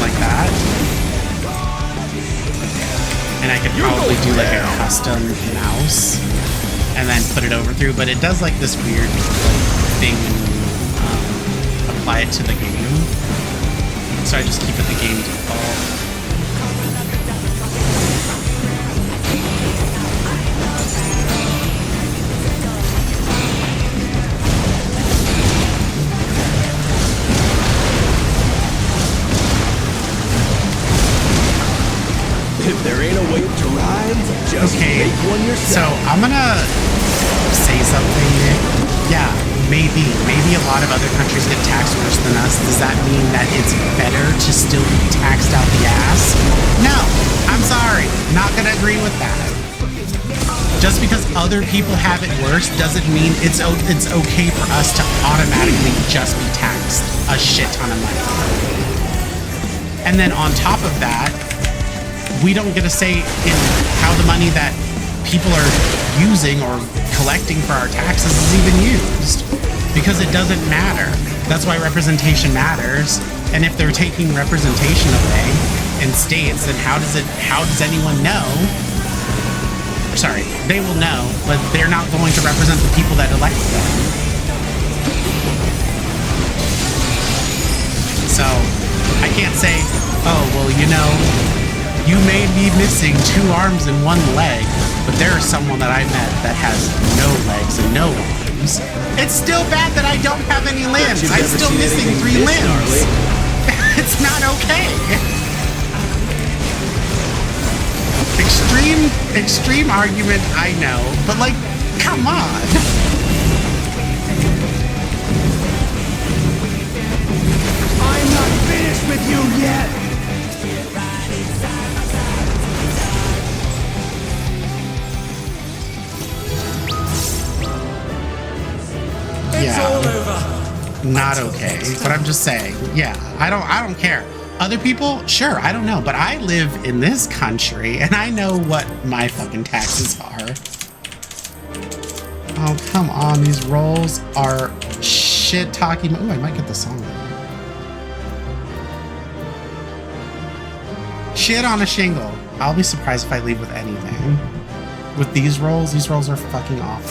S1: like that. And I could probably do a custom mouse and then put it over through, but it does this weird thing when you apply it to the game. So I just keep it the game default.
S3: If there ain't a way to rhyme, just
S1: Okay,
S3: make one
S1: so
S3: yourself.
S1: I'm gonna say something, Nick. Yeah, maybe a lot of other countries get taxed worse than us. Does that mean that it's better to still be taxed out the ass? No, I'm sorry, not gonna agree with that. Just because other people have it worse doesn't mean it's okay for us to automatically just be taxed a shit ton of money. And then on top of that, we don't get a say in how the money that people are using or collecting for our taxes is even used, because it doesn't matter. That's why representation matters. And if they're taking representation away in states, then how does anyone know? Sorry, they will know, but they're not going to represent the people that elected them. So I can't say, oh, well, you may be missing 2 arms and 1 leg, but there is someone that I met that has no legs and no arms. It's still bad that I don't have any limbs. I'm still missing 3 limbs. It's not okay. Extreme argument, I know, but come on.
S3: I'm not finished with you yet.
S1: Yeah, not okay. But I'm just saying, yeah, I don't care. Other people, sure, I don't know, but I live in this country and I know what my fucking taxes are. Oh, come on, these rolls are shit talking. Oh, I might get the song. Shit on a shingle. I'll be surprised if I leave with anything. With these rolls are fucking awful.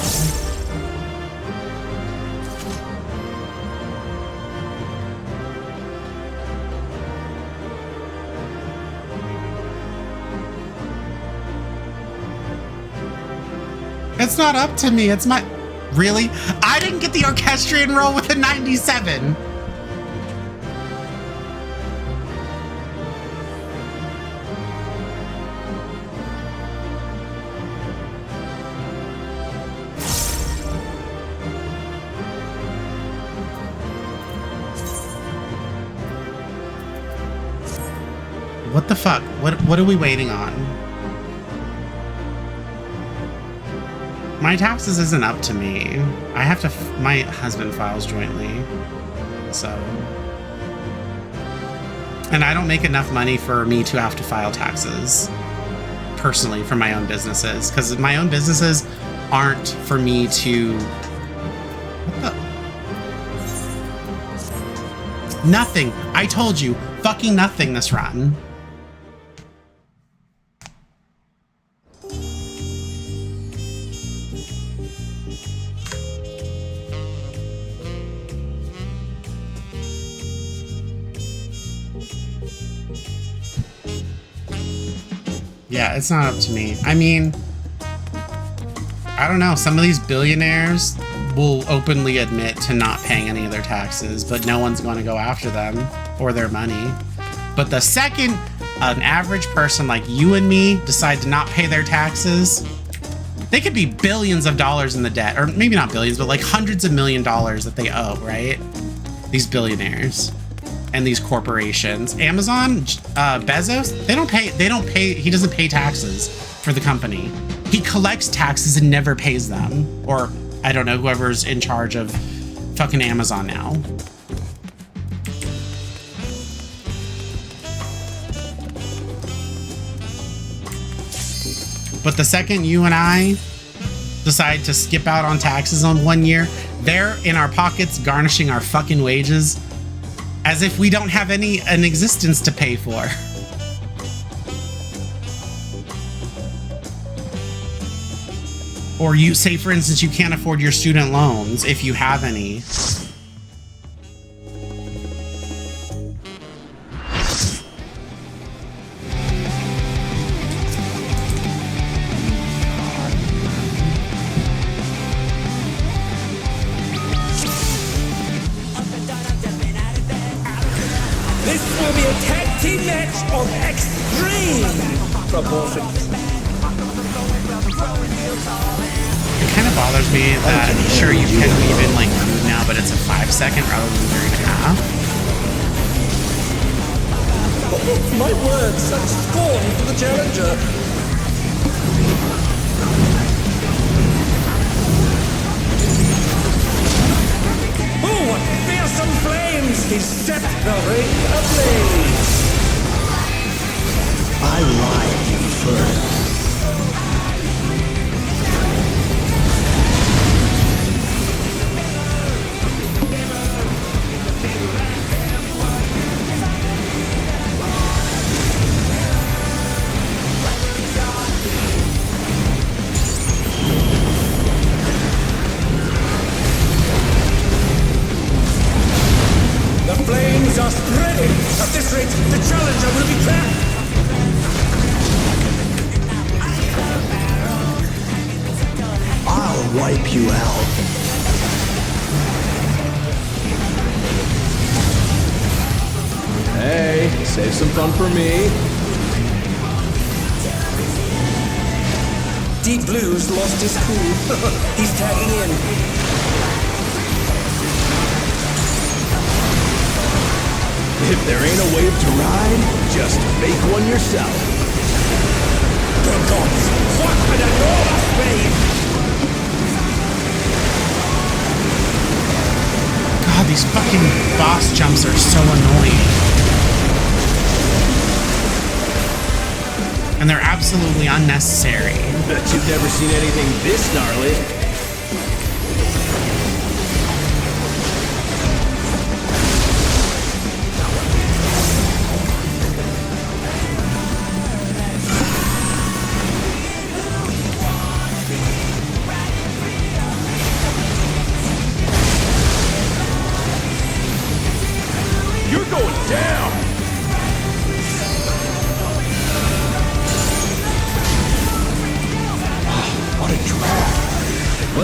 S1: It's not up to me, it's my... Really? I didn't get the orchestrion roll with a 97! What the fuck? What are we waiting on? My taxes isn't up to me. I have to, my husband files jointly, so. And I don't make enough money for me to have to file taxes, personally, for my own businesses, because my own businesses aren't for me to, what the? Nothing, I told you, fucking nothing this run. Yeah, it's not up to me. I mean, I don't know. Some of these billionaires will openly admit to not paying any of their taxes, but no one's going to go after them or their money. But the second an average person like you and me decide to not pay their taxes, they could be billions of dollars in the debt, or maybe not billions, but like hundreds of $1 million that they owe, right? These billionaires and these corporations. Amazon, Bezos, they don't pay, he doesn't pay taxes for the company. He collects taxes and never pays them. Or, I don't know, whoever's in charge of fucking Amazon now. But the second you and I decide to skip out on taxes on 1 year, they're in our pockets garnishing our fucking wages as if we don't have an existence to pay for. Or you say, for instance, you can't afford your student loans if you have any.
S3: Of extreme proportions.
S1: It kind of bothers me that, sure, you can leave in like food now, but it's a 5 second rather than 3.5.
S3: Oh, my word, such scorn for the challenger. Oh, what fearsome flames! He set the ring ablaze. I like you first. The flames are spreading. At this rate, the challenger will be trapped. I'll wipe you out.
S6: Hey, save some fun for me.
S3: Deep Blue's lost his cool. He's tagging in.
S6: If there ain't a wave to ride, just make one yourself.
S3: Good gods, what an enormous wave!
S1: God, these fucking boss jumps are so annoying. And they're absolutely unnecessary.
S6: Bet you've never seen anything this gnarly.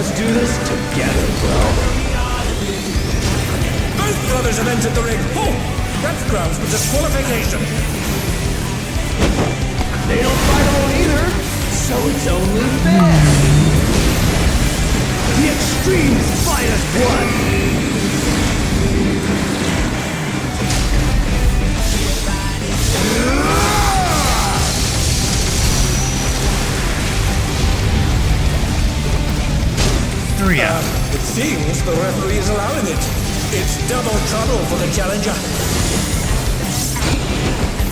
S6: Let's do this together, bro.
S3: Both brothers have entered the ring. Oh, that's grounds for disqualification.
S6: They don't fight alone either, so it's only fair. The extremes fight as one.
S3: It seems the referee is allowing it. It's double trouble for the challenger.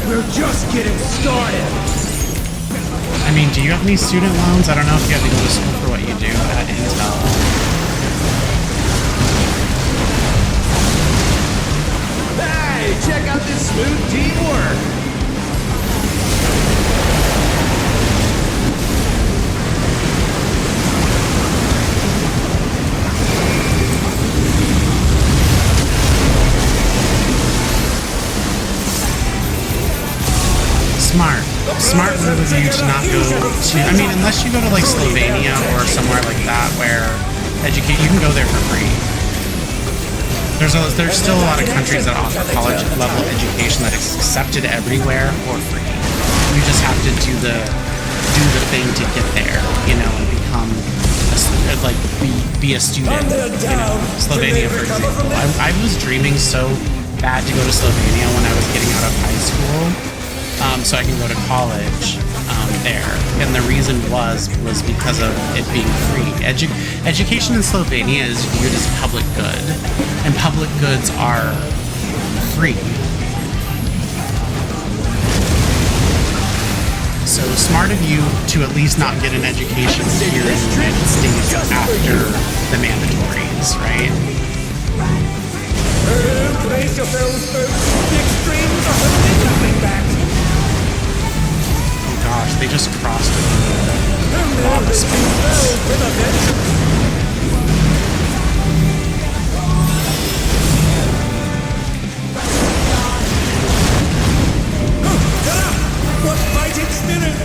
S6: We're just getting started.
S1: I mean, do you have any student loans? I don't know if you have to go to school for what you do at Intel.
S6: Hey, check out this smooth teamwork.
S1: Smart move of you to not go to, I mean, unless you go to like Slovenia or somewhere like that where you can go there for free. There's still a lot of countries that offer college level education that is accepted everywhere for free. You just have to do the thing to get there, you know, and become be a student. You know, Slovenia, for example. I was dreaming so bad to go to Slovenia when I was getting out of high school. So I can go to college there, and the reason was because of it being free. Education in Slovenia is viewed as public good, and public goods are free. So smart of you to at least not get an education here in the United States after the mandatories, right?
S3: Brace yourselves, folks. The extremes are holding nothing back.
S1: Gosh, they just crossed a lot of space.
S3: What fighting spirit!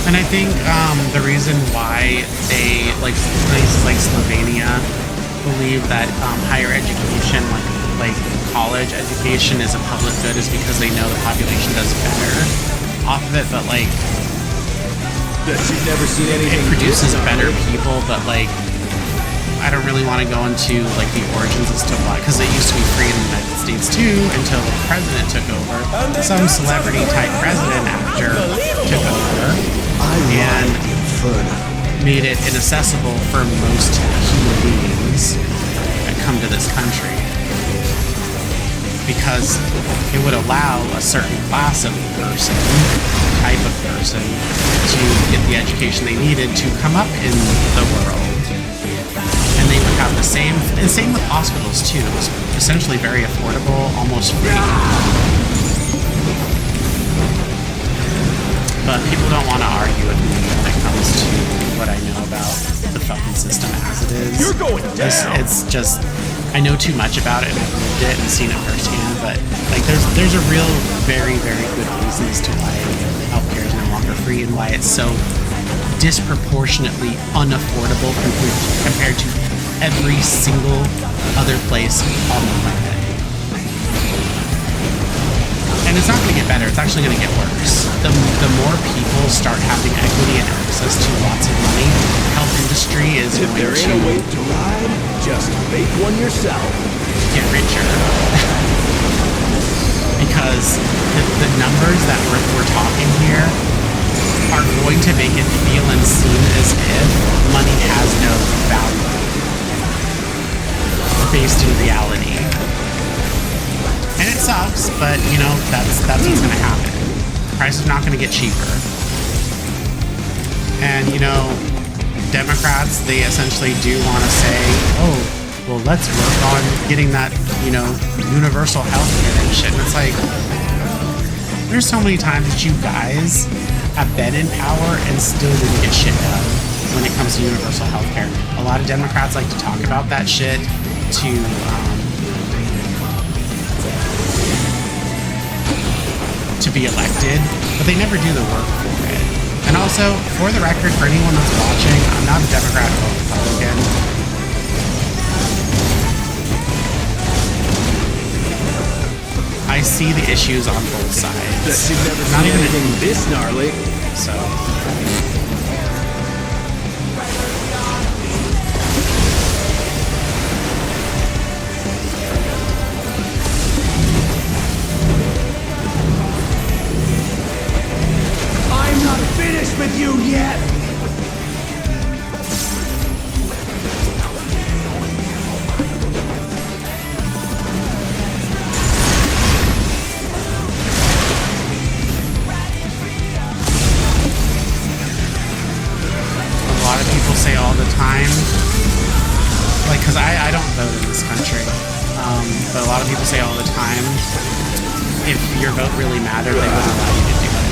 S1: And I think the reason why they, like places like Slovenia, believe that higher education, like college education, is a public good is because they know the population does better off of it, but like
S6: You've never seen anything.
S1: it produces better people, but like I don't really want to go into like the origins as to why, because it used to be free in the United States too until the president took over. Some celebrity type president actor took over and made it inaccessible for most human beings that come to this country, because it would allow a certain class of person, type of person, to get the education they needed to come up in the world. And they would have the same, and same with hospitals too. It was essentially very affordable, almost free. But people don't want to argue with me when it comes to what I know about the fucking system as it is.
S6: You're going down.
S1: It's just, I know too much about it and I've lived it and seen it firsthand, but like there's a real very, very good reason as to why healthcare is no longer free and why it's so disproportionately unaffordable compared to every single other place on the planet. And it's not going to get better, it's actually going to get worse. The more people start having equity and access to lots of money, the health industry is
S6: If
S1: going
S6: there ain't a way to ride, just make one yourself.
S1: get richer. Because the numbers that we're talking here are going to make it feel and seem as if money has no value based in reality. And it sucks, but you know, that's what's gonna happen. Prices are not gonna get cheaper. And you know, Democrats, they essentially do wanna say, oh, well, let's work on getting that, you know, universal health care and shit. And it's like, there's so many times that you guys have been in power and still didn't get shit done when it comes to universal health care. A lot of Democrats like to talk about that shit to be elected, but they never do the work for it. And also, for the record, for anyone that's watching, I'm not a Democrat or Republican. I see the issues on both sides.
S6: Bet you've never
S1: Not
S6: seen
S1: even
S6: anything this gnarly.
S1: so.
S6: I'm not finished with you yet!
S1: A lot of people say all the time, like, because I don't vote in this country, but a lot of people say all the time, if your vote really mattered, they wouldn't allow you to do it.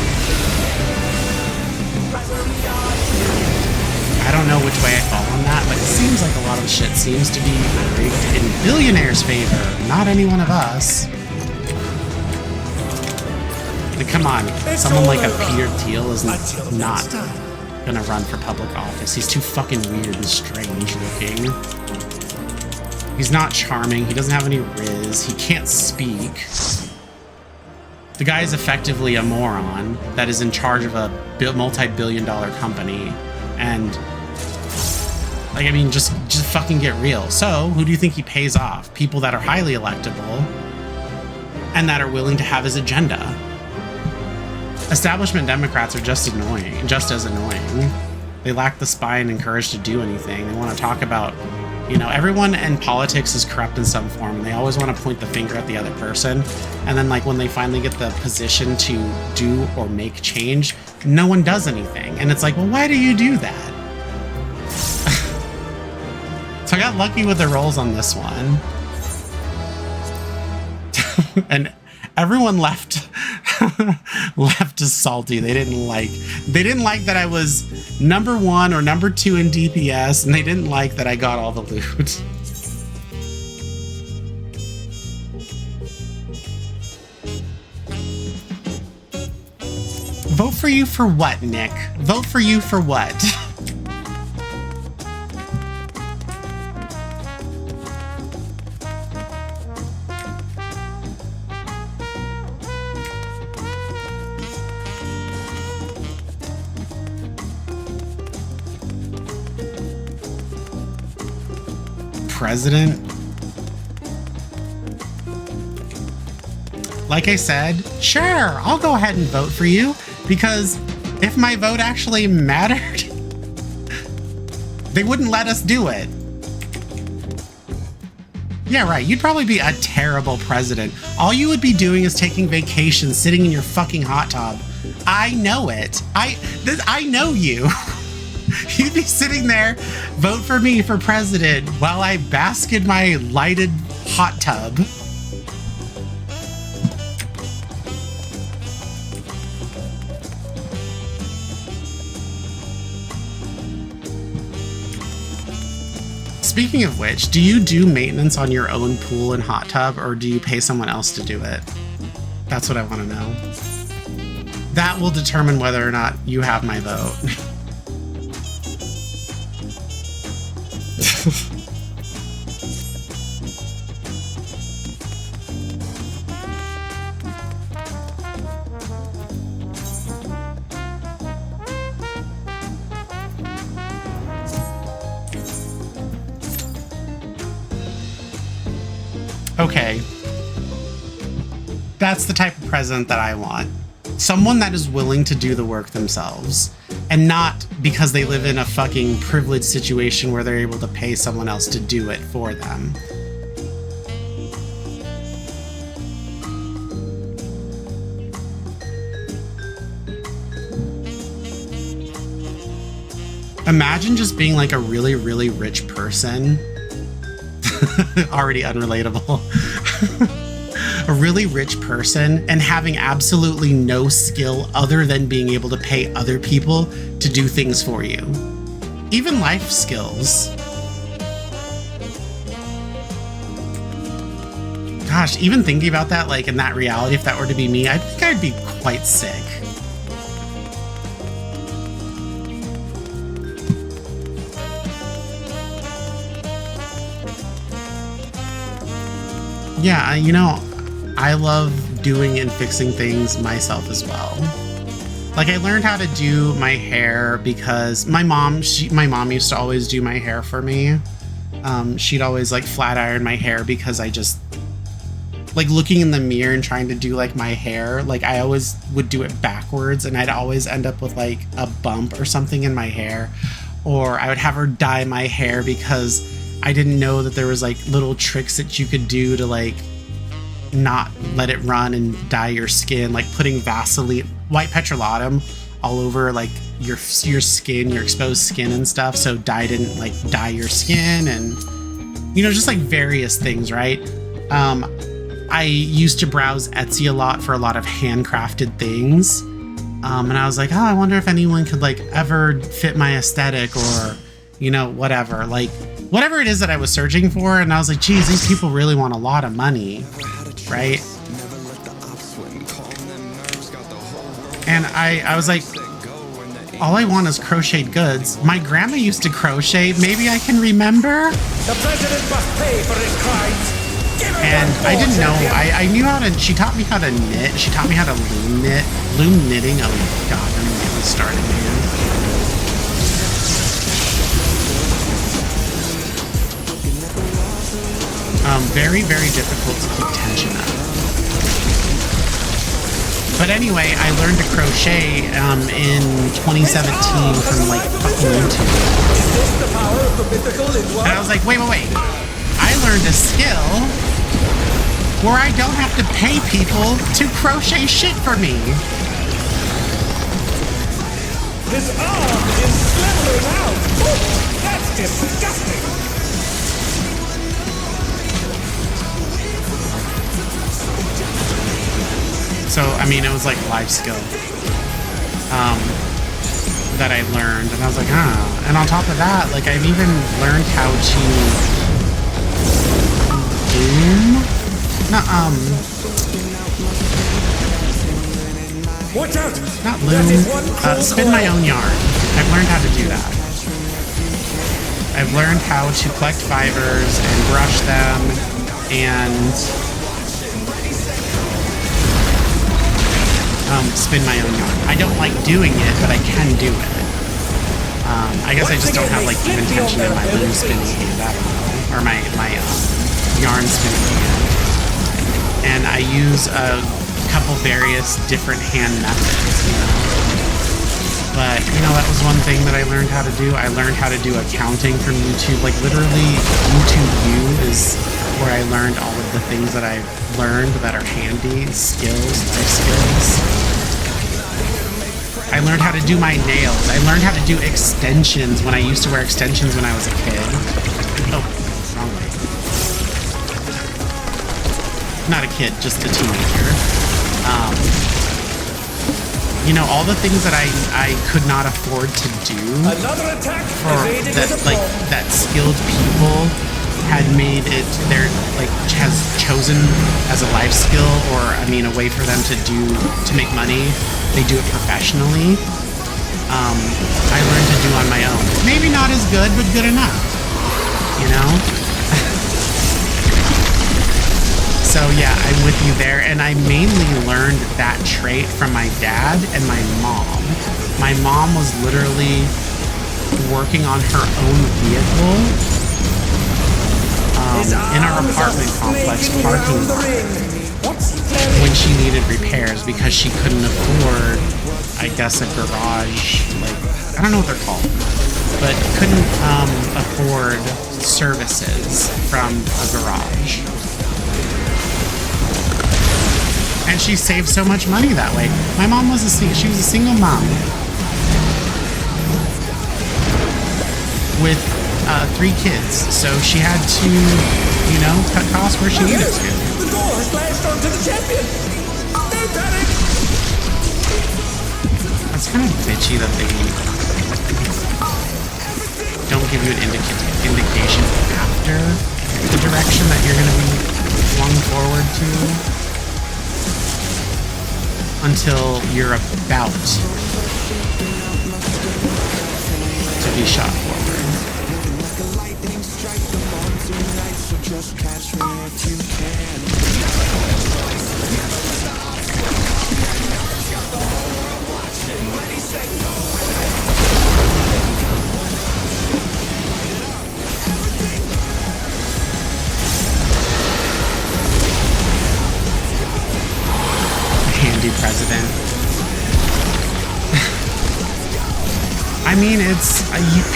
S1: I don't know which way I fall on that, but it seems like a lot of shit seems to be rigged in billionaires' favor, not any one of us. Like, come on, someone like a Peter Thiel is not gonna run for public office. He's too fucking weird and strange looking. He's not charming. He doesn't have any riz. He can't speak. The guy is effectively a moron that is in charge of a multi-billion-dollar company. And, like, I mean, just fucking get real. So, who do you think he pays off? People that are highly electable and that are willing to have his agenda. Establishment Democrats are just as annoying. They lack the spine and courage to do anything. They want to talk about, you know, everyone in politics is corrupt in some form, and they always want to point the finger at the other person. And then, like, when they finally get the position to do or make change, no one does anything. And it's like, well, why do you do that? So I got lucky with the rolls on this one. And everyone left is salty. They didn't like that I was #1 or #2 in DPS, and they didn't like that I got all the loot. Vote for you for what, Nick? Vote for you for what? President? Like I said, sure, I'll go ahead and vote for you, because if my vote actually mattered, they wouldn't let us do it. Yeah, right, you'd probably be a terrible president. All you would be doing is taking vacations, sitting in your fucking hot tub. I know it. I know you. You'd be sitting there, vote for me for president, while I bask in my lighted hot tub. Speaking of which, do you do maintenance on your own pool and hot tub, or do you pay someone else to do it? That's what I want to know. That will determine whether or not you have my vote. Okay. That's the type of president that I want. Someone that is willing to do the work themselves, and not because they live in a fucking privileged situation where they're able to pay someone else to do it for them. Imagine just being like a really, really rich person. Already unrelatable. A really rich person and having absolutely no skill other than being able to pay other people to do things for you. Even life skills. Gosh, even thinking about that, like in that reality, if that were to be me, I think I'd be quite sick. Yeah, you know, I love doing and fixing things myself as well. Like, I learned how to do my hair because my mom used to always do my hair for me. She'd always like flat iron my hair because I just like looking in the mirror and trying to do like my hair. Like, I always would do it backwards and I'd always end up with like a bump or something in my hair. Or I would have her dye my hair because I didn't know that there was like little tricks that you could do to like not let it run and dye your skin, like putting Vaseline, white petrolatum all over like your skin, your exposed skin and stuff, so dye didn't like dye your skin, and you know, just like various things, right? I used to browse Etsy a lot for a lot of handcrafted things, and I was like, oh, I wonder if anyone could like ever fit my aesthetic, or you know, whatever, like whatever it is that I was searching for. And I was like, geez, these people really want a lot of money, right? And I was like, all I want is crocheted goods. My grandma used to crochet. Maybe I can remember.
S3: The president must pay for his crimes.
S1: And I didn't know. I knew how to. She taught me how to knit. She taught me how to loom knit. Loom knitting. Oh my god, I'm really started, man. Very, very difficult to keep tension up. But anyway, I learned to crochet in 2017 from like fucking YouTube. And I was like, wait. I learned a skill where I don't have to pay people to crochet shit for me.
S3: His arm is slithering out. Oh, that's disgusting.
S1: So, I mean, it was like life skill that I learned, and I was like, ah. And on top of that, like, I've even learned how to loom.
S3: Watch out!
S1: Not loom. Spin my own yarn. I've learned how to do that. I've learned how to collect fibers and brush them and spin my own yarn. I don't like doing it, but I can do it. I guess I just don't have like even tension in my loom spinning hand, I don't know, or my yarn spinning hand. And I use a couple various different hand methods, you know. But you know, that was one thing that I learned how to do. I learned how to do accounting from YouTube. Like literally, YouTube U is where I learned all of the things that I've learned that are handy skills, life skills. I learned how to do my nails. I learned how to do extensions when I used to wear extensions when I was a kid. Oh, wrong way. Not a kid, just a teenager. You know, all the things that I could not afford to do for that, like, that skilled people had made it their, like, has chosen as a life skill, or I mean a way for them to make money. They do it professionally. I learned to do on my own. Maybe not as good, but good enough, you know? So yeah, I'm with you there, and I mainly learned that trait from my dad and my mom. My mom was literally working on her own vehicle in our apartment complex parking lot when she needed repairs because she couldn't afford, I guess, a garage, like, I don't know what they're called, but couldn't afford services from a garage. And she saved so much money that way. My mom was she was a single mom with 3 kids, so she had to, you know, cut costs where she needed to.
S3: The door has latched onto the champion. They panic.
S1: It's kind of bitchy that they don't give you an indication after the direction that you're going to be flung forward to. until you're about to be shot forward. Handy president. I mean,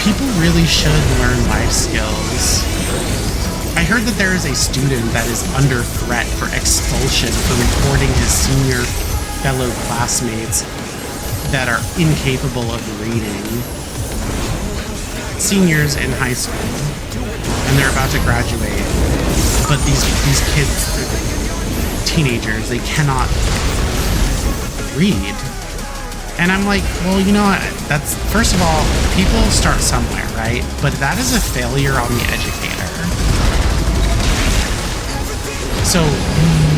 S1: people really should learn life skills. I heard that there is a student that is under threat for expulsion for reporting his senior fellow classmates that are incapable of reading. Seniors in high school, and they're about to graduate, but these kids, teenagers, they cannot read. And I'm like, well, you know, that's, first of all, people start somewhere, right? But that is a failure on the educator. So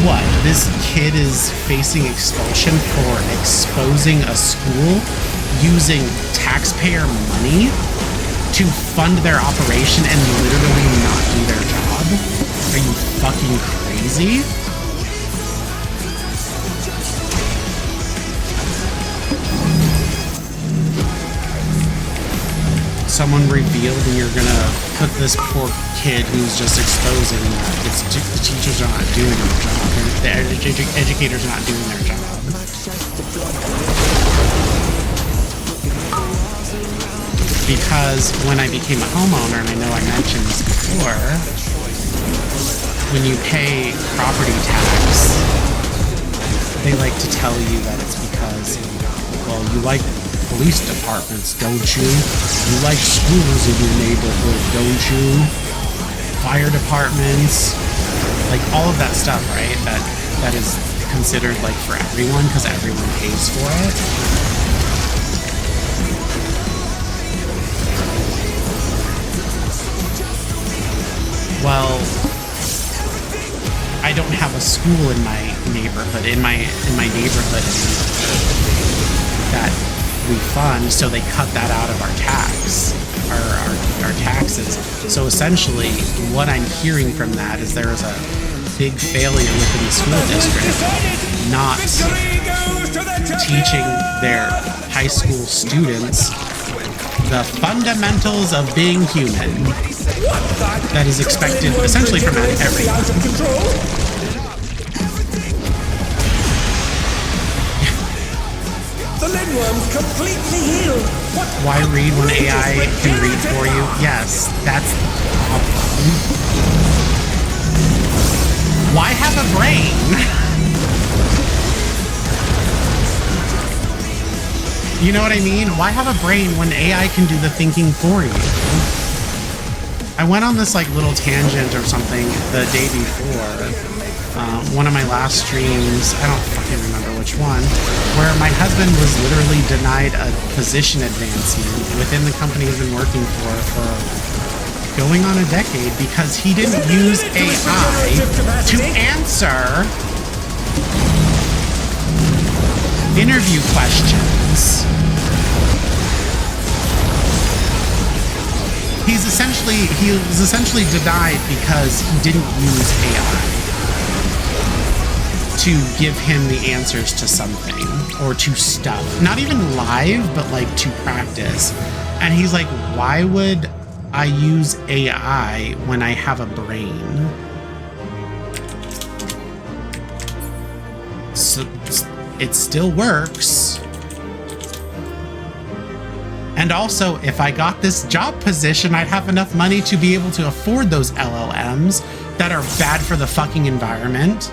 S1: what? This kid is facing expulsion for exposing a school using taxpayer money to fund their operation and literally not do their job? Are you fucking crazy? Someone revealed, and you're gonna put this poor kid who's just exposing that the teachers are not doing their job, and the educators are not doing their job. Because when I became a homeowner, and I know I mentioned this before, when you pay property tax, they like to tell you that it's because, well, you like police departments, don't you? You like schools in your neighborhood, don't you? Fire departments, like all of that stuff, right? That is considered like for everyone because everyone pays for it. Well, I don't have a school in my neighborhood, in my neighborhood that we fund, so they cut that out of our taxes. So essentially, what I'm hearing from that is there is a big failure within the school district not teaching their high school students the fundamentals of being human that is expected essentially from everyone.
S3: The lindworm's completely healed. What?
S1: Why read when AI can read for you? Yes, that's the problem. Why have a brain? You know what I mean? Why have a brain when AI can do the thinking for you? I went on this like little tangent or something the day before. One of my last streams, I don't fucking remember which one, where my husband was literally denied a position advancement within the company he's been working for going on a decade because he didn't use AI to answer interview questions. He was essentially denied because he didn't use AI to give him the answers to something or to stuff. Not even live, but like to practice. And he's like, why would I use AI when I have a brain? So it still works. And also, if I got this job position, I'd have enough money to be able to afford those LLMs that are bad for the fucking environment.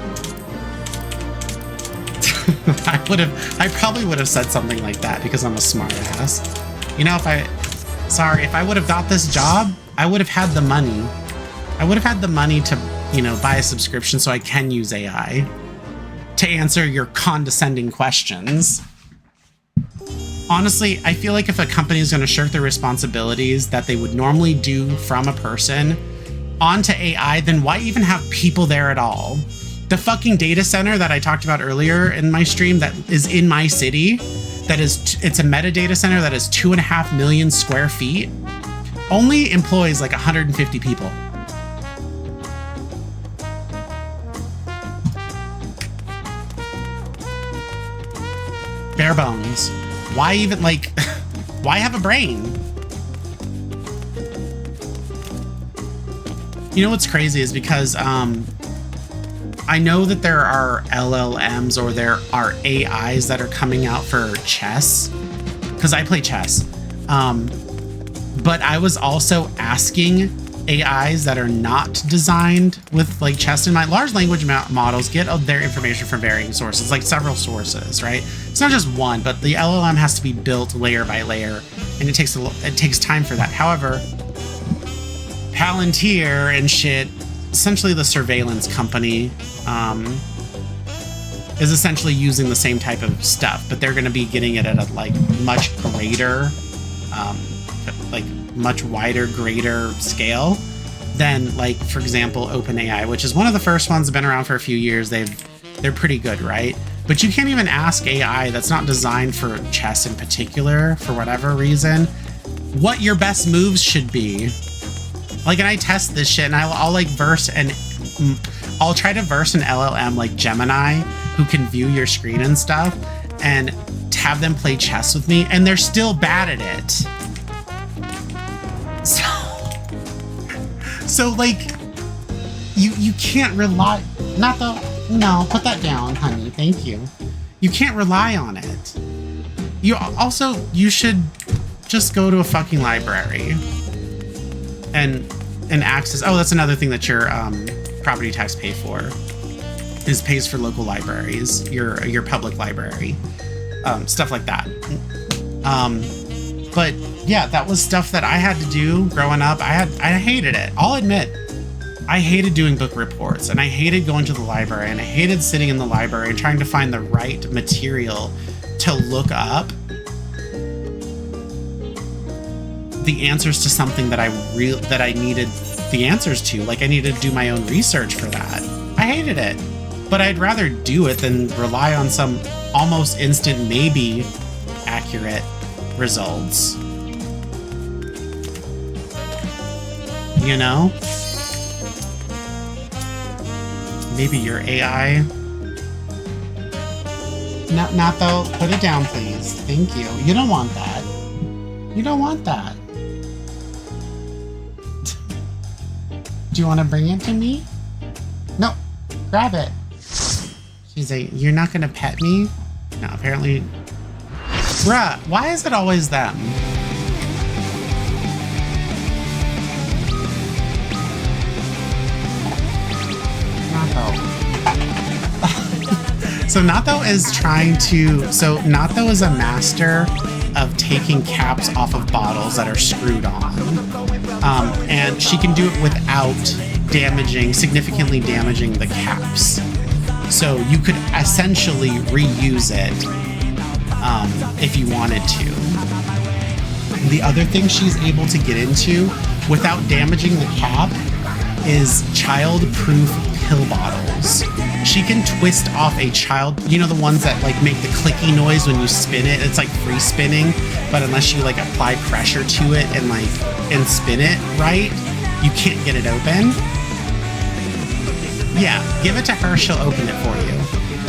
S1: I probably would have said something like that because I'm a smart ass. You know, if I would have got this job, I would have had the money. I would have had the money to, you know, buy a subscription so I can use AI to answer your condescending questions. Honestly, I feel like if a company is going to shirk their responsibilities that they would normally do from a person onto AI, then why even have people there at all? The fucking data center that I talked about earlier in my stream that is in my city, it's a metadata center that is 2.5 million square feet, only employs like 150 people. Bare bones. Why even like, why have a brain? You know what's crazy is because I know that there are LLMs or there are AIs that are coming out for chess, because I play chess. But I was also asking AIs that are not designed with like chess in mind. Large language models get their information from varying sources, like several sources, right? It's not just one, but the LLM has to be built layer by layer, and it takes time for that. However, Palantir and shit, essentially the surveillance company, is essentially using the same type of stuff, but they're going to be getting it at a like much greater, like much wider, greater scale than like, for example, OpenAI, which is one of the first ones, been around for a few years. They're pretty good, right? But you can't even ask AI that's not designed for chess in particular, for whatever reason, what your best moves should be. Like, and I test this shit, and I'll like I'll try to verse an LLM like Gemini, who can view your screen and stuff, and have them play chess with me, and they're still bad at it. So like, you can't rely. Not the no, put that down, honey. Thank you. You can't rely on it. You should just go to a fucking library and access. Oh, that's another thing that your property tax pays for local libraries, your public library, stuff like that. But yeah, that was stuff that I had to do growing up. I hated it. I'll admit, I hated doing book reports, and I hated going to the library, and I hated sitting in the library and trying to find the right material to look up the answers to something that I needed the answers to. Like, I needed to do my own research for that. I hated it, but I'd rather do it than rely on some almost instant, maybe accurate results. You know? Maybe your AI. Not though. Put it down, please. Thank you. You don't want that. You don't want that. Do you want to bring it to me? No. Grab it. She's like, you're not gonna pet me? No, apparently. Bruh, why is it always them? So Natho is Natho is a master of taking caps off of bottles that are screwed on. And she can do it without significantly damaging the caps. So you could essentially reuse it if you wanted to. The other thing she's able to get into without damaging the cap is child-proof pill bottles. She can twist off a child, you know, the ones that like make the clicky noise when you spin it. It's like free spinning, but unless you like apply pressure to it and spin it right, you can't get it open. Yeah, give it to her, she'll open it for you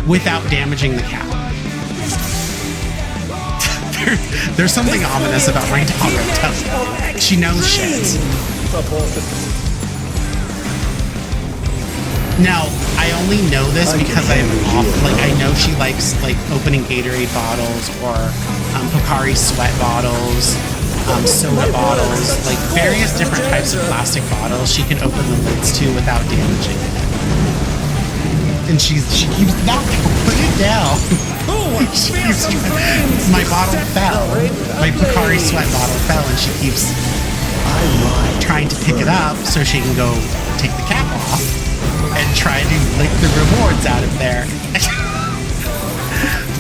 S1: without damaging the cap. There's something ominous about my daughter. She knows shit. Now, I only know this because I know she likes like opening Gatorade bottles or Pocari Sweat bottles, soda bottles, like various different types of plastic bottles she can open the lids to without damaging it. And she keeps not put it down. My bottle fell. My Pocari Sweat bottle fell, and she keeps trying to pick it up so she can go take the cap off and try to lick the rewards out of there.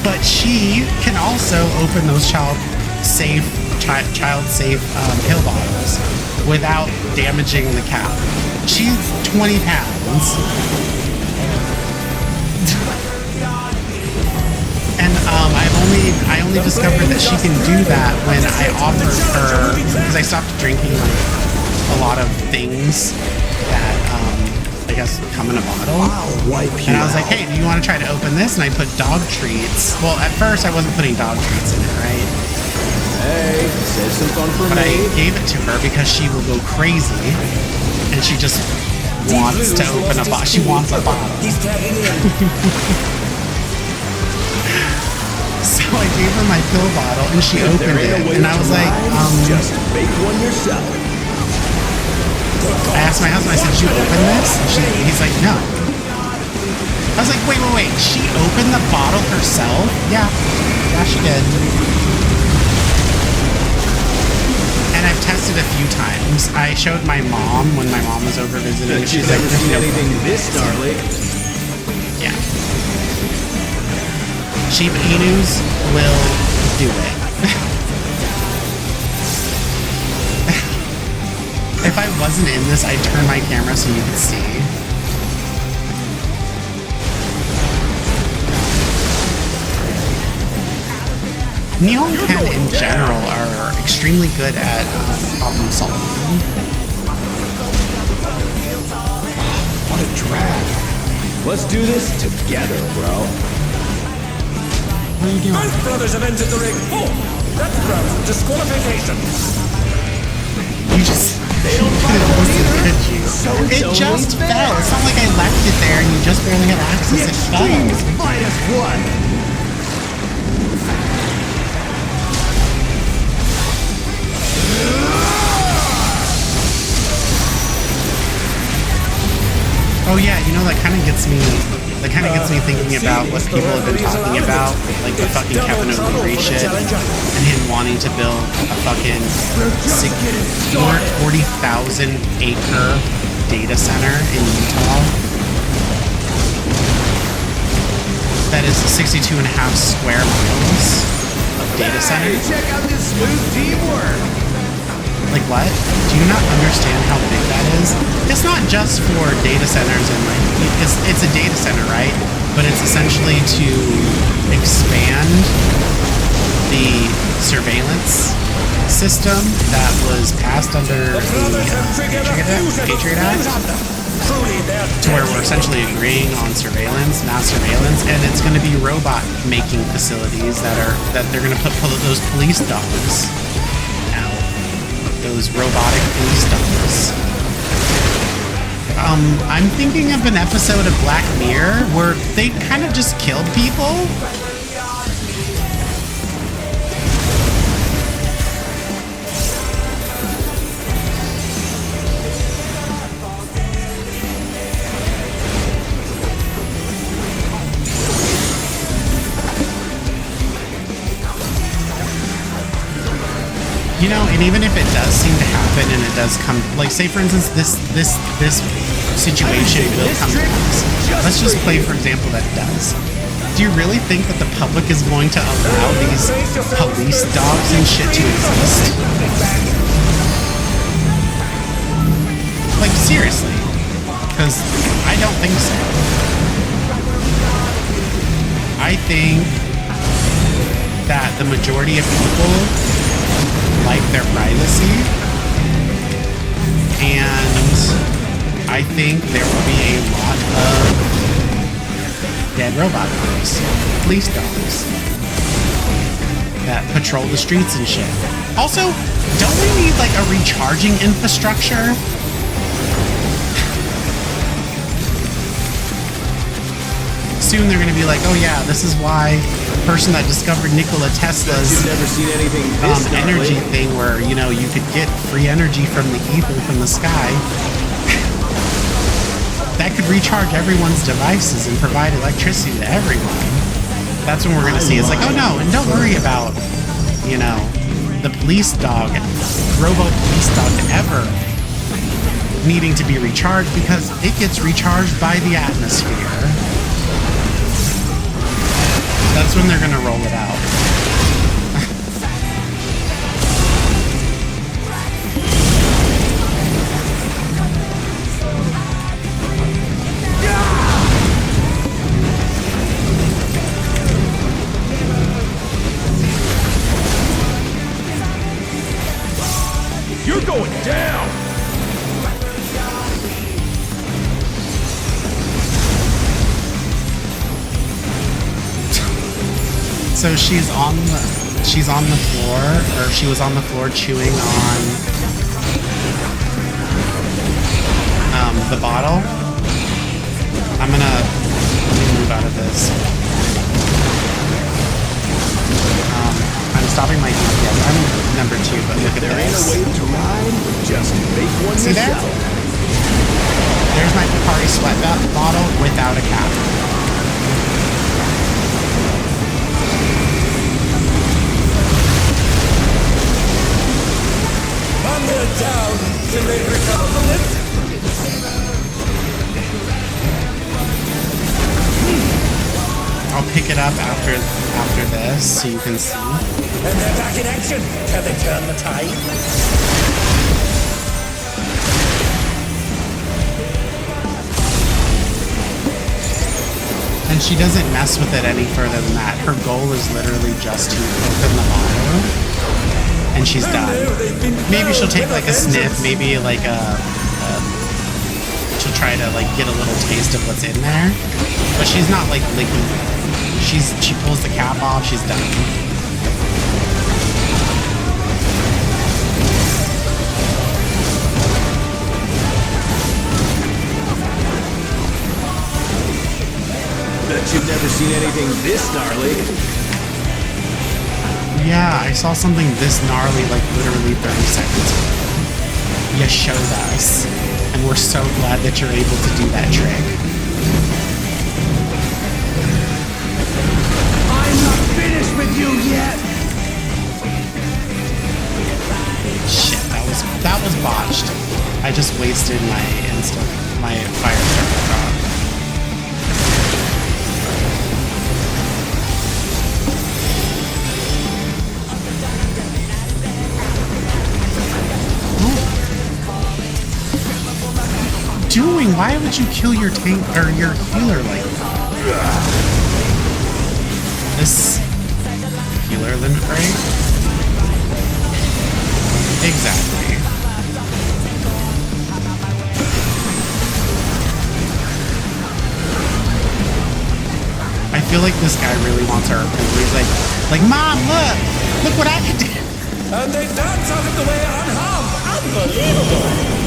S1: But she can also open those child-safe pill bottles without damaging the cap. She's 20 pounds. And I only discovered that she can do that when I offered her, because I stopped drinking like a lot of things that I guess come in a bottle. And I was like, hey, do you want to try to open this? And I put dog treats. Well, at first I wasn't putting dog treats in it, right?
S6: Hey, save some fun for
S1: But
S6: me.
S1: I gave it to her because she will go crazy, and she just wants to open a bottle. She wants a bottle.
S3: He's tagging in.
S1: So I gave her my pill bottle, and she opened it, and I was like,
S6: just make one yourself.
S1: I asked my husband, I said, did you open this? And he's like, no. I was like, wait. She opened the bottle herself? Yeah, she did. And I've tested a few times. I showed my mom when my mom was over visiting.
S6: Bet
S1: She's
S6: you've
S1: like,
S6: never seen anything this gnarly.
S1: yeah. Cheap Enus will do it. If I wasn't in this, I'd turn my camera so you could see. Nihon Ken in general are extremely good at problem solving.
S6: What a drag. Let's do this together, bro.
S1: What are you doing?
S3: Both brothers have entered the ring. Oh, that grounds for disqualification.
S1: You just couldn't listen, could you? It just fell. It's not like I left it there and you just barely had access. It fell.
S6: -1.
S1: Oh yeah, you know that kind of gets me thinking about what people have been talking about, like the fucking Kevin O'Leary shit, and him wanting to build a fucking 40,000 acre data center in Utah. That is 62.5 square miles of data center.
S6: Check out this smooth teamwork.
S1: Like what? Do you not understand how big that is? It's not just for data centers and like, it's a data center, right? But it's essentially to expand the surveillance system that was passed under the Patriot Act, to where we're essentially agreeing on surveillance, mass surveillance, and it's going to be robot making facilities that they're going to put those police dogs out. Those robotic police dogs. I'm thinking of an episode of Black Mirror where they kind of just killed people. You know, and even if it does seem to happen and it does come, like say for instance, this situation will come to pass. Let's just play for example that it does. Do you really think that the public is going to allow these police dogs and shit to exist? Like seriously, because I don't think so. I think that the majority of people like their privacy, and I think there will be a lot of dead robot dogs, police dogs, that patrol the streets and shit. Also, don't we need like a recharging infrastructure? Soon they're gonna be like, oh yeah, this is why the person that discovered Nikola Tesla's
S6: You've never seen anything this
S1: energy
S6: gnarly.
S1: thing where, you know, you could get free energy from the ether from the sky. That could recharge everyone's devices and provide electricity to everyone. That's when we're gonna see. It's like, oh no, and don't worry about, you know, the police dog, robo police dog ever needing to be recharged because it gets recharged by the atmosphere. That's when they're gonna roll it out.
S6: going down.
S1: So she's on the floor, or she was on the floor chewing on the bottle. Let me move out of this. I'm stopping my GPS. I'm number 2, but look at
S6: There ain't a
S1: this.
S6: wave to ride, just make one
S1: See there?
S6: yourself.
S1: There's my Pocari Sweat bottle without a cap.
S3: Thunder down till they recover the lift.
S1: I'll pick it up after this so you can see.
S3: And they're back in action. Can they turn the tide?
S1: And she doesn't mess with it any further than that. Her goal is literally just to open the bottle, and she's done. Maybe she'll take like a sniff, maybe like she'll try to like get a little taste of what's in there, but she's not like licking it. She pulls the cap off, she's done.
S6: Bet you've never seen anything this gnarly.
S1: Yeah, I saw something this gnarly like literally 30 seconds ago. You showed us, and we're so glad that you're able to do that trick.
S6: I'm not finished with you yet.
S1: Shit, that was botched. I just wasted my fire starter drop. Doing? Why would you kill your tank or your healer like that? This healer limit break? Exactly. I feel like this guy really wants our approval. He's like, Mom, look what I can do.
S3: And they dance out of the way unharmed. Unbelievable.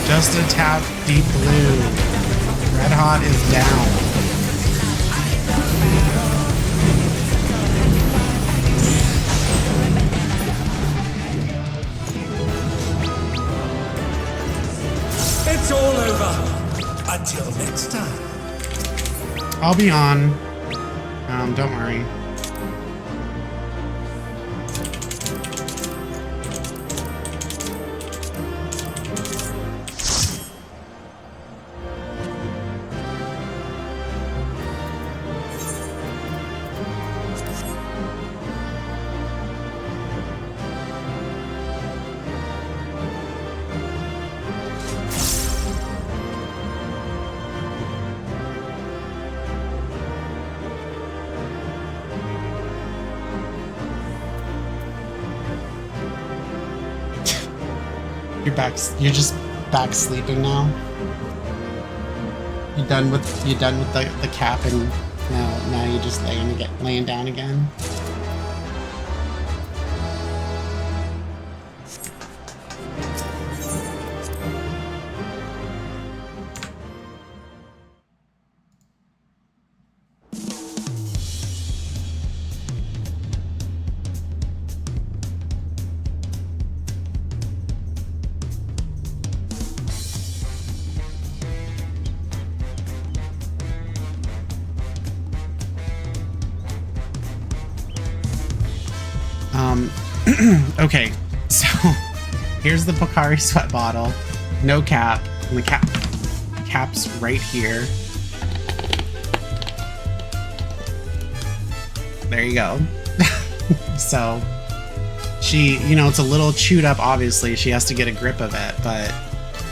S1: Just a tap, deep blue. Red Hot is down.
S3: It's all over. Until next time.
S1: I'll be on. Don't worry. You're just back sleeping now. You done with the cap, and now you're just laying down again. Okay, so here's the Pocari Sweat bottle, no cap, And the cap's right here. There you go. So she, you know, it's a little chewed up, obviously. She has to get a grip of it, but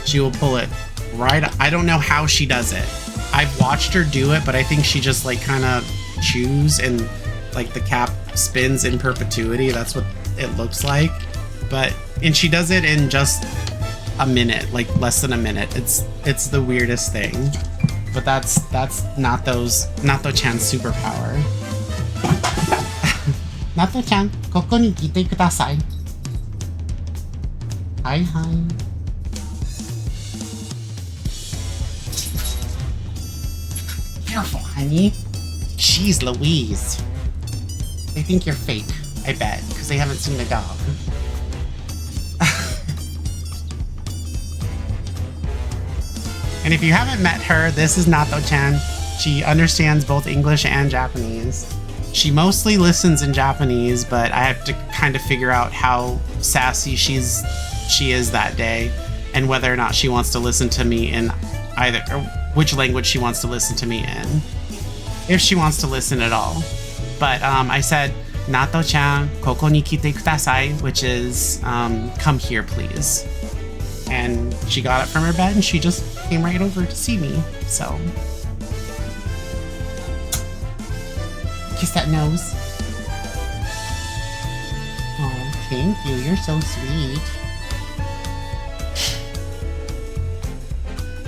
S1: she will pull it right. I don't know how she does it. I've watched her do it, but I think she just like kind of chews and like the cap spins in perpetuity. That's what it looks like. And she does it in just a minute, like less than a minute. It's the weirdest thing. But that's Nato-chan's superpower. Nato-chan, koko ni kite kudasai. Hi, hi. Careful, honey. Jeez Louise. They think you're fake, I bet, because they haven't seen the dog. And if you haven't met her, this is Nato-chan. She understands both English and Japanese. She mostly listens in Japanese, but I have to kind of figure out how sassy she is that day, and whether or not she wants to listen to me in either, or which language she wants to listen to me in, if she wants to listen at all. But I said, Nato-chan, koko ni kite kudasai, which is, come here, please. And she got it from her bed, and she just came right over to see me, so. Kiss that nose. Oh, thank you. You're so sweet.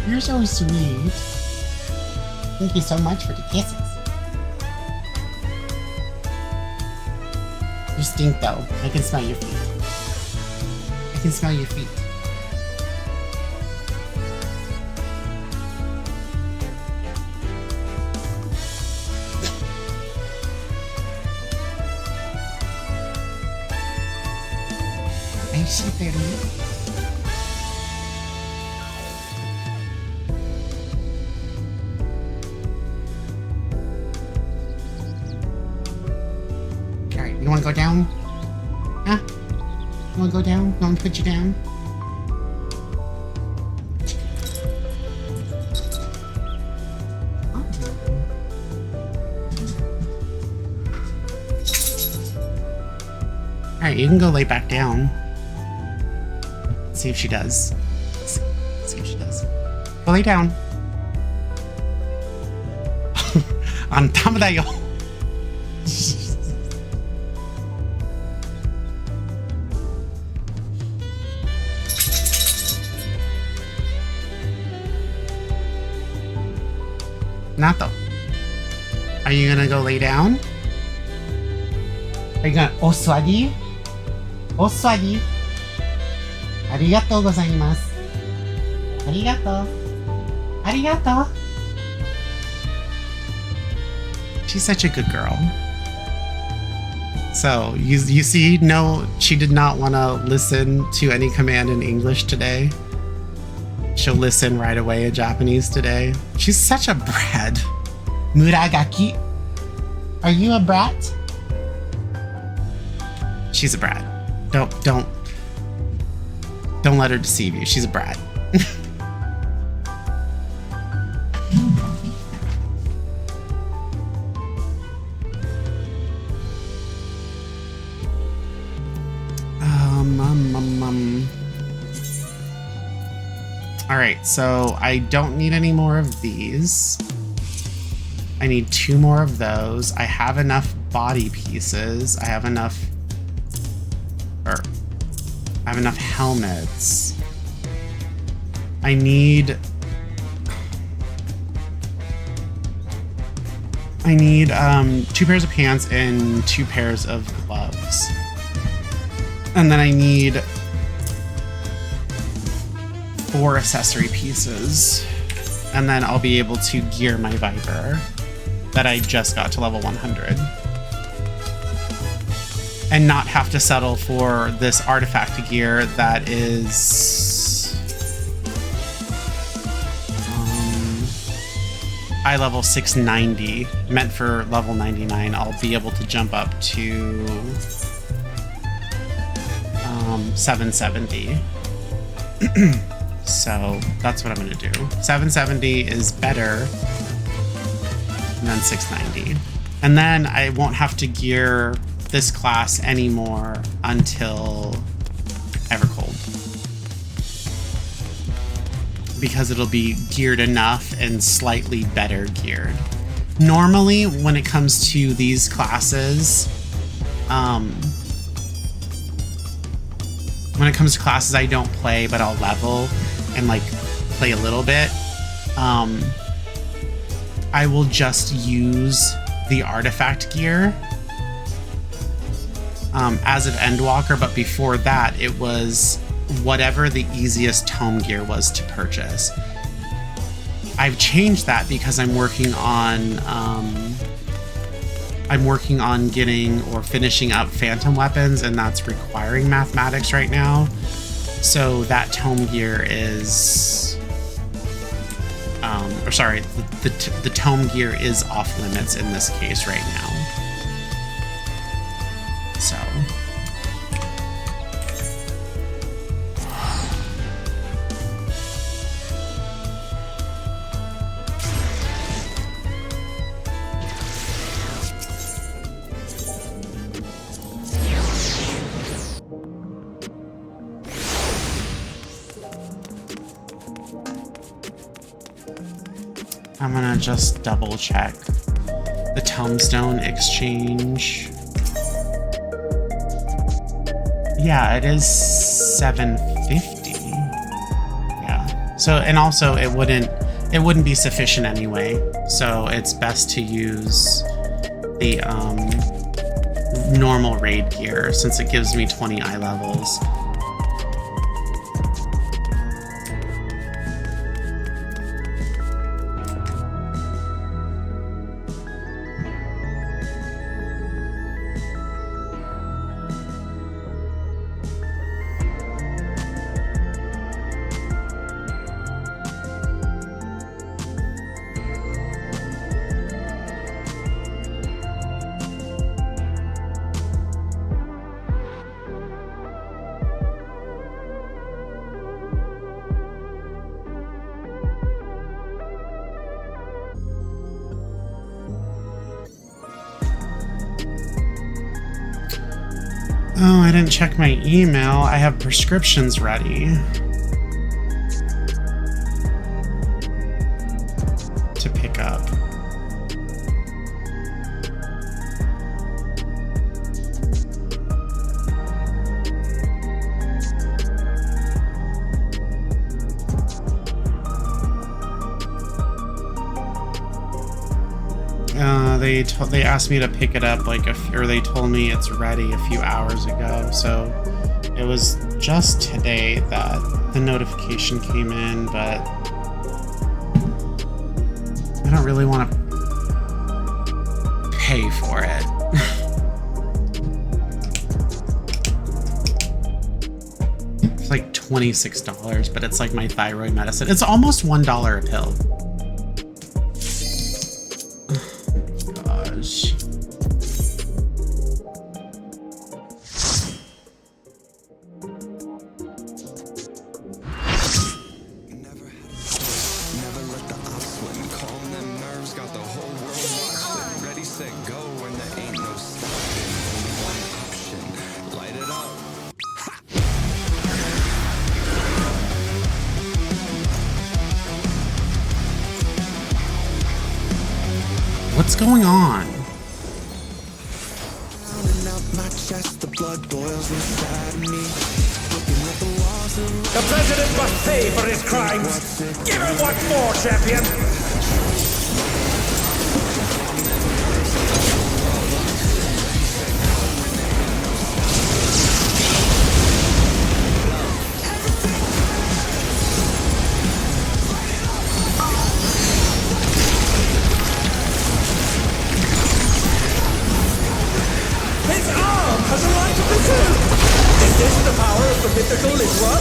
S1: You're so sweet. Thank you so much for the kisses. You stink though. I can smell your feet. I can smell your feet. Alright, you wanna go down? Huh? You wanna go down? You wanna put you down? Alright, you can go lay back down. See if she does. See if she does. Go lay down. Antama da yo. Nato, are you gonna go lay down? Are you gonna oswagi? Oswagi? Arigatou gozaimasu. Arigatou. Arigatou. She's such a good girl. So, you see, no, she did not want to listen to any command in English today. She'll listen right away in Japanese today. She's such a brat. Muragaki. Are you a brat? She's a brat. Don't let her deceive you. She's a brat. Alright, so I don't need any more of these. I need 2 more of those. I have enough body pieces. I have enough helmets. I need 2 pairs of pants and 2 pairs of gloves. And then I need 4 accessory pieces. And then I'll be able to gear my VIPER that I just got to level 100. And not have to settle for this artifact gear that is eye level 690, meant for level 99. I'll be able to jump up to 770. So that's what I'm gonna do. 770 is better than 690. And then I won't have to gear this class anymore until Evercold, because it'll be geared enough and slightly better geared. Normally, when it comes to these classes, I don't play, but I'll level and like play a little bit. I will just use the artifact gear as an Endwalker, but before that, it was whatever the easiest tome gear was to purchase. I've changed that because I'm working on getting or finishing up phantom weapons, and that's requiring mathematics right now. So that tome gear is, the tome gear is off limits in this case right now. So. I'm gonna just double check the tombstone exchange. Yeah, it is 750. Yeah. So, and also it wouldn't be sufficient anyway. So it's best to use the normal raid gear since it gives me 20 eye levels. Oh, I didn't check my email. I have prescriptions ready to pick up. They asked me to pick it up or they told me it's ready a few hours ago. So it was just today that the notification came in, but I don't really want to pay for it. It's like $26, but it's like my thyroid medicine. It's almost $1 a pill. What's going on?
S3: The president must pay for his crimes. Give him what for, champion? His arm has arrived at the tomb. Is this the power of the mythical Lingua?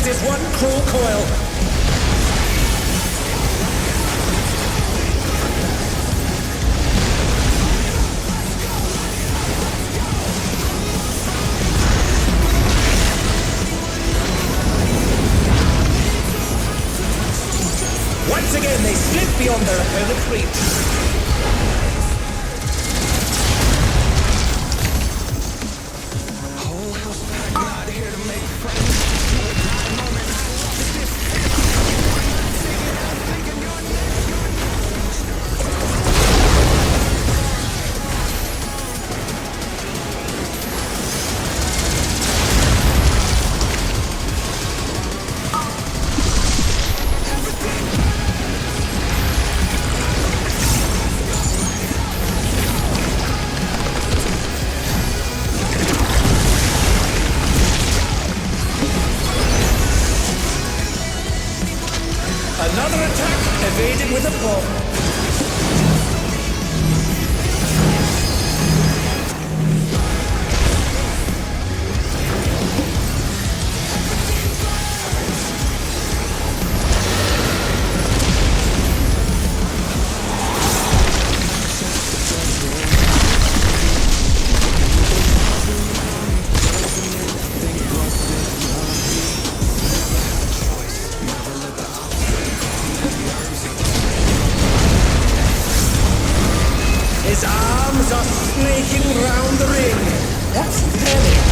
S3: This is one cruel coil. Once again, they slip beyond their opponent's reach. Another attack evaded with a bomb. His arms are snaking round the ring. That's telling.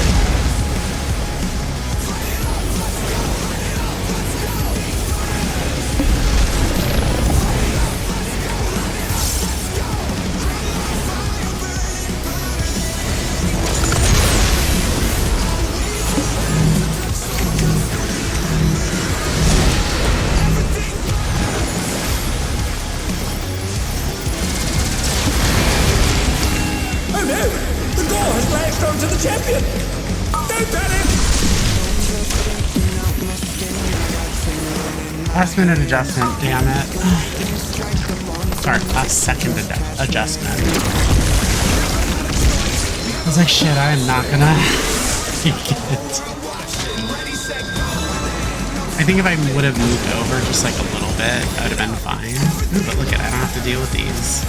S3: Oh no! The door has latched onto the champion! Don't panic!
S1: Last minute adjustment, damn it. Sorry, last second adjustment. I was like, shit, I am not gonna make it. I think if I would have moved over just like a little bit, I would have been fine. Ooh, but look at it, I don't have to deal with these.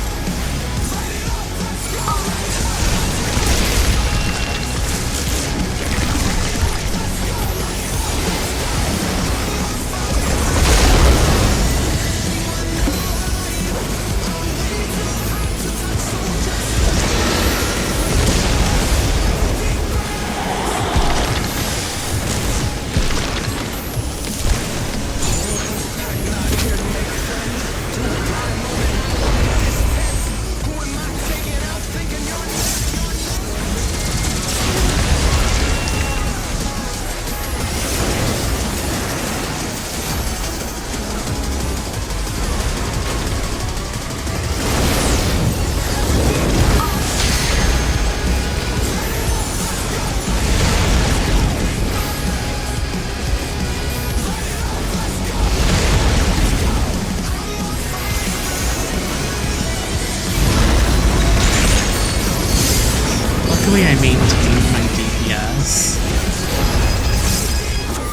S1: Luckily I maintained my DPS.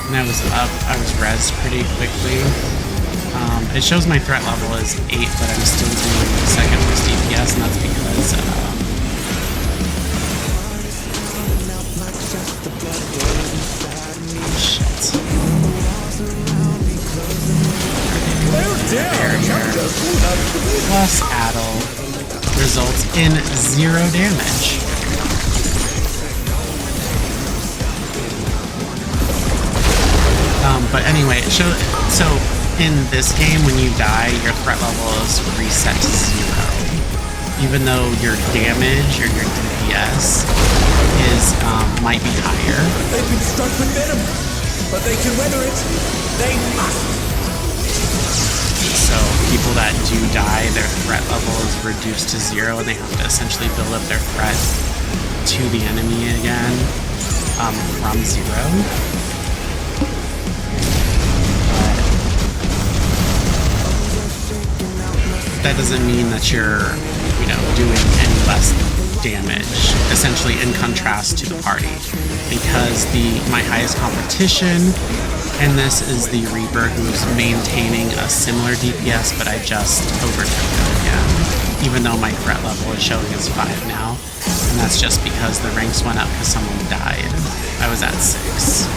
S1: And I was up, I was rezzed pretty quickly. It shows my threat level is 8, but I'm still doing second worst DPS, and that's because shit. Barrier plus Addle results in 0 damage. But anyway, so in this game, when you die, your threat level is reset to 0. Even though your damage or your DPS is might be higher.
S3: They've been struck with venom, but they can weather it. They must.
S1: So people that do die, their threat level is reduced to 0, and they have to essentially build up their threat to the enemy again from 0. That doesn't mean that you're, doing any less damage, essentially in contrast to the party. Because my highest competition And this is the Reaper who's maintaining a similar DPS, but I just overtook it again. Even though my threat level is showing as 5 now. And that's just because the ranks went up because someone died. I was at 6.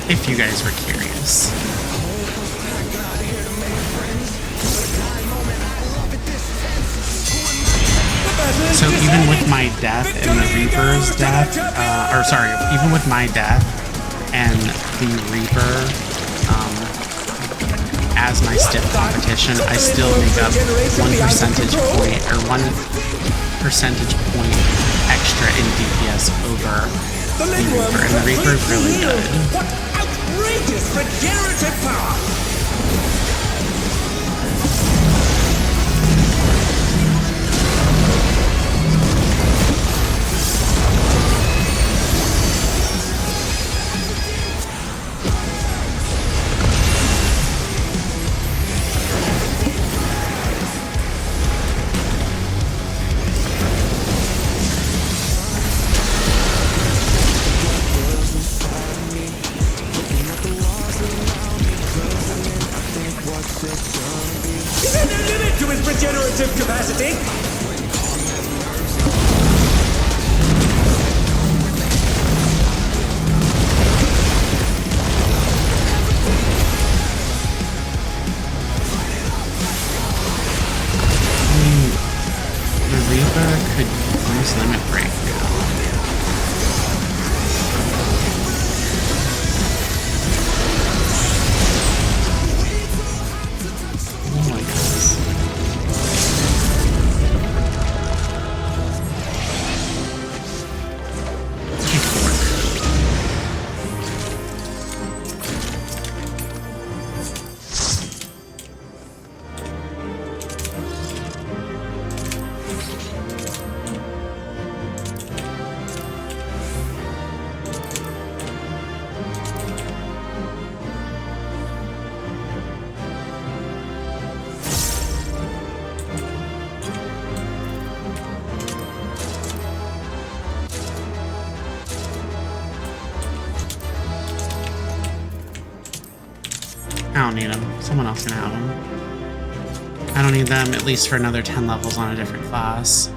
S1: If you guys were curious. So even with my death and the Reaper's death, even with my death and the Reaper as my stiff competition, I still make up 1 percentage point or 1 percentage point extra in DPS over the Reaper, and the Reaper is really good.
S3: What outrageous regenerative power! Is there no limit to his regenerative capacity?
S1: The Reaper could use limit break now. Oh my goodness. I don't need them. Someone else can have them. I don't need them at least for another 10 levels on a different class.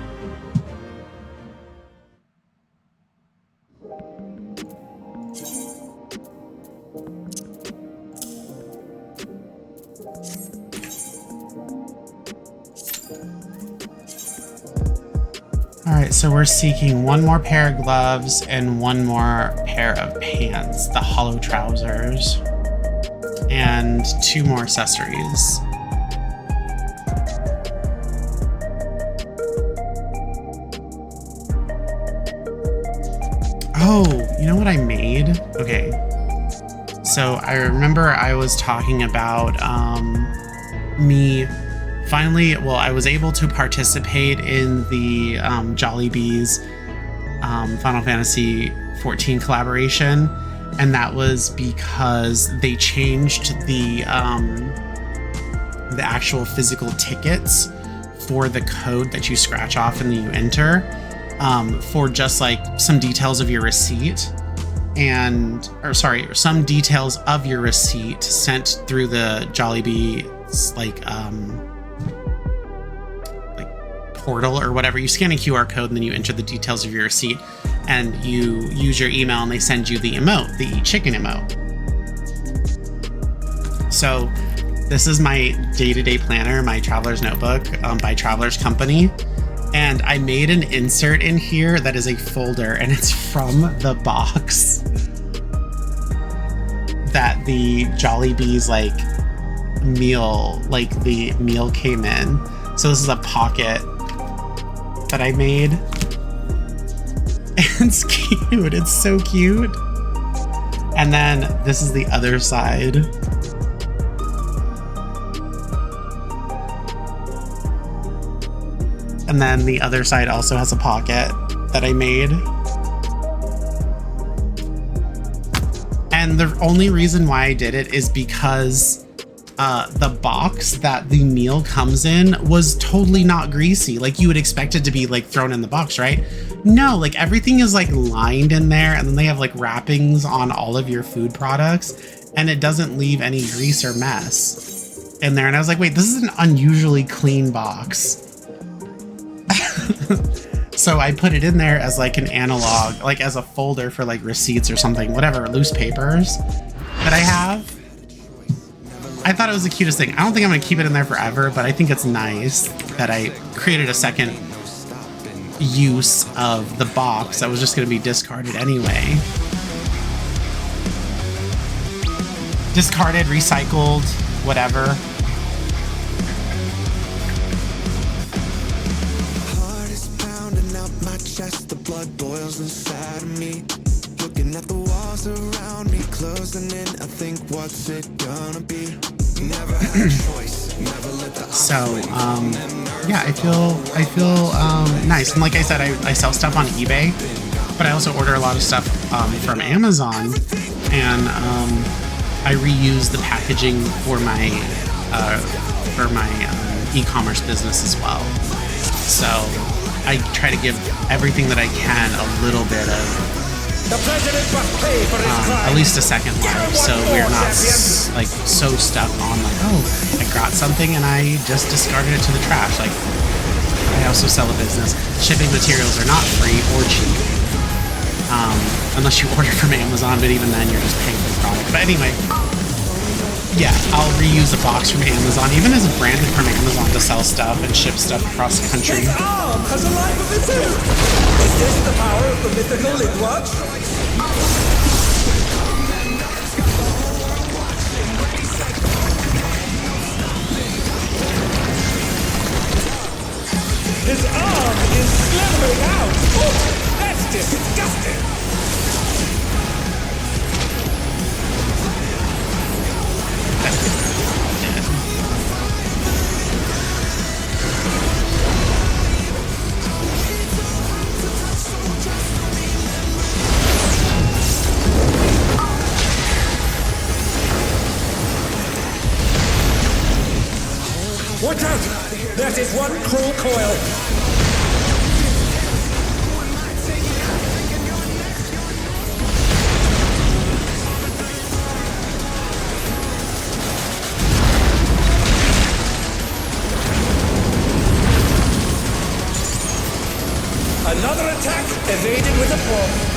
S1: Alright, so we're seeking 1 more pair of gloves and 1 more pair of pants, the hollow trousers, and 2 more accessories. Oh, you know what I made? Okay. So I remember I was talking about me finally, well, I was able to participate in the Jollibee's Final Fantasy XIV collaboration, and that was because they changed the actual physical tickets for the code that you scratch off and then you enter for just like some details of your receipt some details of your receipt sent through the Jollibee's like portal or whatever. You scan a QR code and then you enter the details of your receipt and you use your email and they send you the emote, the chicken emote. So this is my day-to-day planner, my Traveler's Notebook by Traveler's Company. And I made an insert in here that is a folder and it's from the box that the Jollibee's like the meal came in. So this is a pocket that I made. And it's cute. It's so cute. And then this is the other side. And then the other side also has a pocket. that I made. And the only reason why I did it is because the box that the meal comes in was totally not greasy. Like you would expect it to be like thrown in the box, right? No, like everything is like lined in there, and then they have like wrappings on all of your food products, and it doesn't leave any grease or mess in there. And I was like, wait, this is an unusually clean box. So I put it in there as like an analog, like as a folder for like receipts or something, whatever, loose papers that I have. I thought it was the cutest thing. I don't think I'm gonna keep it in there forever, but I think it's nice that I created a second use of the box that was just gonna be discarded anyway. Discarded, recycled, whatever.
S7: The blood boils inside of me. Looking at the walls around me, closing in. I think, what's it gonna be? Never had a choice. Never let the
S1: So, yeah, I feel nice. And like I said, I sell stuff on eBay, but I also order a lot of stuff from Amazon, and I reuse the packaging for my e-commerce business as well. So I try to give everything that I can a little bit of at least a second life, so we're not like so stuck on like, oh, I got something and I just discarded it to the trash. Like, I also sell a business. Shipping materials are not free or cheap, unless you order from Amazon, but even then you're just paying for the product. But anyway, yeah, I'll reuse a box from Amazon, even as a branded from Amazon, to sell stuff and ship stuff across the country.
S3: His arm has a life of its own. Is this the power of the mythical Lidwatch? His arm is slithering out. Oh, that's disgusting. Watch out! That is one cruel coil. Another attack evaded with aplomb.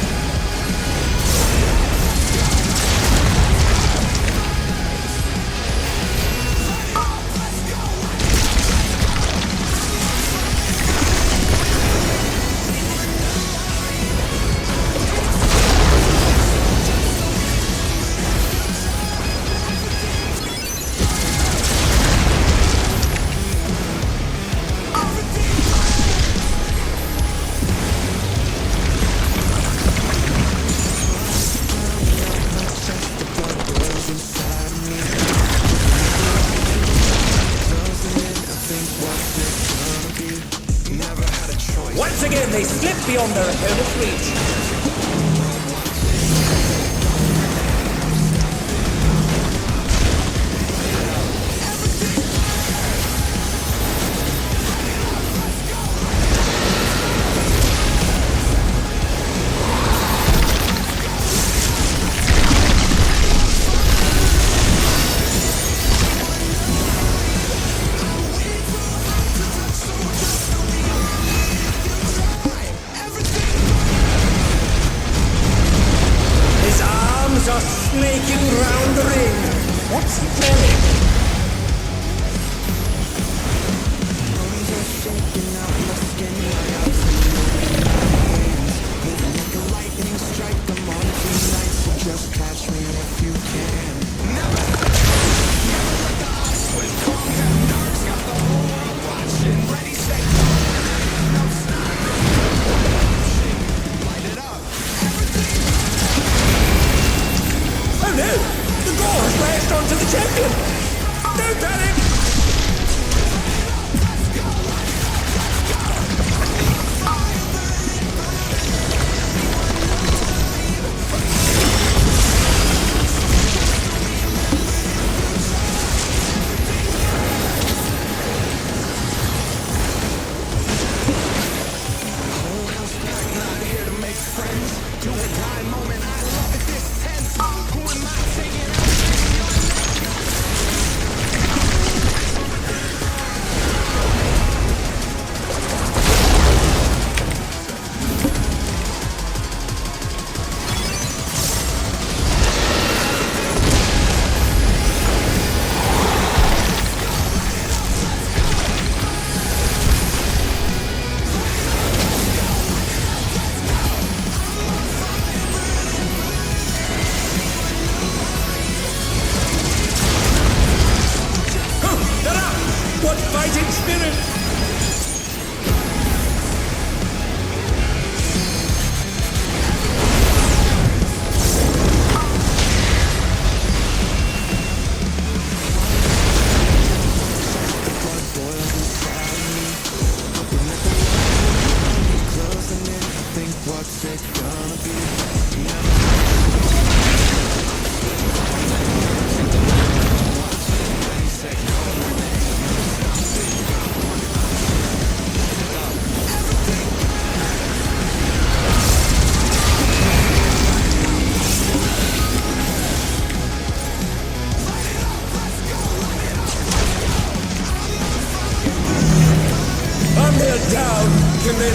S3: Once again, they slip beyond their opponent's reach.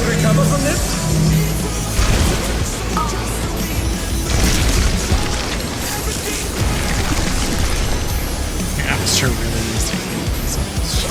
S3: recover from this?
S1: Sure really needs to eat some of this shit.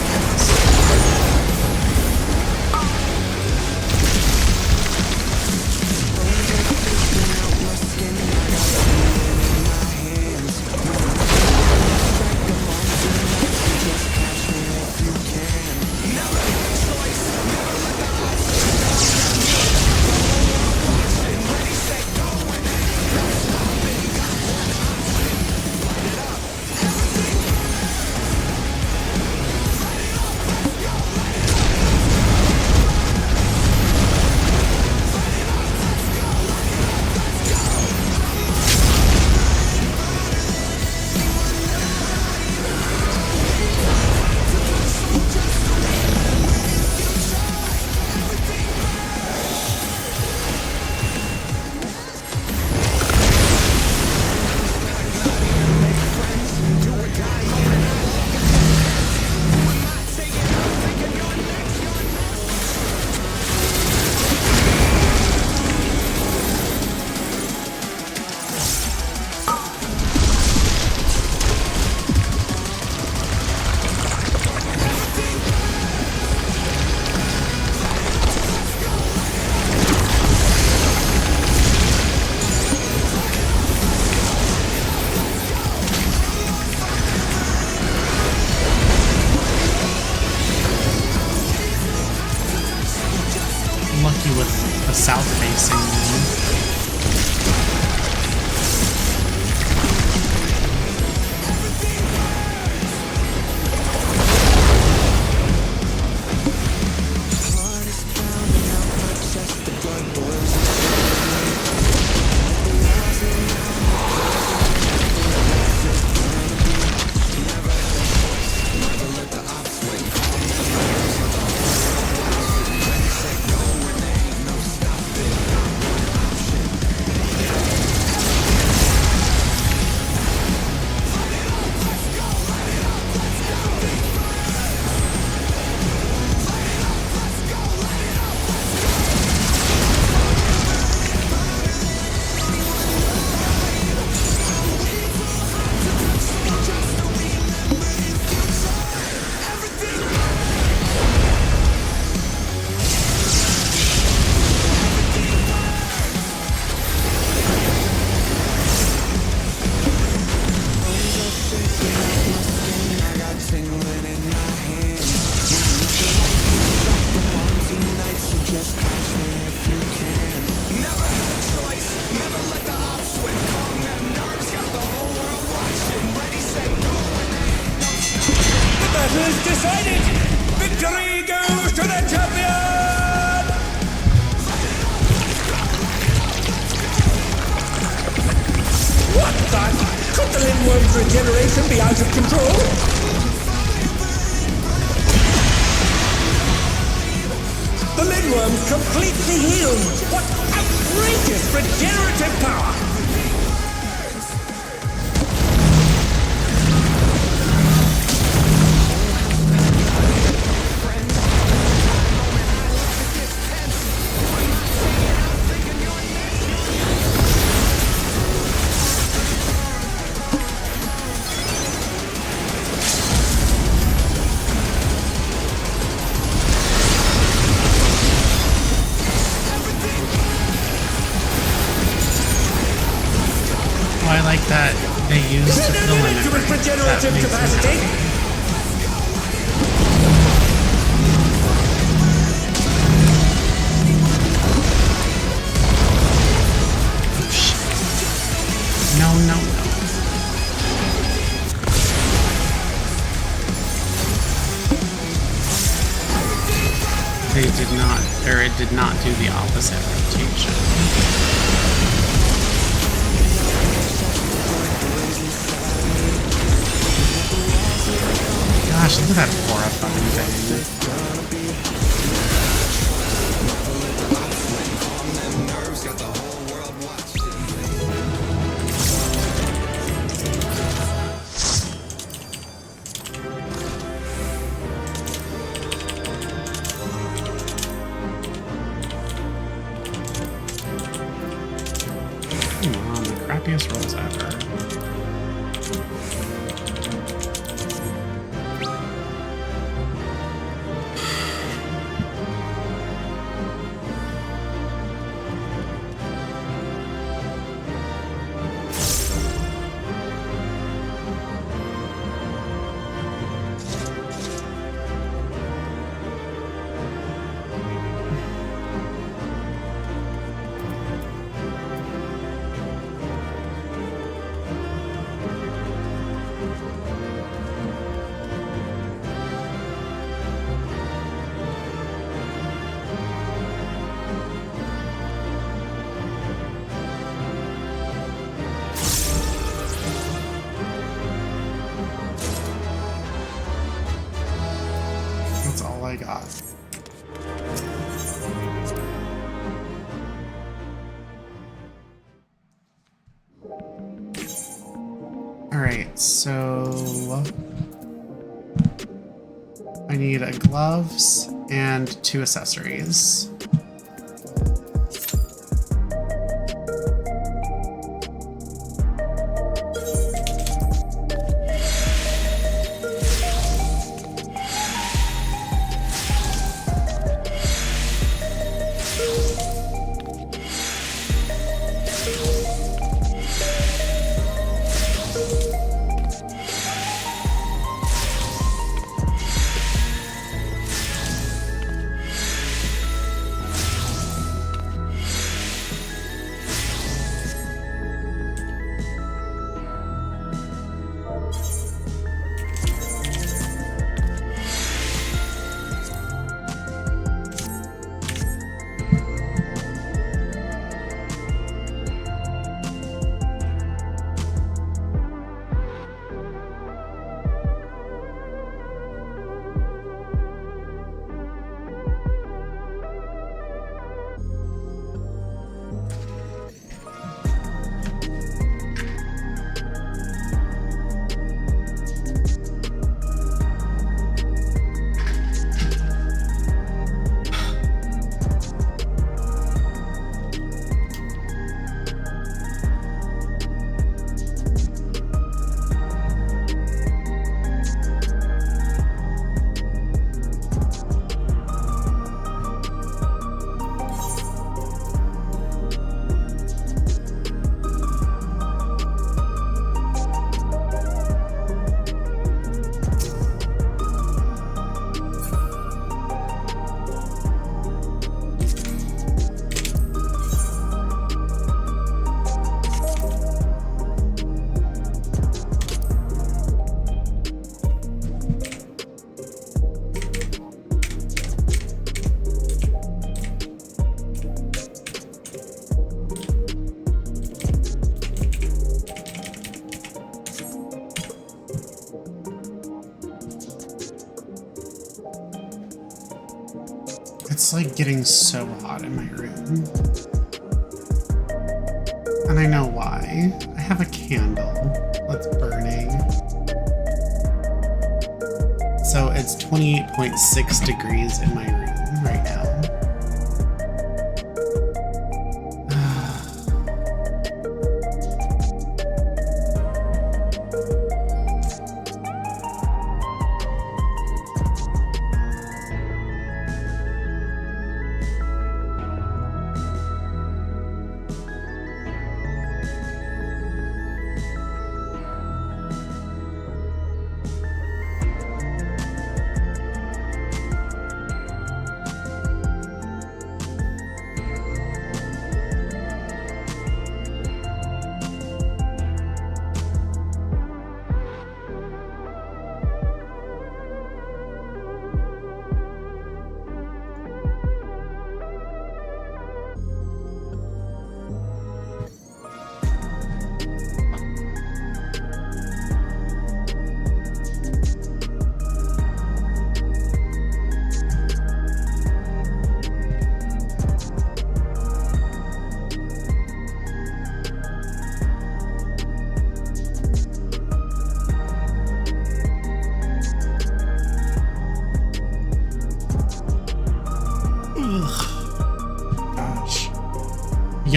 S1: Lucky with the south-facing one.
S3: Is decided! Victory goes to the champion! What the? Could the Lindworm's regeneration be out of control? The Lindworm's completely healed! What outrageous regenerative power!
S1: I like that they used the limit.
S3: To its regenerative
S1: That
S3: capacity.
S1: No, no, no. They did not, or it did not do the opposite rotation. Gosh, look at that horrifying thing. scariest rolls ever. That's all I got. Alright, so I need a gloves and 2 accessories. It's like getting so hot in my room. And I know why. I have a candle that's burning. So it's 28.6 degrees in my room right now.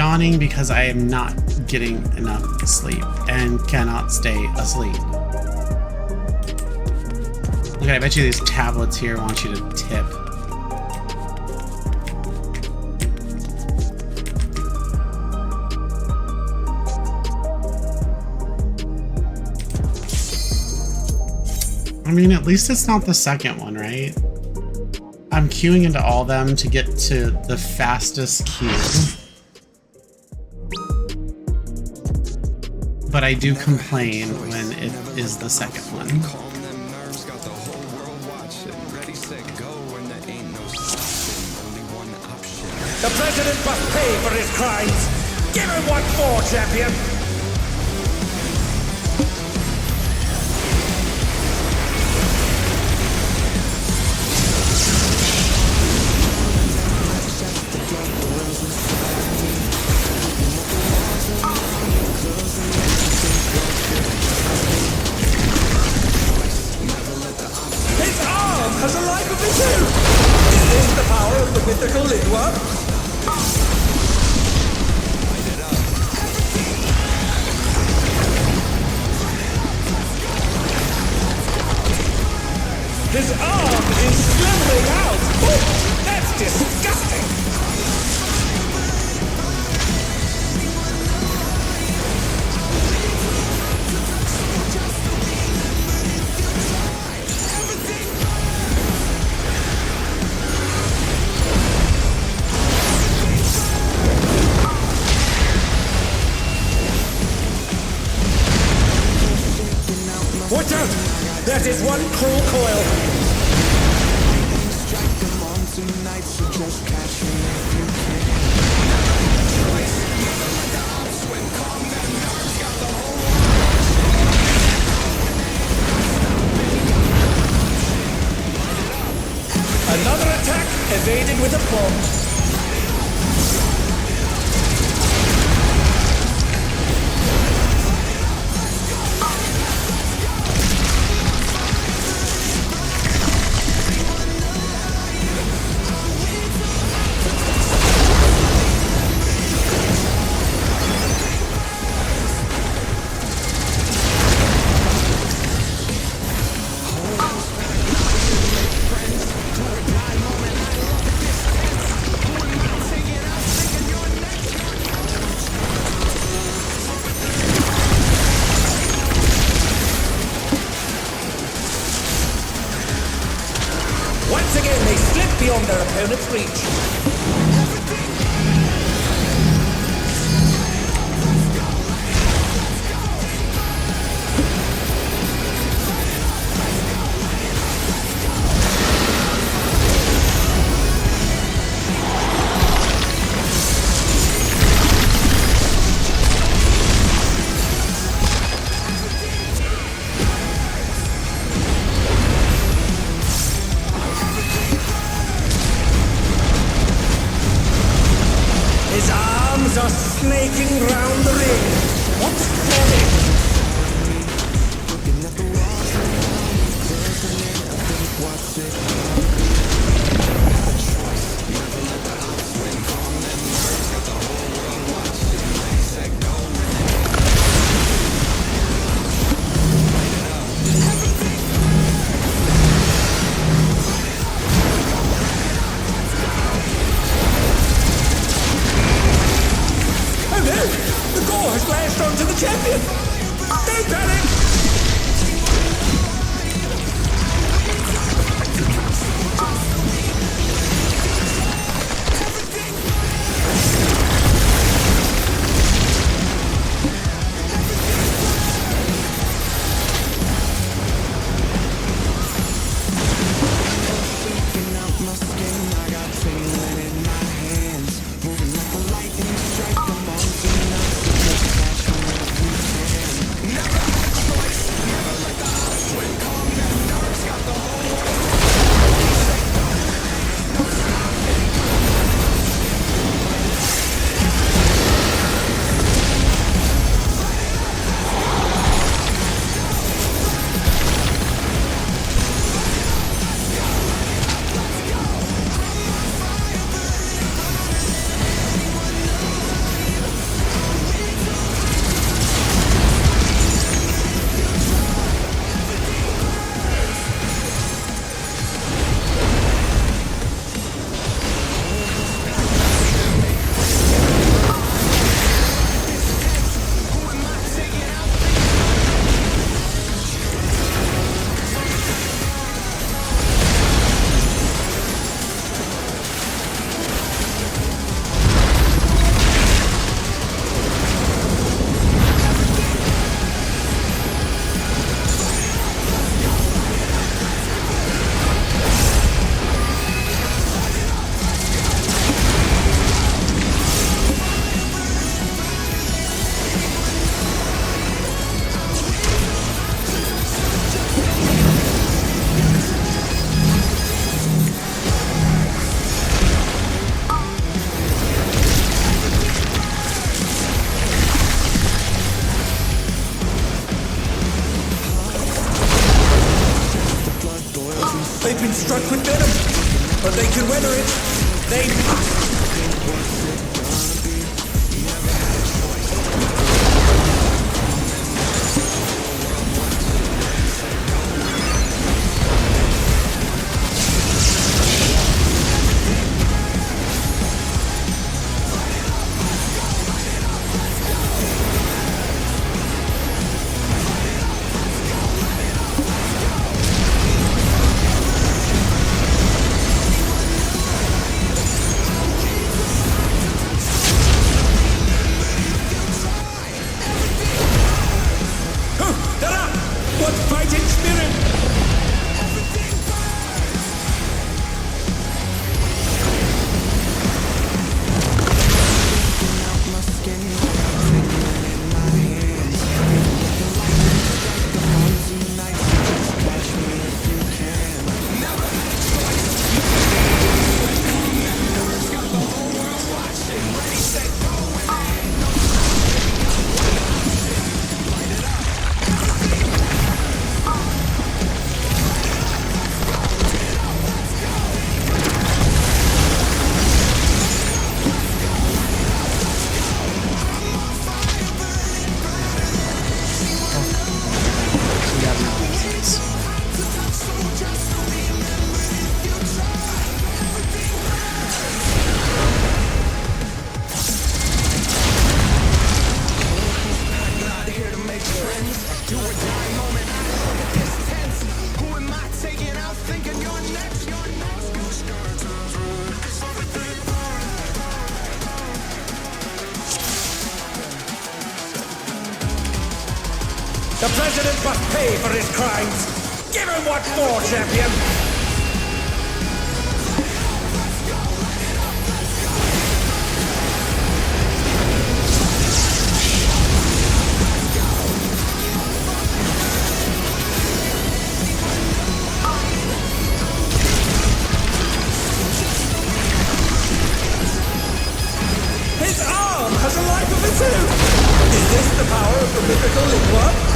S1: yawning because I am not getting enough sleep and cannot stay asleep. Okay, I bet you these tablets here want you to tip. I mean, at least it's not the second one, right? I'm queuing into all them to get to the fastest queue. But I do complain when it is the second one.
S3: The president must pay for his crimes. Give him what for, champion. His arm has a life of its own. Is this the power of the mythical Lidworm? His arm is slithering out! Oh, that's disgusting! Watch out! That is one cruel coil! Another attack evaded with aplomb. Once again, they slip beyond their opponent's reach. They've been struck with venom, but they can weather it. They must. The president must pay for his crimes. Give him what for, champion? His arm has a life of its own. Is this the power of the mythical Lingua?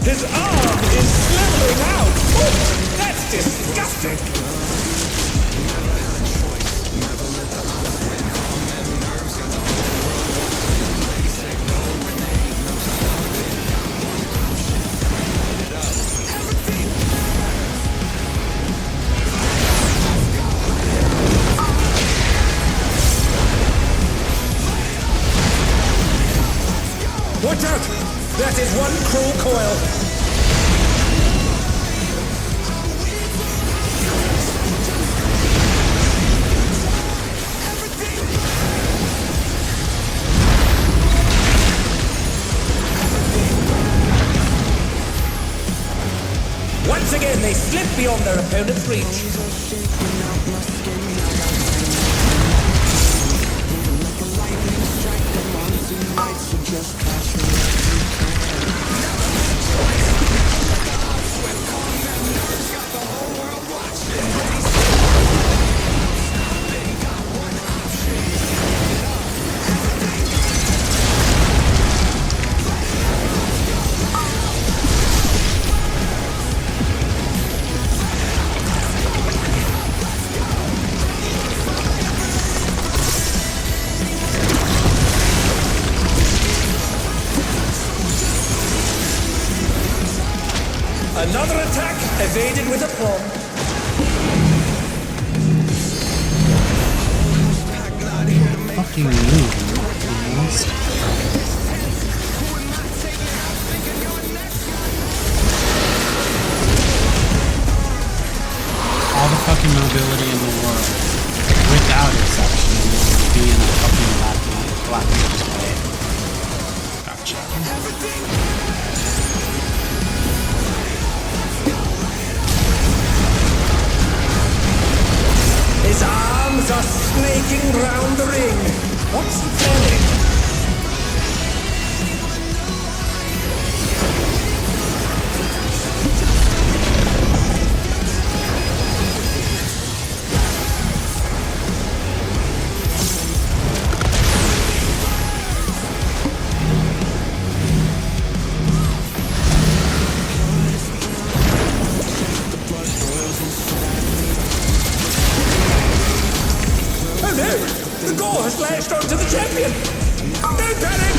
S3: His arm is slithering out! Oh, that's disgusting! Watch out! That is one cruel coil! Once again, they slip beyond their opponent's reach. Another attack evaded with aplomb.
S1: Fucking move, almost. All the fucking mobility in the world, without exception, will be in a fucking black way. Gotcha.
S3: His arms are snaking round the ring. What's he planning? champion! Don't panic!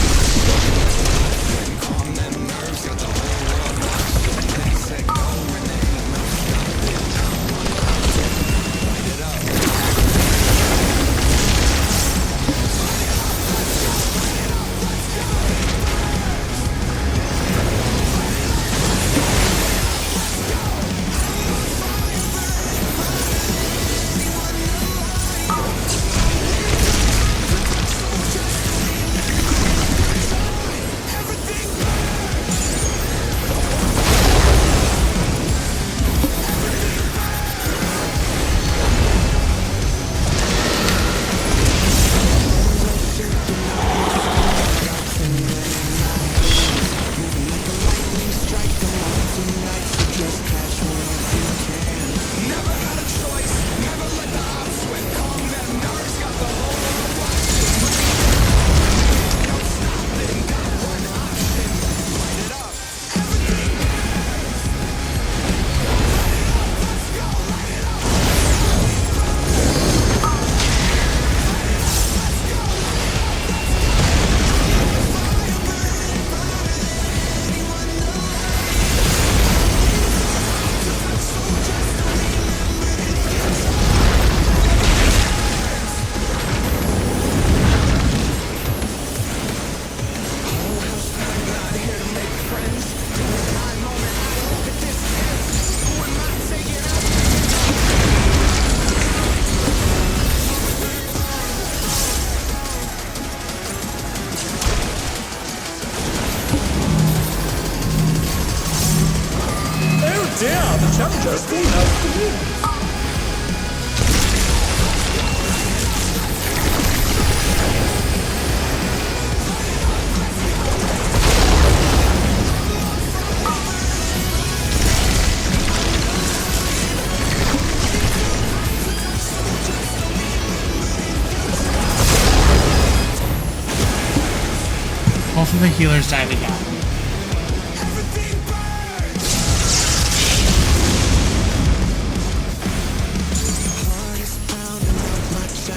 S3: Dear, the challenger still has to win.
S1: Both of the healers died again.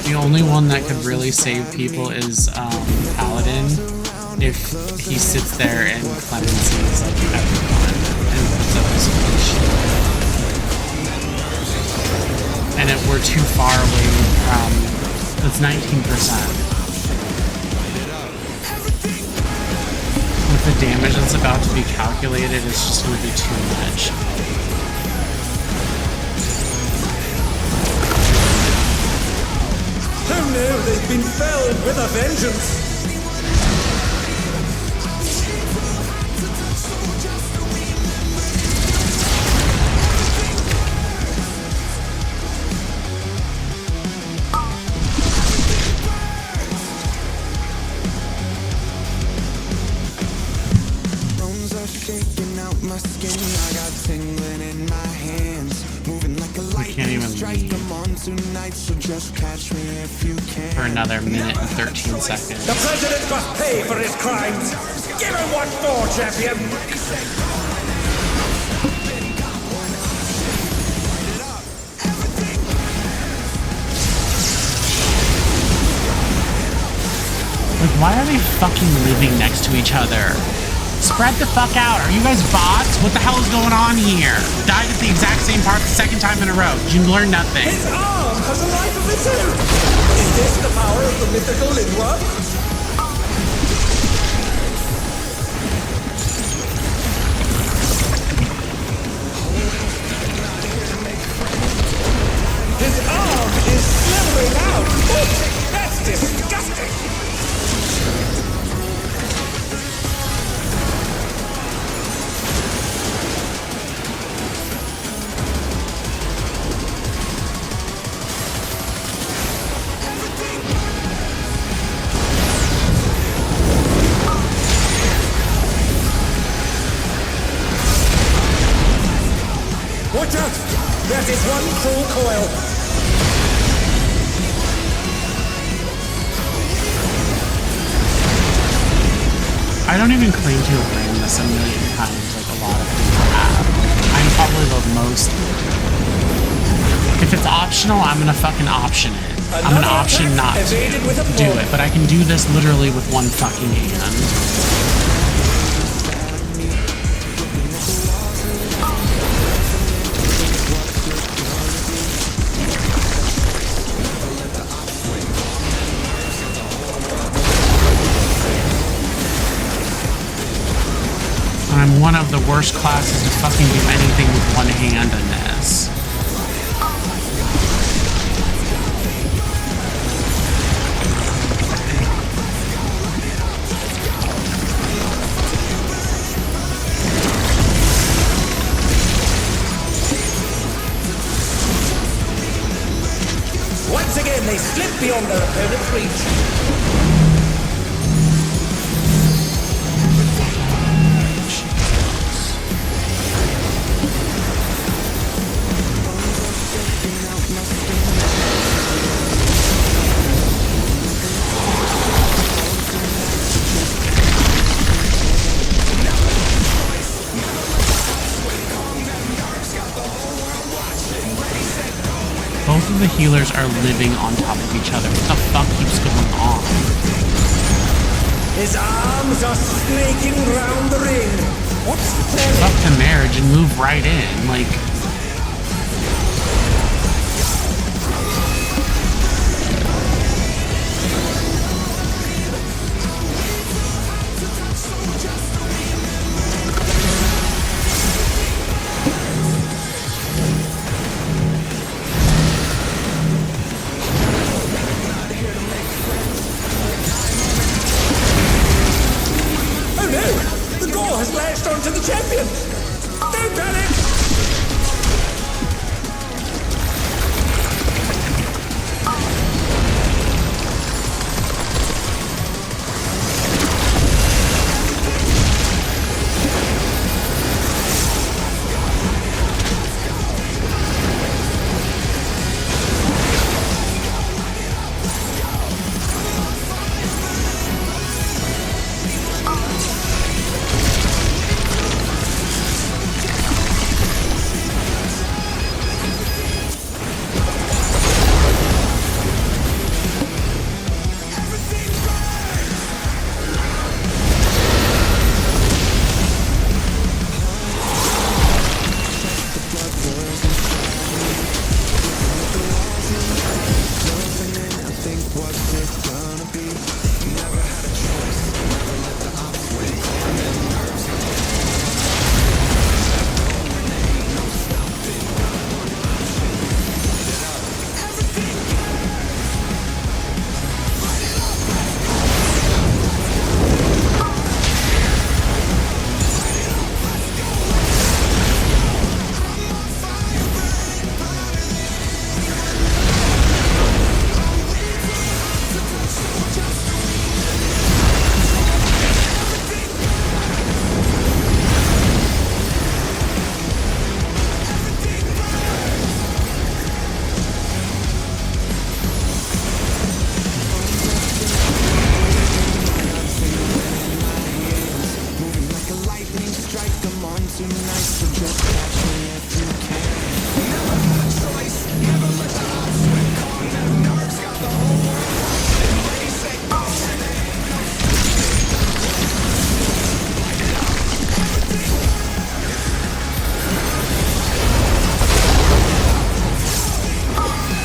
S1: The only one that could really save people is Paladin. If he sits there and clemencies like everyone and puts up his shield. And if we're too far away from, that's 19%. With the damage that's about to be calculated, it's just going to be too much.
S3: Who knew they'd been felled with a vengeance?
S7: Bones are shaking out my skin. I got tingling in my hands, moving like a lightning strike. I'm on tonight, so just catch me if you can.
S1: For another minute and 13 seconds.
S3: The president must pay for his crimes. Give him what for, champion.
S1: Like, why are they fucking living next to each other? Spread the fuck out. Are you guys bots? What the hell is going on here? Died at the exact same part the second time in a row. Did you learn nothing?
S3: His arm has a life of its own. Is this the power of the mythical Linwa? His arm is slithering out. That's disgusting. Watch out! That is one cruel coil.
S1: I don't even claim to have ran this a million times like a lot of people have. I'm probably the most... If it's optional, I'm gonna fucking option it. I'm an option not to do it, but I can do this literally with one fucking hand. I'm one of the worst classes to fucking do anything with one hand in this.
S3: Once again, they slip beyond their opponent's reach.
S1: Both of the healers are living on top of each other. What the fuck keeps going on?
S3: His arms are snaking round the ring. What's the plan?
S1: Fuck the marriage and move right in. Like,
S3: To the champion! They've done it!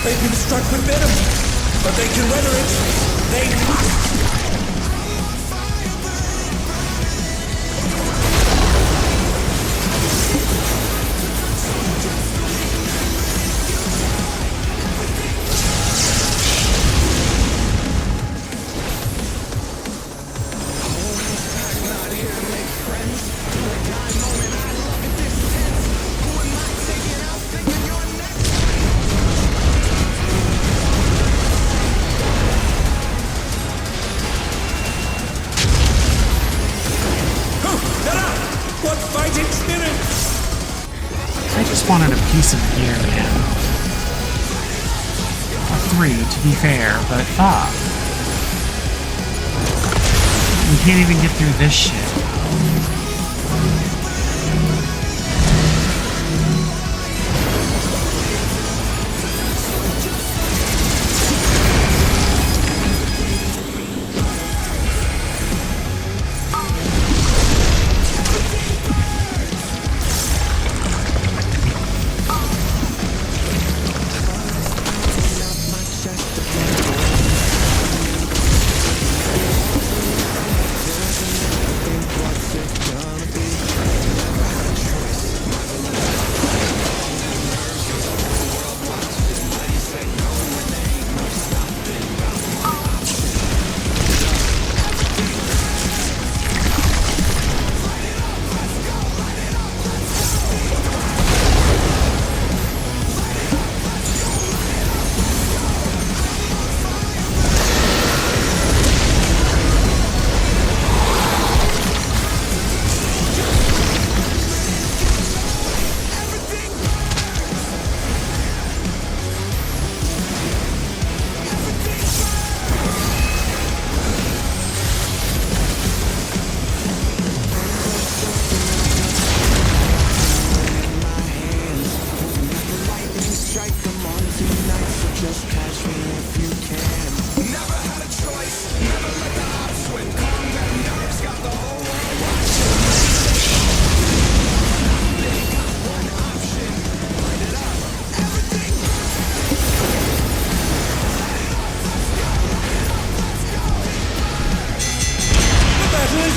S3: They've been struck with venom, but they can weather it. They must.
S1: Wanted a piece of gear, man. Or 3, to be fair, but fuck. We can't even get through this shit.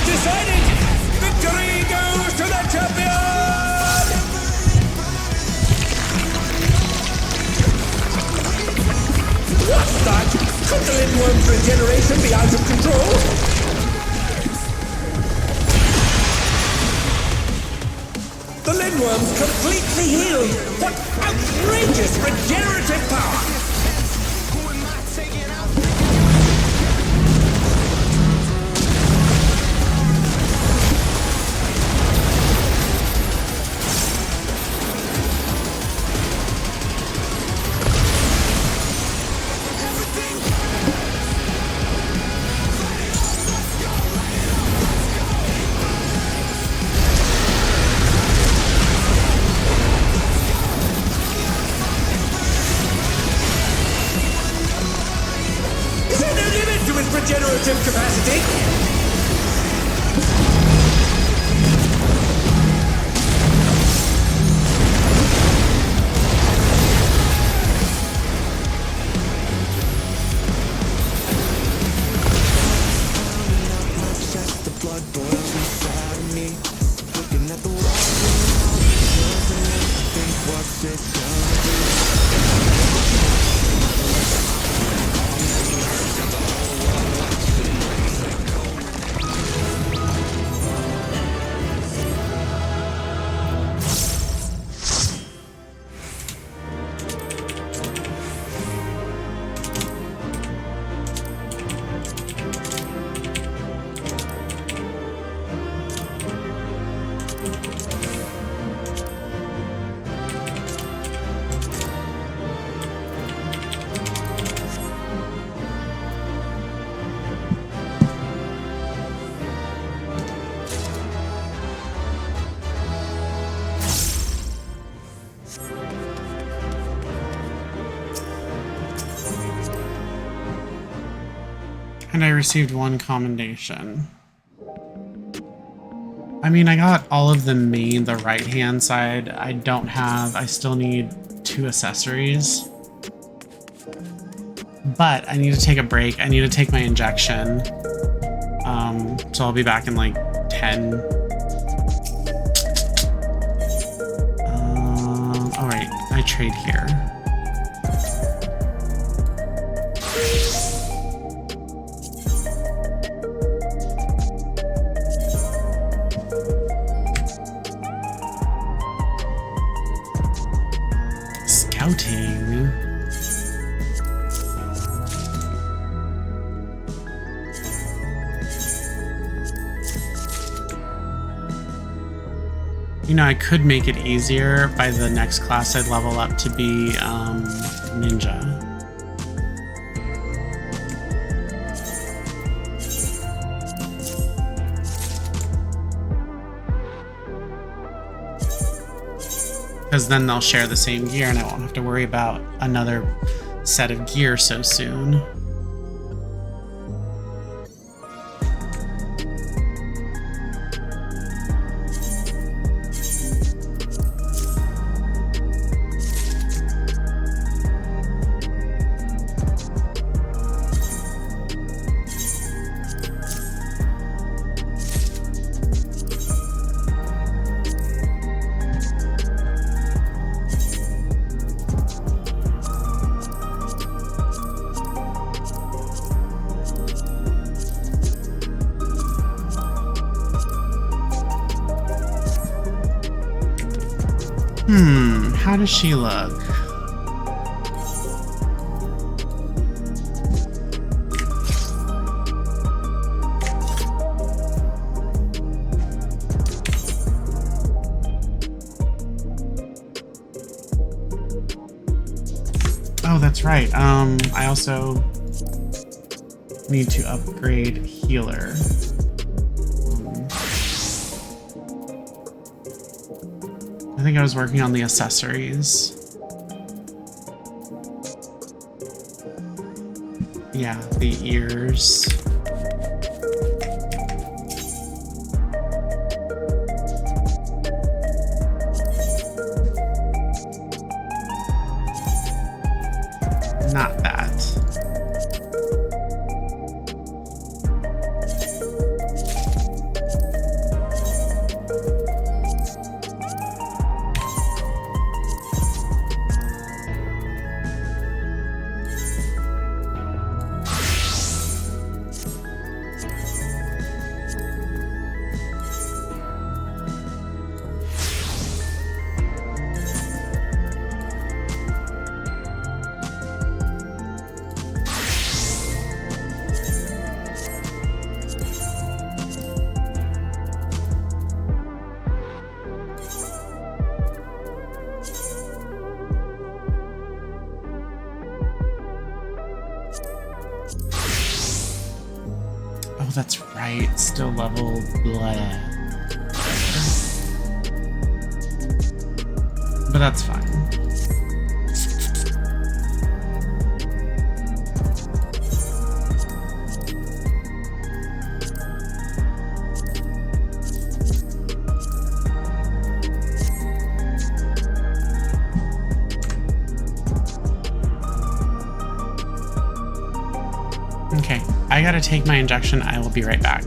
S3: decided! Victory goes to the champion! What's that? Could the Lindworm's regeneration be out of control? The Lindworm's completely healed! What outrageous regenerative power! Regenerative capacity.
S7: Just the blood boils inside me. Looking at the walls around me, closing in, think what's it gonna be?
S1: And I received 1 commendation. I mean, I got all of the right-hand side. I still need 2 accessories. But I need to take a break. I need to take my injection. So I'll be back in like 10. All right, I trade here. Scouting. You know, I could make it easier by the next class I'd level up to be ninja. Because then they'll share the same gear and I won't have to worry about another set of gear so soon. How does she look? Oh, that's right. I also need to upgrade healer. I think I was working on the accessories. Yeah, the ears. Not that. that's right. Still level blah. But that's fine. Okay, I gotta take my injection. I will be right back.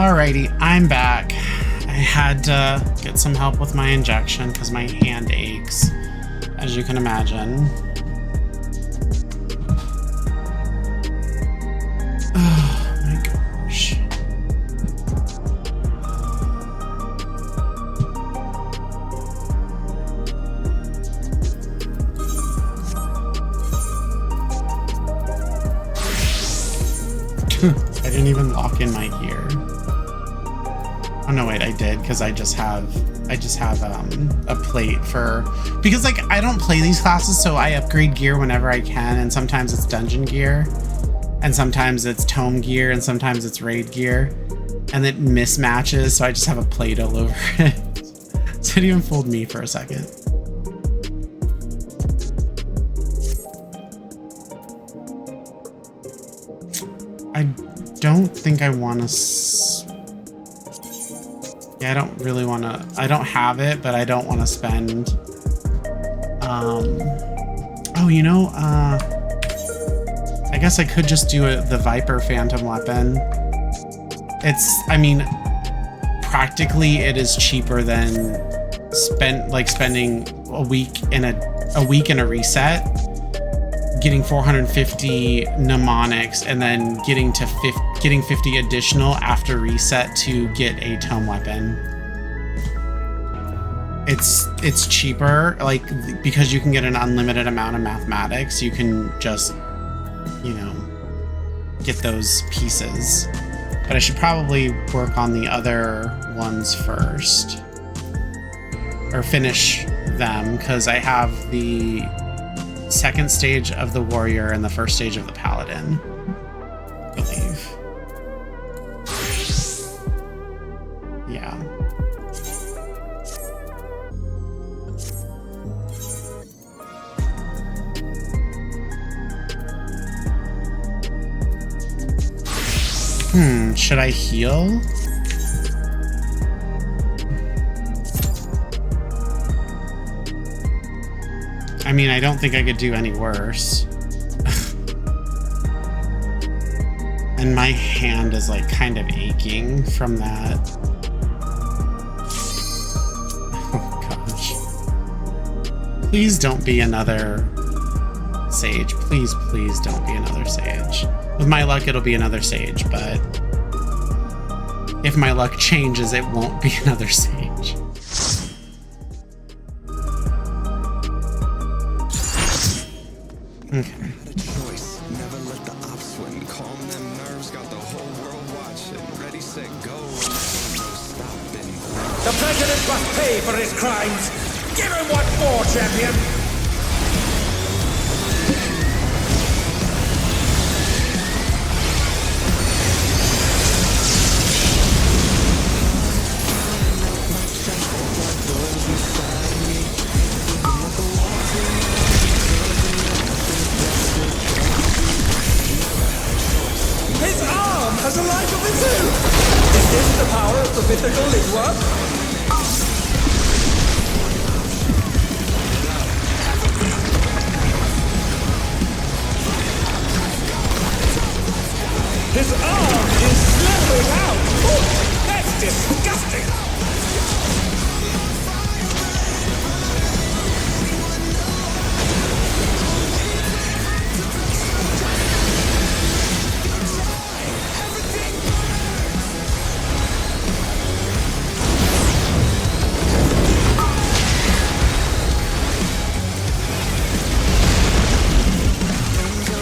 S1: Alrighty, I'm back. I had to get some help with my injection because my hand aches, as you can imagine. Oh my gosh. I didn't even lock in my gear. Oh no, wait, I did because I just have a plate for, because like I don't play these classes, so I upgrade gear whenever I can, and sometimes it's dungeon gear, and sometimes it's tome gear, and sometimes it's raid gear, and it mismatches, so I just have a plate all over it. So it even fooled me for a second. I don't think I want to. Yeah, I don't really want to. I don't have it, but I don't want to spend. Oh, you know, I guess I could just do the VIPER Phantom weapon. I mean, practically it is cheaper than spending a week in a reset, getting 450 mnemonics, and then getting 50 additional after reset to get a tome weapon. It's cheaper, like, because you can get an unlimited amount of mathematics. You can just, you know, get those pieces. But I should probably work on the other ones first, or finish them, because I have the second stage of the warrior and the first stage of the paladin, I believe. Yeah. Should I heal? I mean, I don't think I could do any worse. And my hand is like kind of aching from that. Oh gosh. Please don't be another sage. Please, please don't be another sage. With my luck, it'll be another sage, but if my luck changes, it won't be another sage. Okay.
S7: Never let the ops win. Calm them nerves, got the whole world watching. Ready, set, go. No stopping.
S3: The president must pay for his crimes. Give him what for, champion. His arm has a life of its own! Is this the power of the mythical at work? His arm is slithering out! Oh, that's disgusting!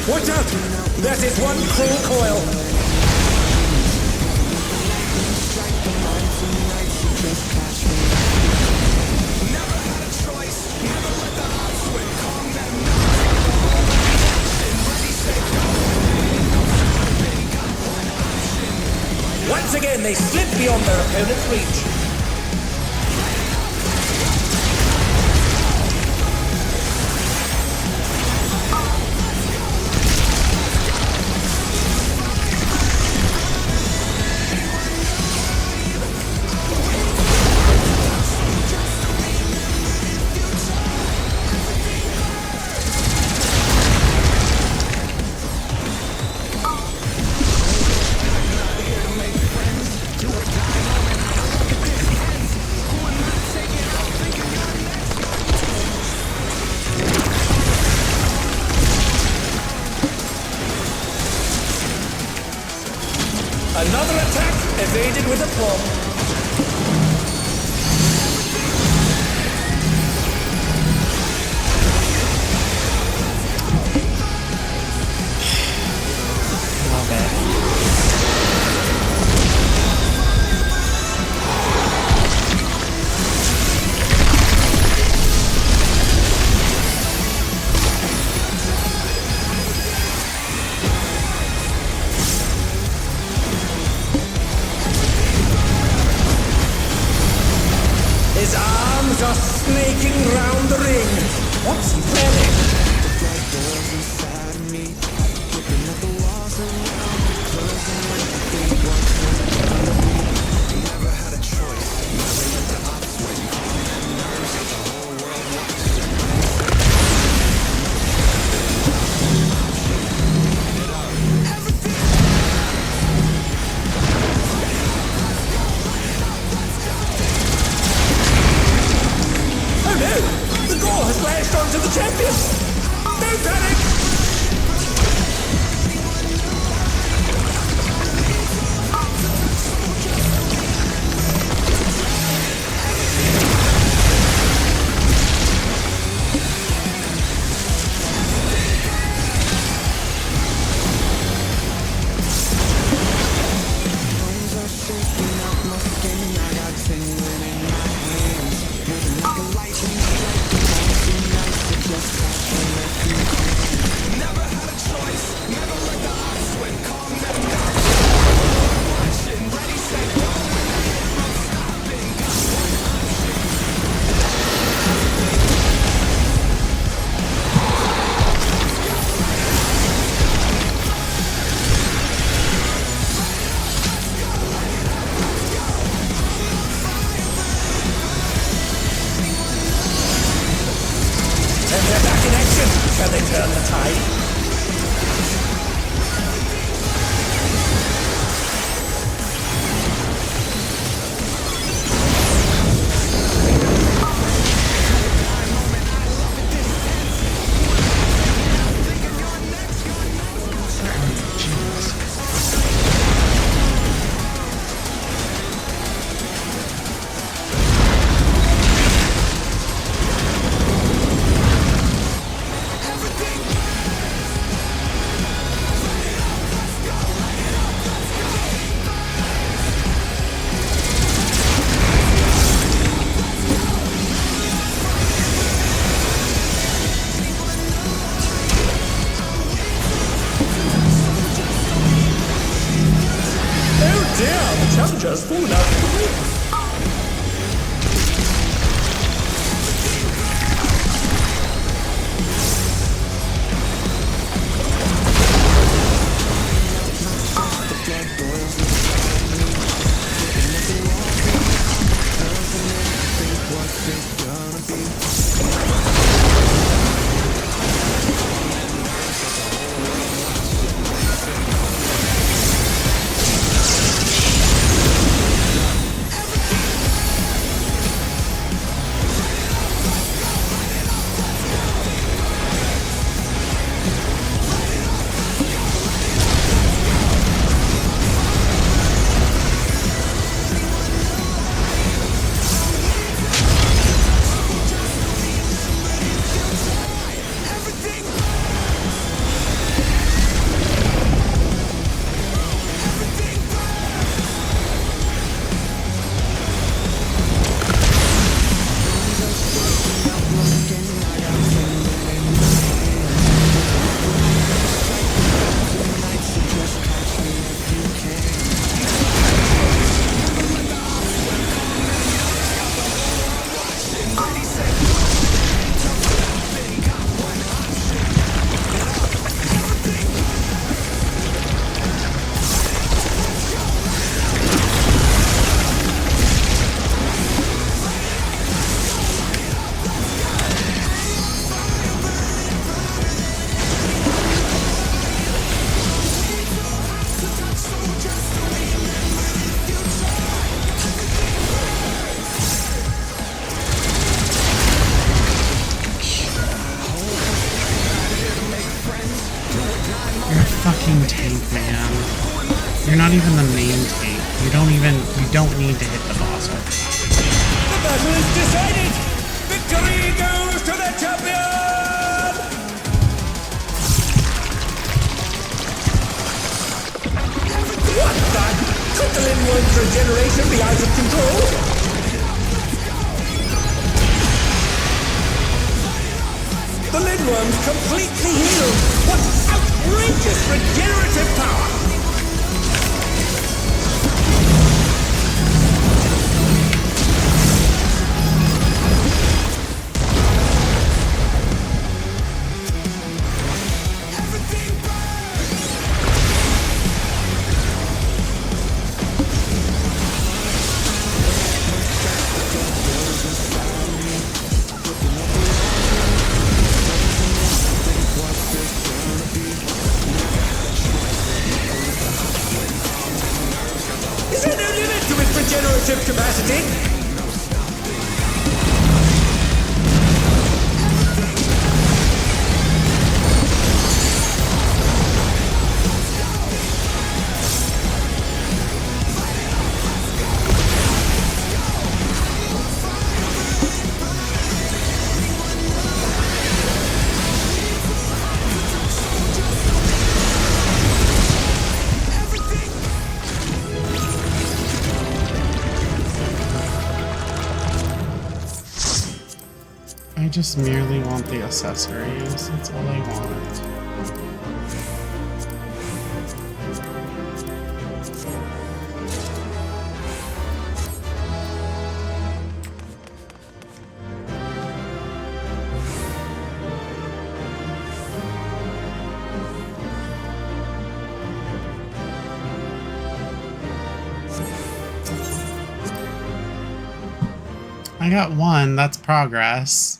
S3: Watch out! That is one cruel coil! Once again, they slip beyond their opponent's reach. serenaded with aplomb.
S1: Love it.
S3: His arms are snaking round the ring. What's he planning? Oh no! The gore has lashed onto the champion! Don't panic! And they're back in action! Can they turn the tide? Oh dear, the challenger's fallen out of the ring.
S1: You're a fucking tank, man. You're not even the main tank. You don't need to hit the boss right now.
S3: The battle is decided! Victory goes to the champion! What the? Could the Linworm's regeneration be out of control? The Linworm's completely healed! What outrageous regenerative power! Is there no limit to its regenerative capacity?
S1: I just merely want the accessories. That's all I want. I got one. That's progress.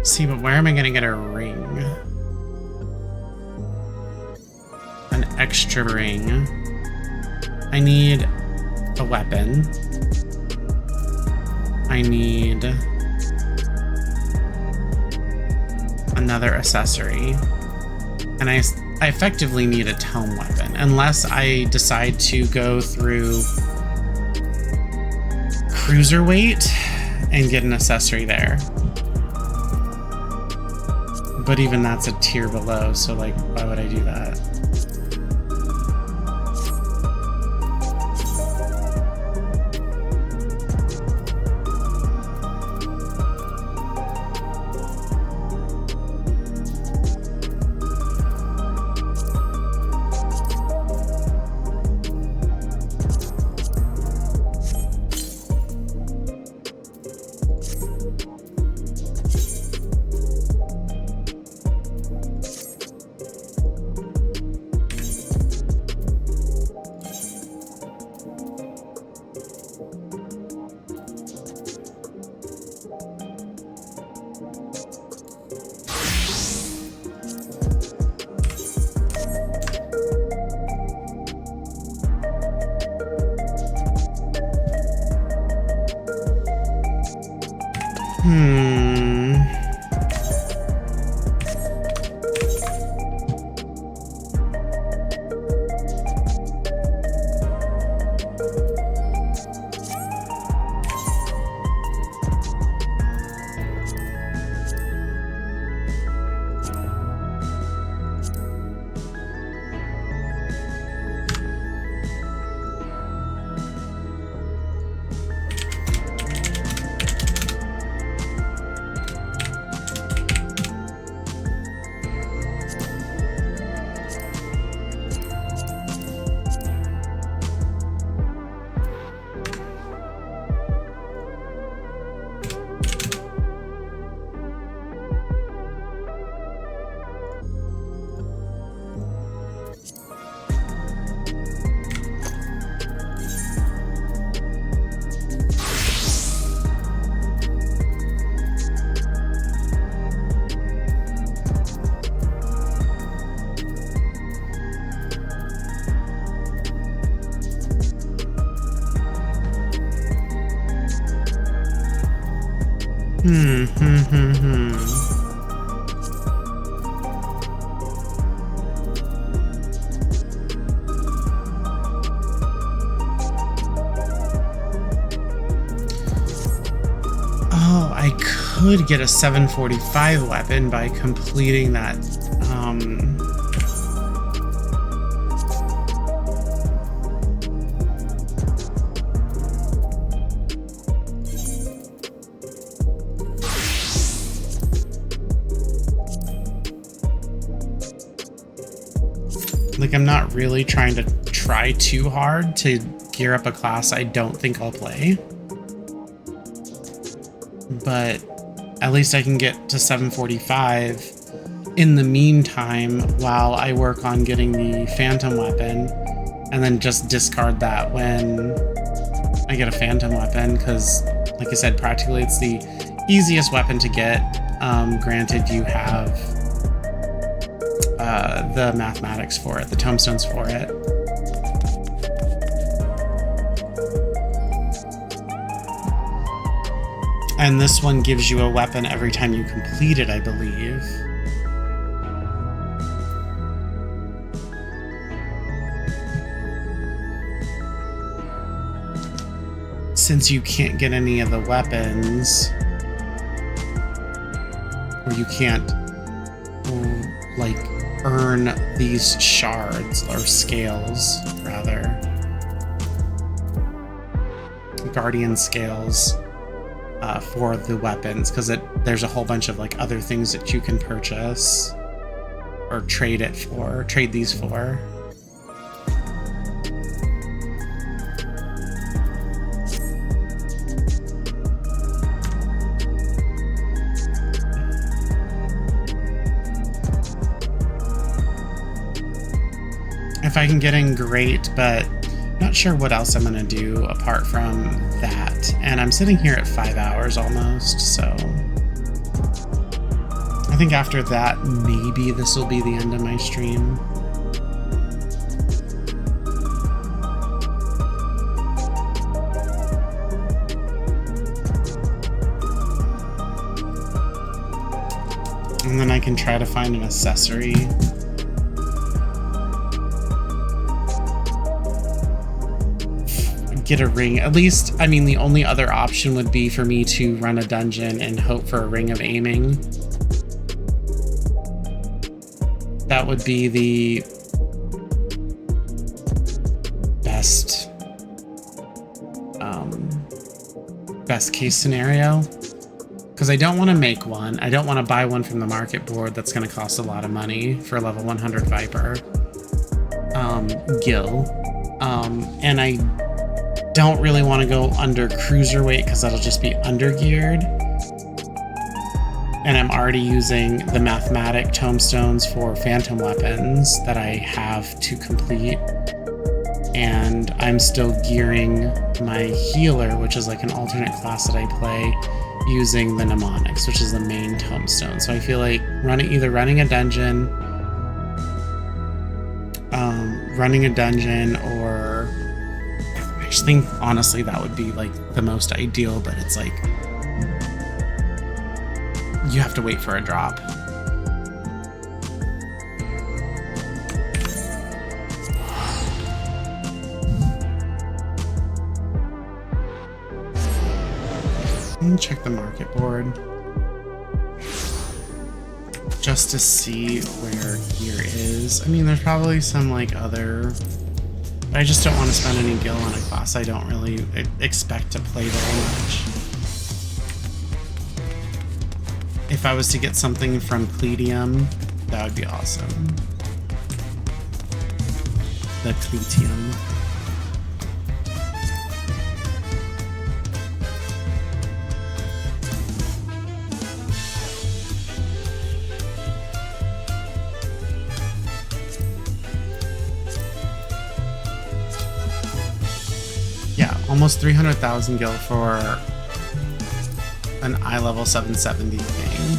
S1: See, but where am I gonna get a ring? An extra ring. I need a weapon. I need another accessory. And I effectively need a tome weapon, unless I decide to go through cruiserweight and get an accessory there. But even that's a tier below, so like, why would I do that? Oh, I could get a 745 weapon by completing that, like, I'm not really trying to try too hard to gear up a class I don't think I'll play. But at least I can get to 745 in the meantime while I work on getting the phantom weapon, and then just discard that when I get a phantom weapon, because like I said, practically it's the easiest weapon to get. Granted, you have the mathematics for it, the tomestones for it. And this one gives you a weapon every time you complete it, I believe. Since you can't get any of the weapons, or you can't, like, earn these shards, or scales, rather. Guardian scales. For the weapons, because there's a whole bunch of like other things that you can purchase or trade these for. If I can get in, great, but not sure what else I'm gonna do apart from that. And I'm sitting here at 5 hours almost, so I think after that, maybe this will be the end of my stream. And then I can try to find an accessory. Get a ring. At least, I mean, the only other option would be for me to run a dungeon and hope for a ring of aiming. That would be the best best case scenario, because I don't want to make one. I don't want to buy one from the market board. That's going to cost a lot of money for a level 100 Viper Gil, and I don't really want to go under cruiserweight because that'll just be undergeared. And I'm already using the mathematic tomestones for phantom weapons that I have to complete. And I'm still gearing my healer, which is like an alternate class that I play, using the mnemonics, which is the main tomestone. So I feel like either running a dungeon, or I just think honestly that would be like the most ideal, but it's like you have to wait for a drop. Let me check the market board just to see where gear is. I mean, there's probably some like other, but I just don't want to spend any gil on a class I don't really expect to play very much. If I was to get something from Cletium, that would be awesome. The Cletium. Almost 300,000 gil for an eye level 770 thing.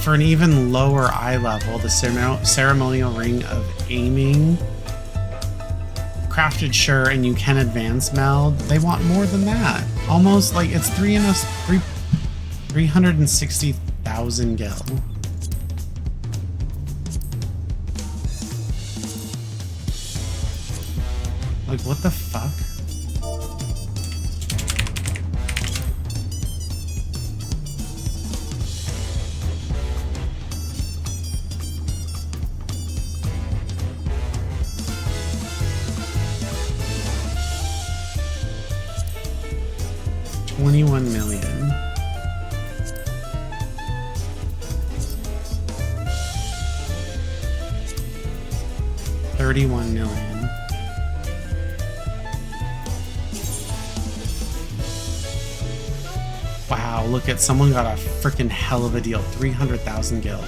S1: For an even lower eye level, the ceremonial ring of aiming crafted, sure, and you can advance meld. They want more than that. Almost like it's 360,000 gil. Like, what the fuck? $21 million. $31 million. Wow, look at someone got a freaking hell of a deal. 300,000 gil.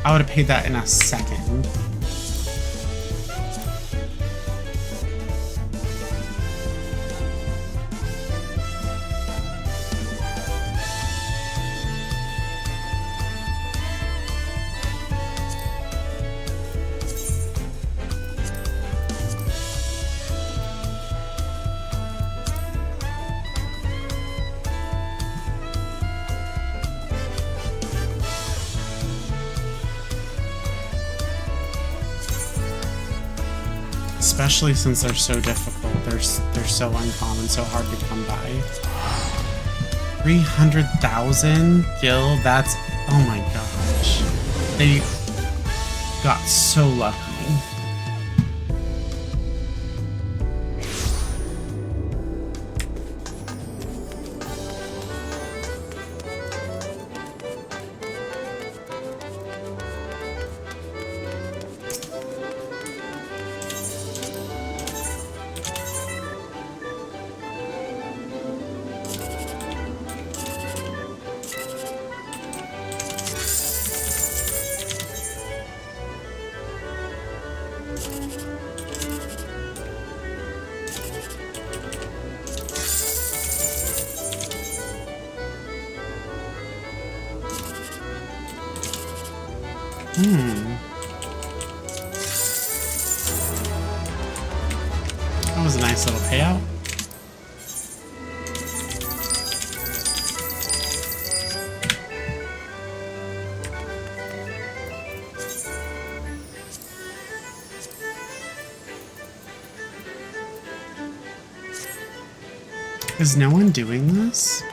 S1: I would have paid that in a second. Especially since they're so difficult. They're so uncommon, so hard to come by. 300,000 gil, that's... oh my gosh. They got so lucky. That was a nice little payout. Is no one doing this?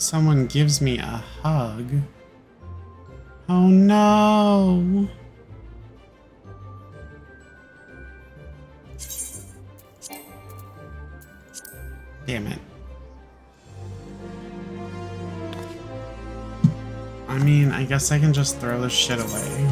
S1: Someone gives me a hug. Oh no! Damn it. I mean, I guess I can just throw this shit away.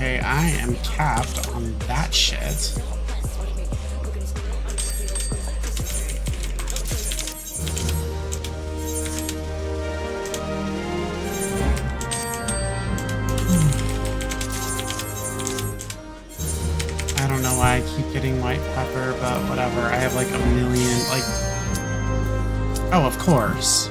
S1: Okay, I am capped on that shit. I don't know why I keep getting white pepper, but whatever. I have like a million, like... Oh, of course.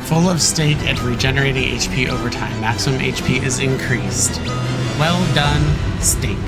S1: Full of steak and regenerating HP over time. Maximum HP is increased. Well done, steak.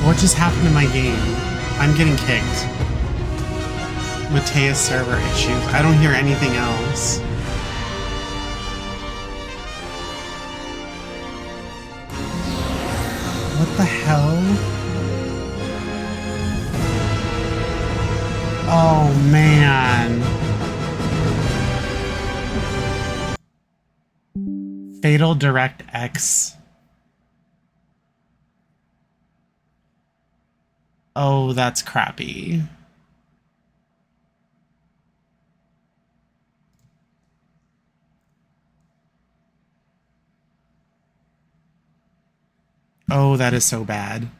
S1: What just happened to my game? I'm getting kicked. Mateus server issues. I don't hear anything else. What the hell? Oh man. Fatal Direct X. Oh, that's crappy. Oh, that is so bad.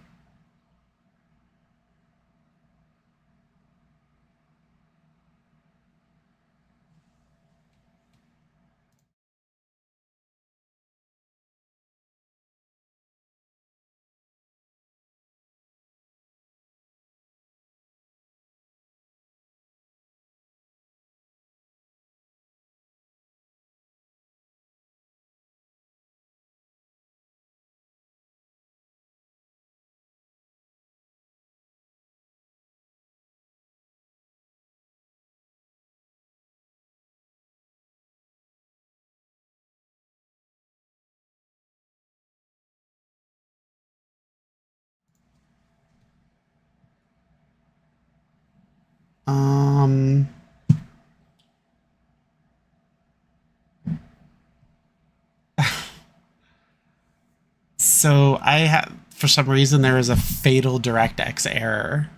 S1: So I have, for some reason, there was a fatal DirectX error.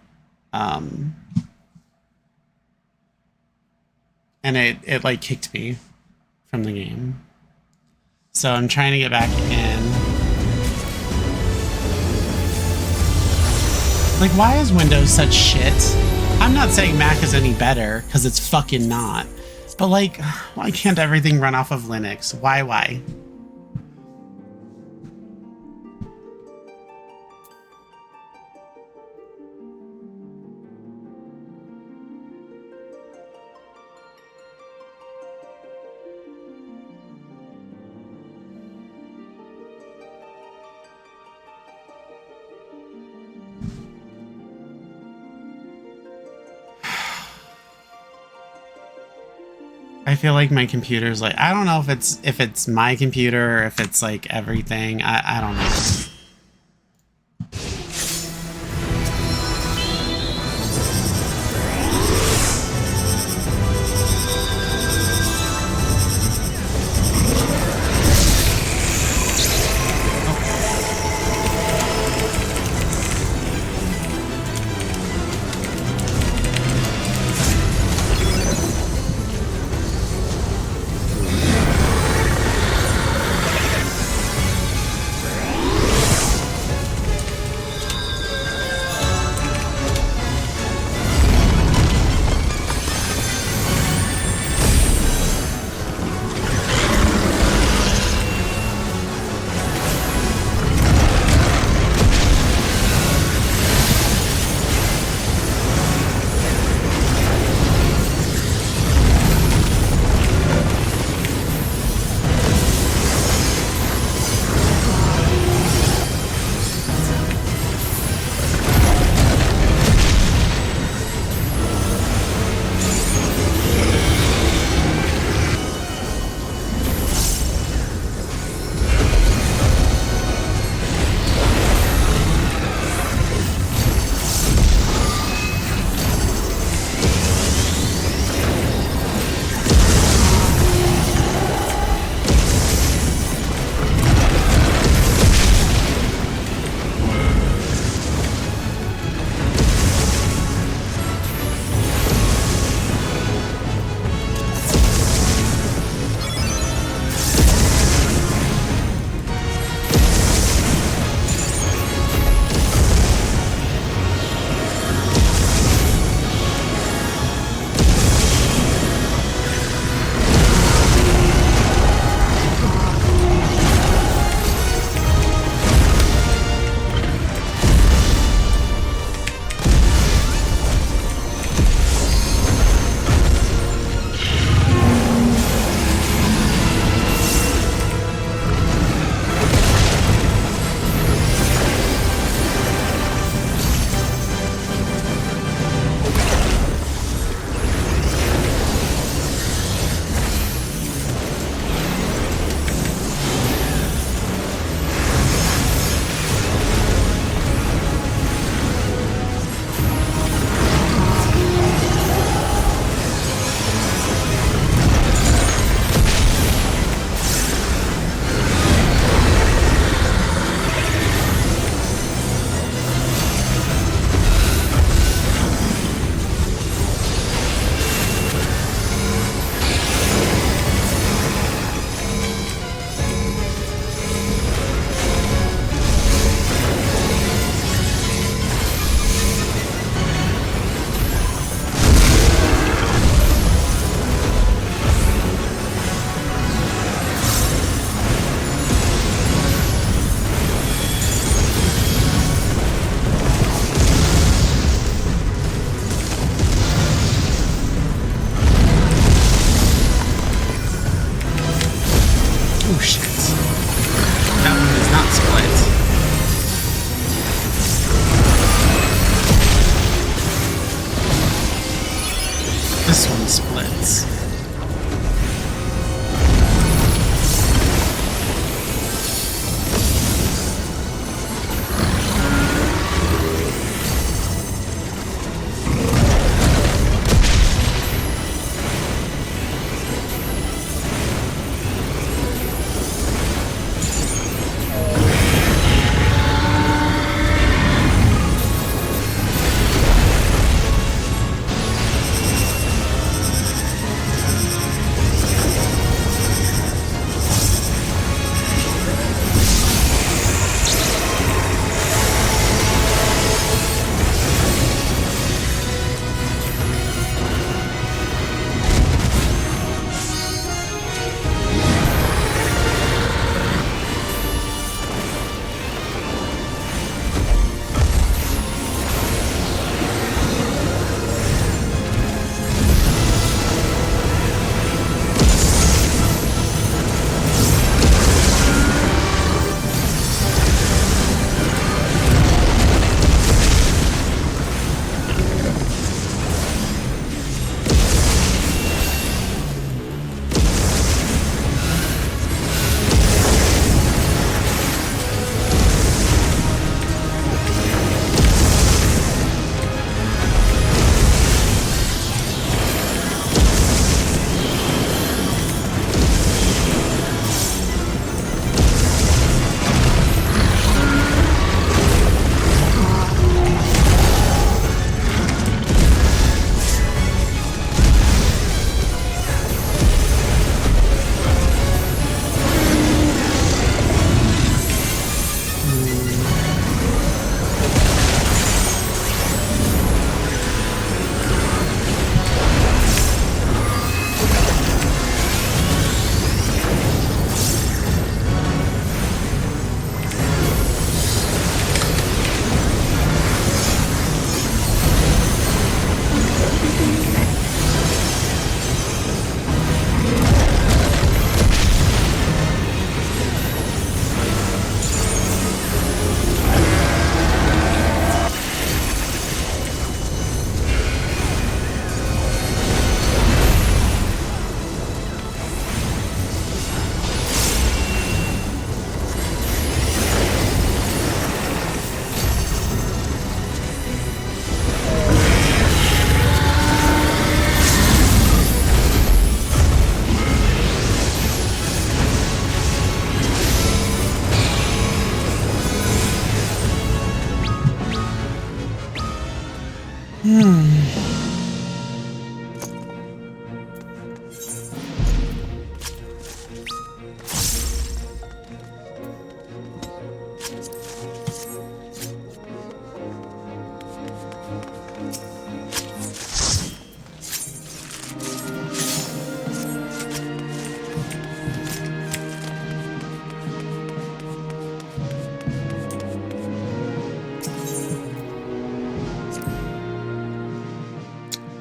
S1: And it like kicked me from the game. So I'm trying to get back in. Like, why is Windows such shit? I'm not saying Mac is any better, because it's fucking not. But like, why can't everything run off of Linux? Why? I feel like my computer's like, I don't know if it's my computer or if it's like everything. I don't know.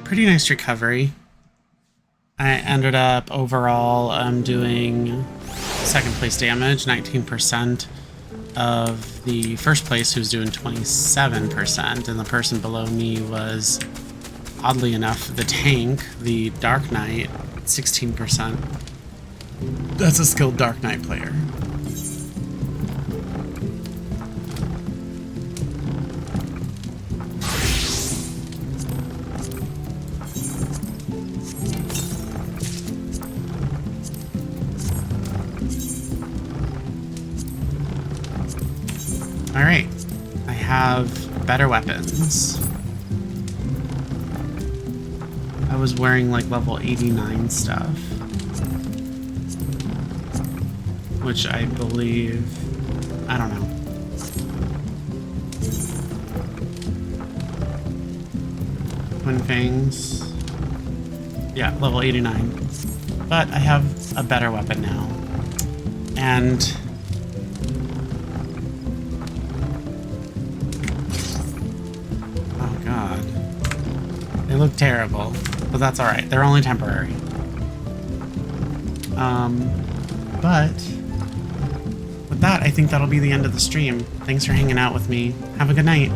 S1: Pretty nice recovery. I ended up overall doing second place damage, 19% of the first place, who's doing 27%, and the person below me was, oddly enough, the tank, the Dark Knight, 16%. That's a skilled Dark Knight player. Alright, I have better weapons. I was wearing like level 89 stuff, which I believe, I don't know. Twin Fangs, yeah, level 89. But I have a better weapon now, and they look terrible, but that's alright. They're only temporary. But with that, I think that'll be the end of the stream. Thanks for hanging out with me. Have a good night.